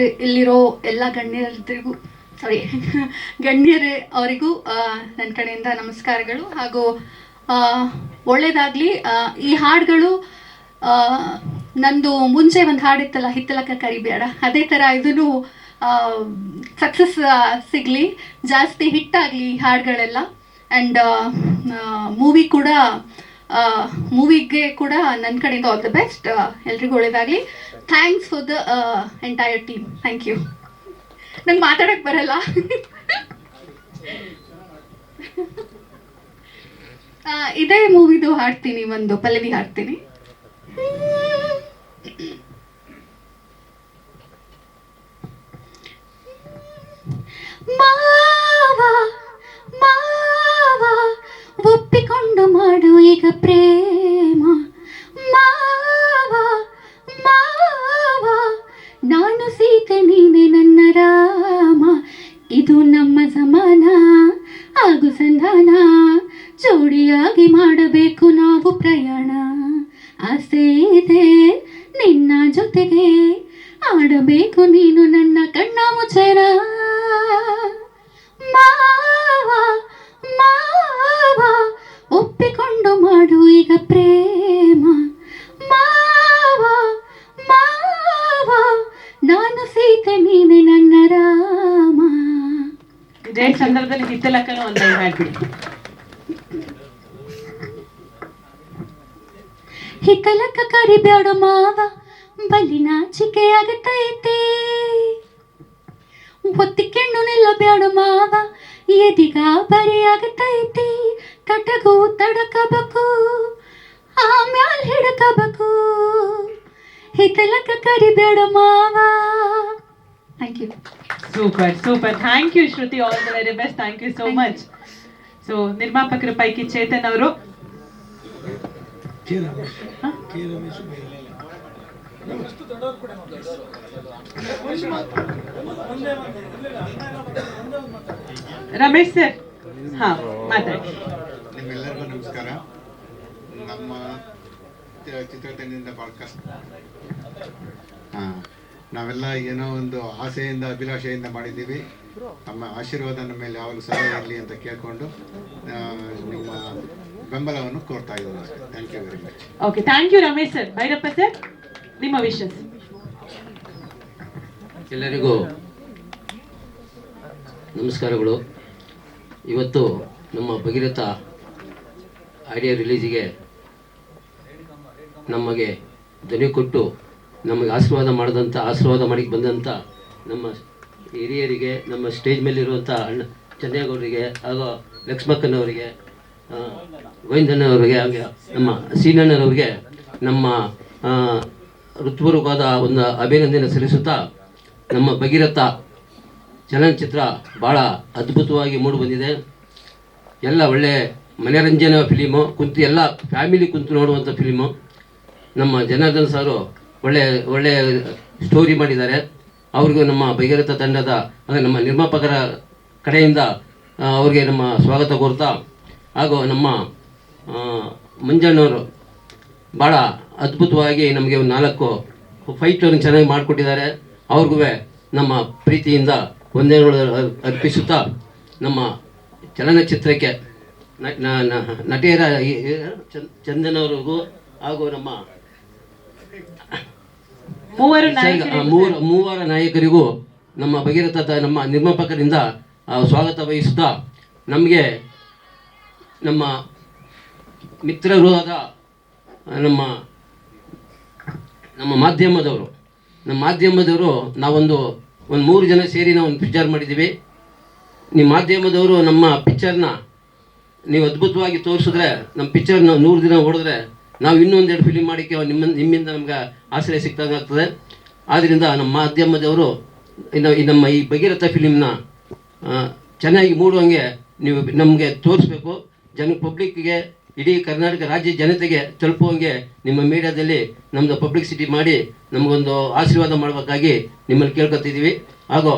ಇಲ್ಲಿರೋ ಎಲ್ಲ ಗಣ್ಯರೇ ಅವರಿಗೂ ನನ್ನ ಕಡೆಯಿಂದ ನಮಸ್ಕಾರಗಳು. ಹಾಗೂ ಒಳ್ಳೆಯದಾಗಲಿ. ಈ ಹಾಡುಗಳು ನಂದು ಮುಂಚೆ ಒಂದು ಹಾಡಿತ್ತಲ್ಲ, ಹಿತ್ತಲಕ್ಕ ಕರಿಬೇಡ, ಅದೇ ಥರ ಇದೂ ಸಕ್ಸಸ್ ಸಿಗಲಿ, ಜಾಸ್ತಿ ಹಿಟ್ಟಾಗಲಿ ಈ ಹಾಡುಗಳೆಲ್ಲ. ಆ್ಯಂಡ್ ಮೂವಿಗೆ ಕೂಡ ನನ್ನ ಕಡೆಯಿಂದ ಆಲ್ ದ ಬೆಸ್ಟ್. ಎಲ್ರಿಗೂ ಒಳ್ಳೆಯದಾಗಲಿ. Thanks for the entire team. Thank you. ನಂಗೆ ಮಾತಾಡೋಕ್ಕೆ ಬರಲ್ಲ. ಇದೇ ಮೂವಿದು ಹಾಡ್ತೀನಿ, ಒಂದು ಪಲ್ಲವಿ ಹಾಡ್ತೀನಿ. ಮಾವ ಮಾವ ಒಪ್ಪಿಕೊಂಡು ಮಾಡು ಈಗ ಪ್ರೇಮ, ಮಾವ ಮಾವ ನಾನು ಸೀತೆ ನೀನೆ ನನ್ನ ರಾಮ, ಇದು ನಮ್ಮ ಸಮಾನ ಹಾಗೂ ಸಂಧಾನ, ಜೋಡಿಯಾಗಿ ಮಾಡಬೇಕು ನಾವು ಪ್ರಯಾಣ, ಆಸೆ ಇದೆ ನಿನ್ನ ಜೊತೆಗೆ ಆಡಬೇಕು ನೀನು ನನ್ನ ಕಣ್ಣ ಮುಚ್ಚರ, ಮಾವ ಮಾವ ಒಪ್ಪಿಕೊಂಡು ಮಾಡು ಈಗ ಪ್ರೇಮ, ಮಾವ ಮಾವ ನಾನು ಸೀತೆ ನೀನೆ ನನ್ನ ರಾಮ. ಇದೇ ಸಂದರ್ಭದಲ್ಲಿ ಹಿತ್ತಲಕ್ಕನು ಅಂತ ಹಾಡ್ಬಿಡಿ. ಹಿತ್ತಲಕ್ಕ ಕರಿಬೇಡ ಮಾವ, ಬಲಿ ನಾಚಿಕೆ ಆಗತೈತಿ, ಒತ್ತಿಕೆಣ್ಣು ನಿಲ್ಲಬೇಡ ಮಾವ, ಎದಿಗ ಬರಿ ಆಗತೈತಿ, ಕಟಗು ತಡಕಬೇಕು ಆಮ್ಯಾಲ್ ಹಿಡಕಬೇಕು, ಹಿತ್ತಲಕ್ಕ ಕರಿಬೇಡ ಮಾವ. Thank you. Super. Thank you Shruti. All the very best. Thank you so much. So ನಿರ್ಮಾಪಕರ ಪೈಕಿ ಚೇತನ್ ಅವರು. ರಮೇಶ್ ಸರ್, ಹಾ ಮಾತಾಡಿ. ನಿಮ್ಮೆಲ್ಲರಿಗೂ ನಮಸ್ಕಾರ. ನಮ್ಮ ಚಿತ್ರತಂಡದಿಂದ ಭಾಳ ಕಷ್ಟ, ನಾವೆಲ್ಲ ಏನೋ ಒಂದು ಆಸೆಯಿಂದ ಅಭಿಲಾಷೆಯಿಂದ ಮಾಡಿದ್ದೀವಿ. ನಮ್ಮ ಆಶೀರ್ವಾದ ನಮ್ಮ ಮೇಲೆ ಯಾವಾಗಲೂ ಸದಾ ಇರಲಿ ಅಂತ ಕೇಳ್ಕೊಂಡು ನಿಮ್ಮ ಬೆಂಬಲವನ್ನು ಕೋರ್ತಾ ಇದ್ದೀನಿ. Thank you very much. Okay, thank you Ramesh sir. Bhairappa sir, ನಿಮ್ಮ ವಿಶಸ್. ಎಲ್ಲರಿಗೂ ನಮಸ್ಕಾರಗಳು. ಇವತ್ತು ನಮ್ಮ ಭಗೀರಥ ಆಡಿಯೋ ರಿಲೀಸಿಗೆ ನಮಗೆ ಧ್ವನಿ ಕೊಟ್ಟು ನಮಗೆ ಆಶೀರ್ವಾದ ಮಾಡಿ ಬಂದಂಥ ನಮ್ಮ ಹಿರಿಯರಿಗೆ, ನಮ್ಮ ಸ್ಟೇಜ್ ಮೇಲಿರುವಂಥ ಚಂದ್ರೇಗೌಡರಿಗೆ ಹಾಗೂ ಲಕ್ಷ್ಮಕ್ಕನವರಿಗೆ, ಗೋವಿಂದಣ್ಣವರಿಗೆ, ಹಾಗೆ ನಮ್ಮ ಸೀನಣ್ಣನವರಿಗೆ ನಮ್ಮ ಹೃತ್ಪೂರ್ವಕವಾದ ಒಂದು ಅಭಿನಂದನೆ ಸಲ್ಲಿಸುತ್ತಾ, ನಮ್ಮ ಭಗೀರಥ ಚಲನಚಿತ್ರ ಭಾಳ ಅದ್ಭುತವಾಗಿ ಮೂಡಿಬಂದಿದೆ. ಎಲ್ಲ ಒಳ್ಳೆ ಮನರಂಜನಾ ಫಿಲಿಮು, ಎಲ್ಲ ಫ್ಯಾಮಿಲಿ ಕುಂತು ನೋಡುವಂಥ ಫಿಲಿಮು. ನಮ್ಮ ಜನಾರ್ದನ್ ಸಾರು ಒಳ್ಳೆ ಸ್ಟೋರಿ ಮಾಡಿದ್ದಾರೆ. ಅವ್ರಿಗೂ ನಮ್ಮ ಭಗೀರಥ ತಂಡದ ಅಂದರೆ ನಮ್ಮ ನಿರ್ಮಾಪಕರ ಕಡೆಯಿಂದ ಅವ್ರಿಗೆ ನಮ್ಮ ಸ್ವಾಗತ ಕೋರ್ತಾ, ಹಾಗೂ ನಮ್ಮ ಮಂಜಣ್ಣವರು ಭಾಳ ಅದ್ಭುತವಾಗಿ ನಮಗೆ ಒಂದು 4 ಫೈಟನ್ನು ಚೆನ್ನಾಗಿ ಮಾಡಿಕೊಟ್ಟಿದ್ದಾರೆ. ಅವ್ರಿಗೂ ನಮ್ಮ ಪ್ರೀತಿಯಿಂದ ವಂದನೆಗಳು ಅರ್ಪಿಸುತ್ತಾ, ನಮ್ಮ ಚಲನಚಿತ್ರಕ್ಕೆ ನಟಿಯರ ಚಂದನವ್ರಿಗೂ ಹಾಗೂ ನಮ್ಮ ಮೂವರ ನಾಯಕರಿಗೂ ನಮ್ಮ ಭಗೀರಥ ನಮ್ಮ ನಿರ್ಮಾಪಕರಿಂದ ಸ್ವಾಗತ ವಹಿಸುತ್ತಾ, ನಮಗೆ ನಮ್ಮ ಮಿತ್ರರು ಆದ ನಮ್ಮ ಮಾಧ್ಯಮದವರು ನಾವೊಂದು 3 ಜನ ಸೇರಿ ನಾವು ಒಂದು ಪಿಕ್ಚರ್ ಮಾಡಿದ್ದೀವಿ. ನಿಮ್ಮ ಮಾಧ್ಯಮದವರು ನಮ್ಮ ಪಿಕ್ಚರ್ನ ನೀವು ಅದ್ಭುತವಾಗಿ ತೋರಿಸಿದ್ರೆ, ನಮ್ಮ ಪಿಕ್ಚರ್ನ 100 ದಿನ ಓಡಿದ್ರೆ ನಾವು ಇನ್ನೂ 1-2 ಫಿಲಿಮ್ ಮಾಡೋಕ್ಕೆ ನಿಮ್ಮಿಂದ ನಮ್ಗೆ ಆಶ್ರಯ ಸಿಕ್ತಾಗ್ತದೆ. ಆದ್ದರಿಂದ ನಮ್ಮ ಮಾಧ್ಯಮದವರು ನಮ್ಮ ಈ ಭಗೀರಥ ಫಿಲಿಮ್ನ ಚೆನ್ನಾಗಿ ಮೂಡುವಂಗೆ ನೀವು ನಮಗೆ ತೋರಿಸ್ಬೇಕು. ಪಬ್ಲಿಕ್ಕಿಗೆ ಇಡೀ ಕರ್ನಾಟಕ ರಾಜ್ಯ ಜನತೆಗೆ ತಲುಪುವಂಗೆ ನಿಮ್ಮ ಮೀಡಿಯಾದಲ್ಲಿ ನಮ್ಮದು ಪಬ್ಲಿಸಿಟಿ ಮಾಡಿ ನಮಗೊಂದು ಆಶೀರ್ವಾದ ಮಾಡಬೇಕಾಗಿ ನಿಮ್ಮಲ್ಲಿ ಕೇಳ್ಕೊತಿದ್ದೀವಿ. ಹಾಗೂ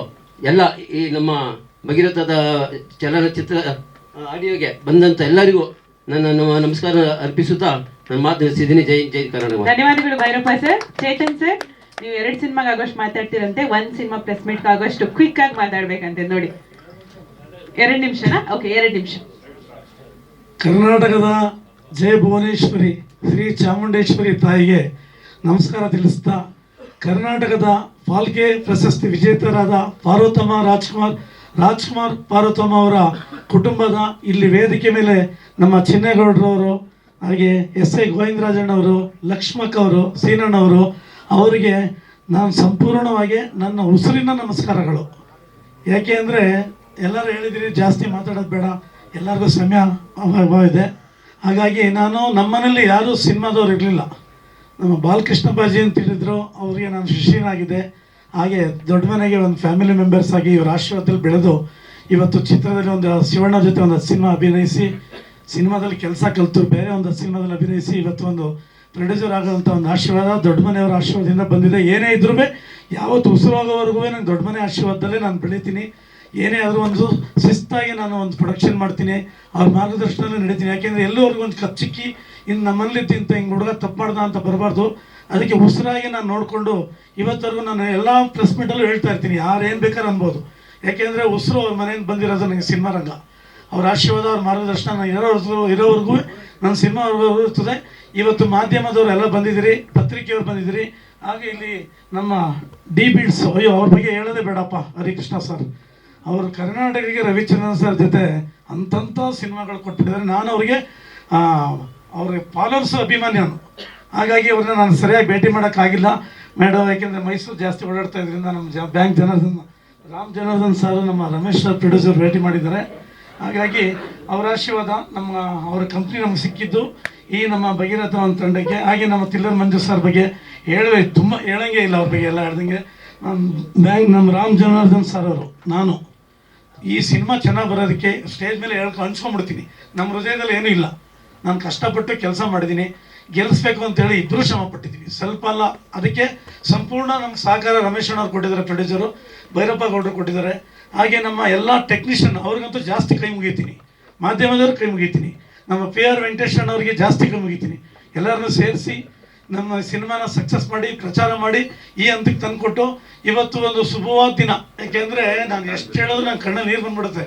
ಎಲ್ಲ ಈ ನಮ್ಮ ಭಗೀರಥದ ಚಲನಚಿತ್ರ ಆಡಿಯೋಗೆ ಬಂದಂಥ ಎಲ್ಲರಿಗೂ ನನ್ನ ನಮಸ್ಕಾರ ಅರ್ಪಿಸುತ್ತಾ ನಾನು ಮಾತು ನಿಲ್ಲಿಸಿದ್ದೀನಿ. ಜೈ ಜೈ ಕರ್ನಾಟಕ. ಧನ್ಯವಾದಗಳು ಭೈರಪ್ಪ ಸರ್. ಚೇತನ್ ಸರ್, ನೀವು 2 ಸಿನಿಮಾಗೆ ಆಗೋಷ್ಟು ಮಾತಾಡ್ತೀರಂತೆ, 1 ಸಿನಿಮಾ ಪ್ರೆಸ್ ಮೀಟ್ಗೆ ಆಗೋಷ್ಟು ಕ್ವಿಕ್ ಆಗಿ ಮಾತಾಡ್ಬೇಕಂತೆ ನೋಡಿ. 2 ನಿಮಿಷನಾ? ಓಕೆ, 2 ನಿಮಿಷ. ಕರ್ನಾಟಕದ ಜಯ ಭುವನೇಶ್ವರಿ ಶ್ರೀ ಚಾಮುಂಡೇಶ್ವರಿ ತಾಯಿಗೆ ನಮಸ್ಕಾರ ತಿಳಿಸ್ತಾ, ಕರ್ನಾಟಕದ ಫಾಲ್ಕೆ ಪ್ರಶಸ್ತಿ ವಿಜೇತರಾದ ಪಾರ್ವತಮ್ಮ ರಾಜ್ಕುಮಾರ್ ಪಾರ್ವತಮ್ಮ ಅವರ ಕುಟುಂಬದ ಇಲ್ಲಿ ವೇದಿಕೆ ಮೇಲೆ ನಮ್ಮ ಚಿನ್ನೇಗೌಡರವರು, ಹಾಗೆ SI ಗೋವಿಂದರಾಜಣ್ಣವರು, ಲಕ್ಷ್ಮಕ್ಕ ಅವರು, ಸೀನಣ್ಣವರು, ಅವರಿಗೆ ನಾನು ಸಂಪೂರ್ಣವಾಗಿ ನನ್ನ ಉಸಿರಿನ ನಮಸ್ಕಾರಗಳು. ಯಾಕೆ ಅಂದರೆ ಎಲ್ಲರೂ ಹೇಳಿದಿರಿ ಜಾಸ್ತಿ ಮಾತಾಡೋದು ಬೇಡ, ಎಲ್ಲರಿಗೂ ಸಮಯ ಅಭಾವ ಇದೆ. ಹಾಗಾಗಿ ನಾನು ನಮ್ಮನೇಲಿ ಯಾರೂ ಸಿನಿಮಾದವ್ರು ಇರಲಿಲ್ಲ. ನಮ್ಮ ಬಾಲಕೃಷ್ಣ ಬಾಜಿ ಅಂತ ಹೇಳಿದ್ರು, ಅವರಿಗೆ ನಾನು ಶಿಷ್ಯನಾಗಿದ್ದೆ. ಹಾಗೆ ದೊಡ್ಡ ಮನೆಗೆ ಒಂದು ಫ್ಯಾಮಿಲಿ ಮೆಂಬರ್ಸ್ ಆಗಿ ಇವರ ಆಶೀರ್ವಾದದಲ್ಲಿ ಬೆಳೆದು ಇವತ್ತು ಚಿತ್ರದಲ್ಲಿ ಒಂದು ಶಿವಣ್ಣ ಜೊತೆ ಒಂದು ಸಿನಿಮಾ ಅಭಿನಯಿಸಿ, ಸಿನಿಮಾದಲ್ಲಿ ಕೆಲಸ ಕಲಿತು ಬೇರೆ ಒಂದು ಸಿನಿಮಾದಲ್ಲಿ ಅಭಿನಯಿಸಿ ಇವತ್ತು ಒಂದು ಪ್ರೊಡ್ಯೂಸರ್ ಆಗೋವಂಥ ಒಂದು ಆಶೀರ್ವಾದ ದೊಡ್ಡ ಮನೆಯವರ ಆಶೀರ್ವಾದದಿಂದ ಬಂದಿದೆ. ಏನೇ ಇದ್ರೂ ಯಾವತ್ತು ಉಸಿರಾಗೋವರೆಗೂ ನಂಗೆ ದೊಡ್ಡ ಮನೆ ಆಶೀರ್ವಾದದಲ್ಲೇ ನಾನು ಬೆಳಿತೀನಿ. ಏನೇ ಆದರೂ ಒಂದು ಶಿಸ್ತಾಗಿ ನಾನು ಒಂದು ಪ್ರೊಡಕ್ಷನ್ ಮಾಡ್ತೀನಿ, ಅವ್ರ ಮಾರ್ಗದರ್ಶನದಲ್ಲಿ ನಡೀತೀನಿ. ಯಾಕೆಂದರೆ ಎಲ್ಲರಿಗೂ ಒಂದು ಕಚ್ಚಿಕ್ಕಿ ಇನ್ನು ನಮ್ಮಲ್ಲಿ ತಿಂತ ಹಿಂಗೆ ಹುಡುಗ ತಪ್ಪು ಮಾಡ್ದ ಅಂತ ಬರಬಾರ್ದು. ಅದಕ್ಕೆ ಉಸಿರಾಗಿ ನಾನು ನೋಡಿಕೊಂಡು ಇವತ್ತವರೆಗೂ ನಾನು ಎಲ್ಲ ಪ್ರೆಸ್ ಮೀಟಲ್ಲೂ ಹೇಳ್ತಾ ಇರ್ತೀನಿ, ಯಾರು ಏನು ಬೇಕಾದ್ರೆ ಅನ್ಬೋದು. ಯಾಕೆಂದರೆ ಉಸಿರು ಅವ್ರ ಮನೆಯಿಂದ ಬಂದಿರೋದು ನನಗೆ ಸಿನಿಮಾ ರಂಗ. ಅವ್ರ ಆಶೀರ್ವಾದ, ಅವ್ರ ಮಾರ್ಗದರ್ಶನ ನಾನು ಇರೋವರೆಗೂ ನನ್ನ ಸಿನಿಮಾ ಇರ್ತದೆ. ಇವತ್ತು ಮಾಧ್ಯಮದವ್ರು ಎಲ್ಲ ಬಂದಿದ್ದೀರಿ, ಪತ್ರಿಕೆಯವ್ರು ಬಂದಿದ್ದೀರಿ. ಹಾಗೆ ಇಲ್ಲಿ ನಮ್ಮ D-Beats, ಅಯ್ಯೋ ಅವ್ರ ಬಗ್ಗೆ ಹೇಳೋದೇ ಬೇಡಪ್ಪ, ಹರಿಕೃಷ್ಣ ಸರ್ ಅವರು ಕರ್ನಾಟಕಕ್ಕೆ ರವಿಚಂದ್ರನ್ ಸರ್ ಜೊತೆ ಅಂತಂಥ ಸಿನಿಮಾಗಳು ಕೊಟ್ಬಿಟ್ಟಿದ್ದಾರೆ. ನಾನು ಅವ್ರಿಗೆ ಫಾಲೋವರ್ಸ್ ಅಭಿಮಾನಿ ನಾನು. ಹಾಗಾಗಿ ಅವ್ರನ್ನ ನಾನು ಸರಿಯಾಗಿ ಭೇಟಿ ಮಾಡೋಕ್ಕಾಗಿಲ್ಲ ಮೇಡಮ್, ಯಾಕೆಂದರೆ ಮೈಸೂರು ಜಾಸ್ತಿ ಓಡಾಡ್ತಾ ಇದರಿಂದ ನಮ್ಮ ಬ್ಯಾಂಕ್ ರಾಮ್ ಜನಾರ್ದನ್ ಸರ್, ನಮ್ಮ ರಮೇಶ್ ಸರ್ ಪ್ರೊಡ್ಯೂಸರ್ ಭೇಟಿ ಮಾಡಿದ್ದಾರೆ. ಹಾಗಾಗಿ ಅವರ ಆಶೀರ್ವಾದ, ಅವರ ಕಂಪ್ನಿ ನಮ್ಗೆ ಸಿಕ್ಕಿದ್ದು ಈ ನಮ್ಮ ಭಗೀರಥ ಒಂದು ತಂಡಕ್ಕೆ. ಹಾಗೆ ನಮ್ಮ ತಿಲ್ಲರ್ ಮಂಜು ಸರ್ ಬಗ್ಗೆ ತುಂಬ ಹೇಳಂಗೆ ಇಲ್ಲ, ಅವ್ರ ಬಗ್ಗೆ ಎಲ್ಲ ಹೇಳ್ದಂಗೆ. ನಮ್ಮ ರಾಮ್ ಜನಾರ್ದನ್ ಸರ್ ಅವರು, ನಾನು ಈ ಸಿನಿಮಾ ಚೆನ್ನಾಗಿ ಬರೋದಕ್ಕೆ ಸ್ಟೇಜ್ ಮೇಲೆ ಹಂಚ್ಕೊಂಡ್ಬಿಡ್ತೀನಿ. ನಮ್ಮ ಹೃದಯದಲ್ಲಿ ಏನೂ ಇಲ್ಲ, ನಾನು ಕಷ್ಟಪಟ್ಟು ಕೆಲಸ ಮಾಡಿದ್ದೀನಿ, ಗೆಲ್ಲಿಸ್ಬೇಕು ಅಂತೇಳಿ ಇಬ್ಬರೂ ಶ್ರಮ ಪಟ್ಟಿದ್ದೀವಿ, ಸ್ವಲ್ಪ ಅಲ್ಲ. ಅದಕ್ಕೆ ಸಂಪೂರ್ಣ ನಮ್ಗೆ ಸಹಕಾರ ರಮೇಶ್ ಅಣ್ಣವ್ರು ಕೊಟ್ಟಿದ್ದಾರೆ, ಪ್ರೊಡ್ಯೂಸರು ಭೈರಪ್ಪ ಗೌಡರು ಕೊಟ್ಟಿದ್ದಾರೆ. ಹಾಗೆ ನಮ್ಮ ಎಲ್ಲ ಟೆಕ್ನಿಷಿಯನ್ ಅವ್ರಿಗಂತೂ ಜಾಸ್ತಿ ಕೈ ಮುಗಿತೀನಿ, ಮಾಧ್ಯಮದವ್ರು ಕೈ ಮುಗಿತೀನಿ, ನಮ್ಮ PR ವೆಂಕಟೇಶ್ ಅಣ್ಣವ್ರಿಗೆ ಜಾಸ್ತಿ ಕೈ ಮುಗಿತೀನಿ. ಎಲ್ಲರನ್ನೂ ಸೇರಿಸಿ ನಮ್ಮ ಸಿನಿಮಾನ ಸಕ್ಸಸ್ ಮಾಡಿ ಪ್ರಚಾರ ಮಾಡಿ ಈ ಹಂತಕ್ಕೆ ತಂದುಕೊಟ್ಟು ಇವತ್ತು ಒಂದು ಶುಭವಾದ ದಿನ. ಯಾಕೆಂದರೆ ನಾನು ಎಷ್ಟು ಹೇಳಿದ್ರು ನನ್ನ ಕಣ್ಣಲ್ಲಿ ನೀರು ಬಂದ್ಬಿಡುತ್ತೆ.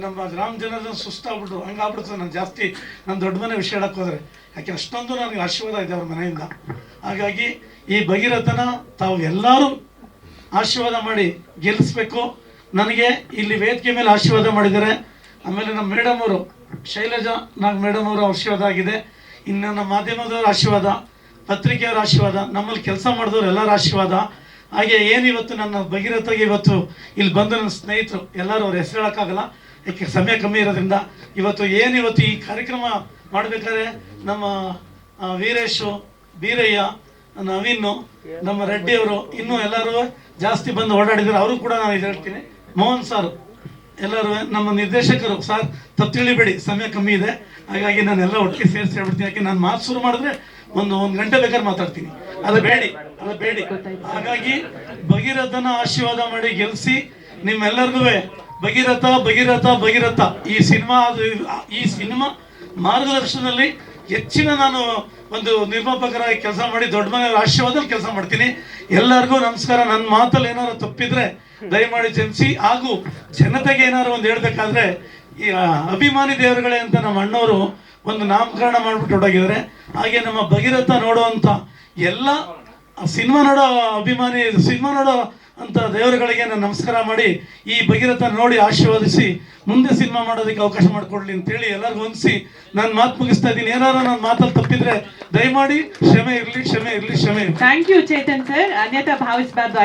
ನಮ್ಮ ರಾಮ್ ಜನಾರ್ದನ್ ಸುಸ್ತಾಗ್ಬಿಟ್ರು, ಹಂಗಾಗ್ಬಿಡ್ತದೆ. ನಾನು ಜಾಸ್ತಿ ನನ್ನ ದೊಡ್ಡ ಮನೆ ವಿಷಯ ಹೇಳಕ್ಕೆ ಹೋದರೆ, ಯಾಕೆ ಅಷ್ಟೊಂದು ನನಗೆ ಆಶೀರ್ವಾದ ಇದೆ ಅವ್ರ ಮನೆಯಿಂದ. ಹಾಗಾಗಿ ಈ ಭಗೀರಥನ ತಾವು ಎಲ್ಲರೂ ಆಶೀರ್ವಾದ ಮಾಡಿ ಗೆಲ್ಲಿಸ್ಬೇಕು. ನನಗೆ ಇಲ್ಲಿ ವೇದಿಕೆ ಮೇಲೆ ಆಶೀರ್ವಾದ ಮಾಡಿದ್ದಾರೆ. ಆಮೇಲೆ ನಮ್ಮ ಮೇಡಮ್ ಅವರು ಶೈಲಜಾ ನಾಗ್ ಮೇಡಮ್ ಅವರ ಆಶೀರ್ವಾದ ಆಗಿದೆ. ಇನ್ನು ನಮ್ಮ ಮಾಧ್ಯಮದವರ ಆಶೀರ್ವಾದ, ಪತ್ರಿಕೆಯವರ ಆಶೀರ್ವಾದ, ನಮ್ಮಲ್ಲಿ ಕೆಲಸ ಮಾಡಿದವರು ಎಲ್ಲರ ಆಶೀರ್ವಾದ. ಹಾಗೆ ಏನಿವತ್ತು ನನ್ನ ಭಗೀರಥಗೆ ಇವತ್ತು ಇಲ್ಲಿ ಬಂದು ನನ್ನ ಸ್ನೇಹಿತರು ಎಲ್ಲರೂ ಅವ್ರ ಹೆಸರು ಹೇಳೋಕ್ಕಾಗಲ್ಲ, ಯಾಕೆ ಸಮಯ ಕಮ್ಮಿ ಇರೋದ್ರಿಂದ. ಇವತ್ತು ಈ ಕಾರ್ಯಕ್ರಮ ಮಾಡಬೇಕಾದ್ರೆ ನಮ್ಮ ವೀರೇಶು, ಬೀರಯ್ಯ, ನವೀನು, ನಮ್ಮ ರೆಡ್ಡಿಯವರು ಇನ್ನೂ ಎಲ್ಲರೂ ಜಾಸ್ತಿ ಬಂದು ಓಡಾಡಿದ್ದಾರೆ. ಅವರು ಕೂಡ ನಾನು ಇದು ಹೇಳ್ತೀನಿ. ಮೋಹನ್ ಸಾರು, ಎಲ್ಲರೂ ನಮ್ಮ ನಿರ್ದೇಶಕರು. ಸರ್ ತಪ್ಪು ತಿಳಿಬೇಡಿ, ಸಮಯ ಕಮ್ಮಿ ಇದೆ, ಹಾಗಾಗಿ ನಾನೆಲ್ಲ ಒಟ್ಟಿಗೆ ಸೇರಿಸಿ ಹೇಳ್ಬಿಡ್ತೀನಿ. ಯಾಕೆ ನಾನು ಮಾತು ಶುರು ಮಾಡಿದ್ರೆ ಒಂದು ಗಂಟೆ ಬೇಕಾದ್ರೆ ಮಾತಾಡ್ತೀನಿ, ಅದು ಬೇಡಿ. ಹಾಗಾಗಿ ಭಗೀರಥನ ಆಶೀರ್ವಾದ ಮಾಡಿ ಗೆಲ್ಲಿಸಿ ನಿಮ್ಮೆಲ್ಲರಿಗೂ ಭಗೀರಥ ಭಗೀರಥ ಭಗೀರಥ ಈ ಸಿನಿಮಾ ಮಾರ್ಗದರ್ಶನದಲ್ಲಿ ಹೆಚ್ಚಿನ ನಾನು ಒಂದು ನಿರ್ಮಾಪಕರಾಗಿ ಕೆಲಸ ಮಾಡಿ ದೊಡ್ಡ ಮನೆಯವರ ಆಶೀರ್ವಾದದಲ್ಲಿ ಕೆಲಸ ಮಾಡ್ತೀನಿ. ಎಲ್ಲರಿಗೂ ನಮಸ್ಕಾರ. ನನ್ನ ಮಾತಲ್ಲಿ ಏನಾದ್ರು ತಪ್ಪಿದ್ರೆ ದಯಮಾಡಿ ಕ್ಷಮಿಸಿ. ಹಾಗೂ ಜನತೆಗೆ ಏನಾದ್ರು ಒಂದು ಹೇಳ್ಬೇಕಾದ್ರೆ, ಈ ಅಭಿಮಾನಿ ದೇವರುಗಳೇ ಅಂತ ನಮ್ಮ ಅಣ್ಣವರು ಒಂದು ನಾಮಕರಣ ಮಾಡಿಬಿಟ್ಟು ಹೊರಟೋಗಿದ್ದಾರೆ. ಹಾಗೆ ನಮ್ಮ ಭಗೀರಥ ನೋಡುವಂಥ ಎಲ್ಲ ಸಿನಿಮಾ ನೋಡೋ ಅಂತ ದೇವರುಗಳಿಗೆ ನಾನು ನಮಸ್ಕಾರ ಮಾಡಿ ಈ ಭಗೀರಥ ನೋಡಿ ಆಶೀರ್ವಾದಿಸಿ ಮುಂದೆ ಸಿನಿಮಾ ಮಾಡೋದಕ್ಕೆ ಅವಕಾಶ ಮಾಡಿಕೊಡ್ಲಿ ಅಂತೇಳಿ ಎಲ್ಲರಿಗೂ ಹೊಂದಿಸಿ ನಾನು ಮಾತು ಮುಗಿಸ್ತಾ ಇದ್ದೀನಿ. ಏನಾದ್ರು ನಾನು ಮಾತಲ್ಲಿ ತಪ್ಪಿದ್ರೆ ದಯಮಾಡಿ ಕ್ಷಮೆ ಇರಲಿ. ಥ್ಯಾಂಕ್ ಯು ಚೇತನ್ ಸರ್, ಅನ್ಯತಾ ಭಾವಿಸಬಾರ್ದು.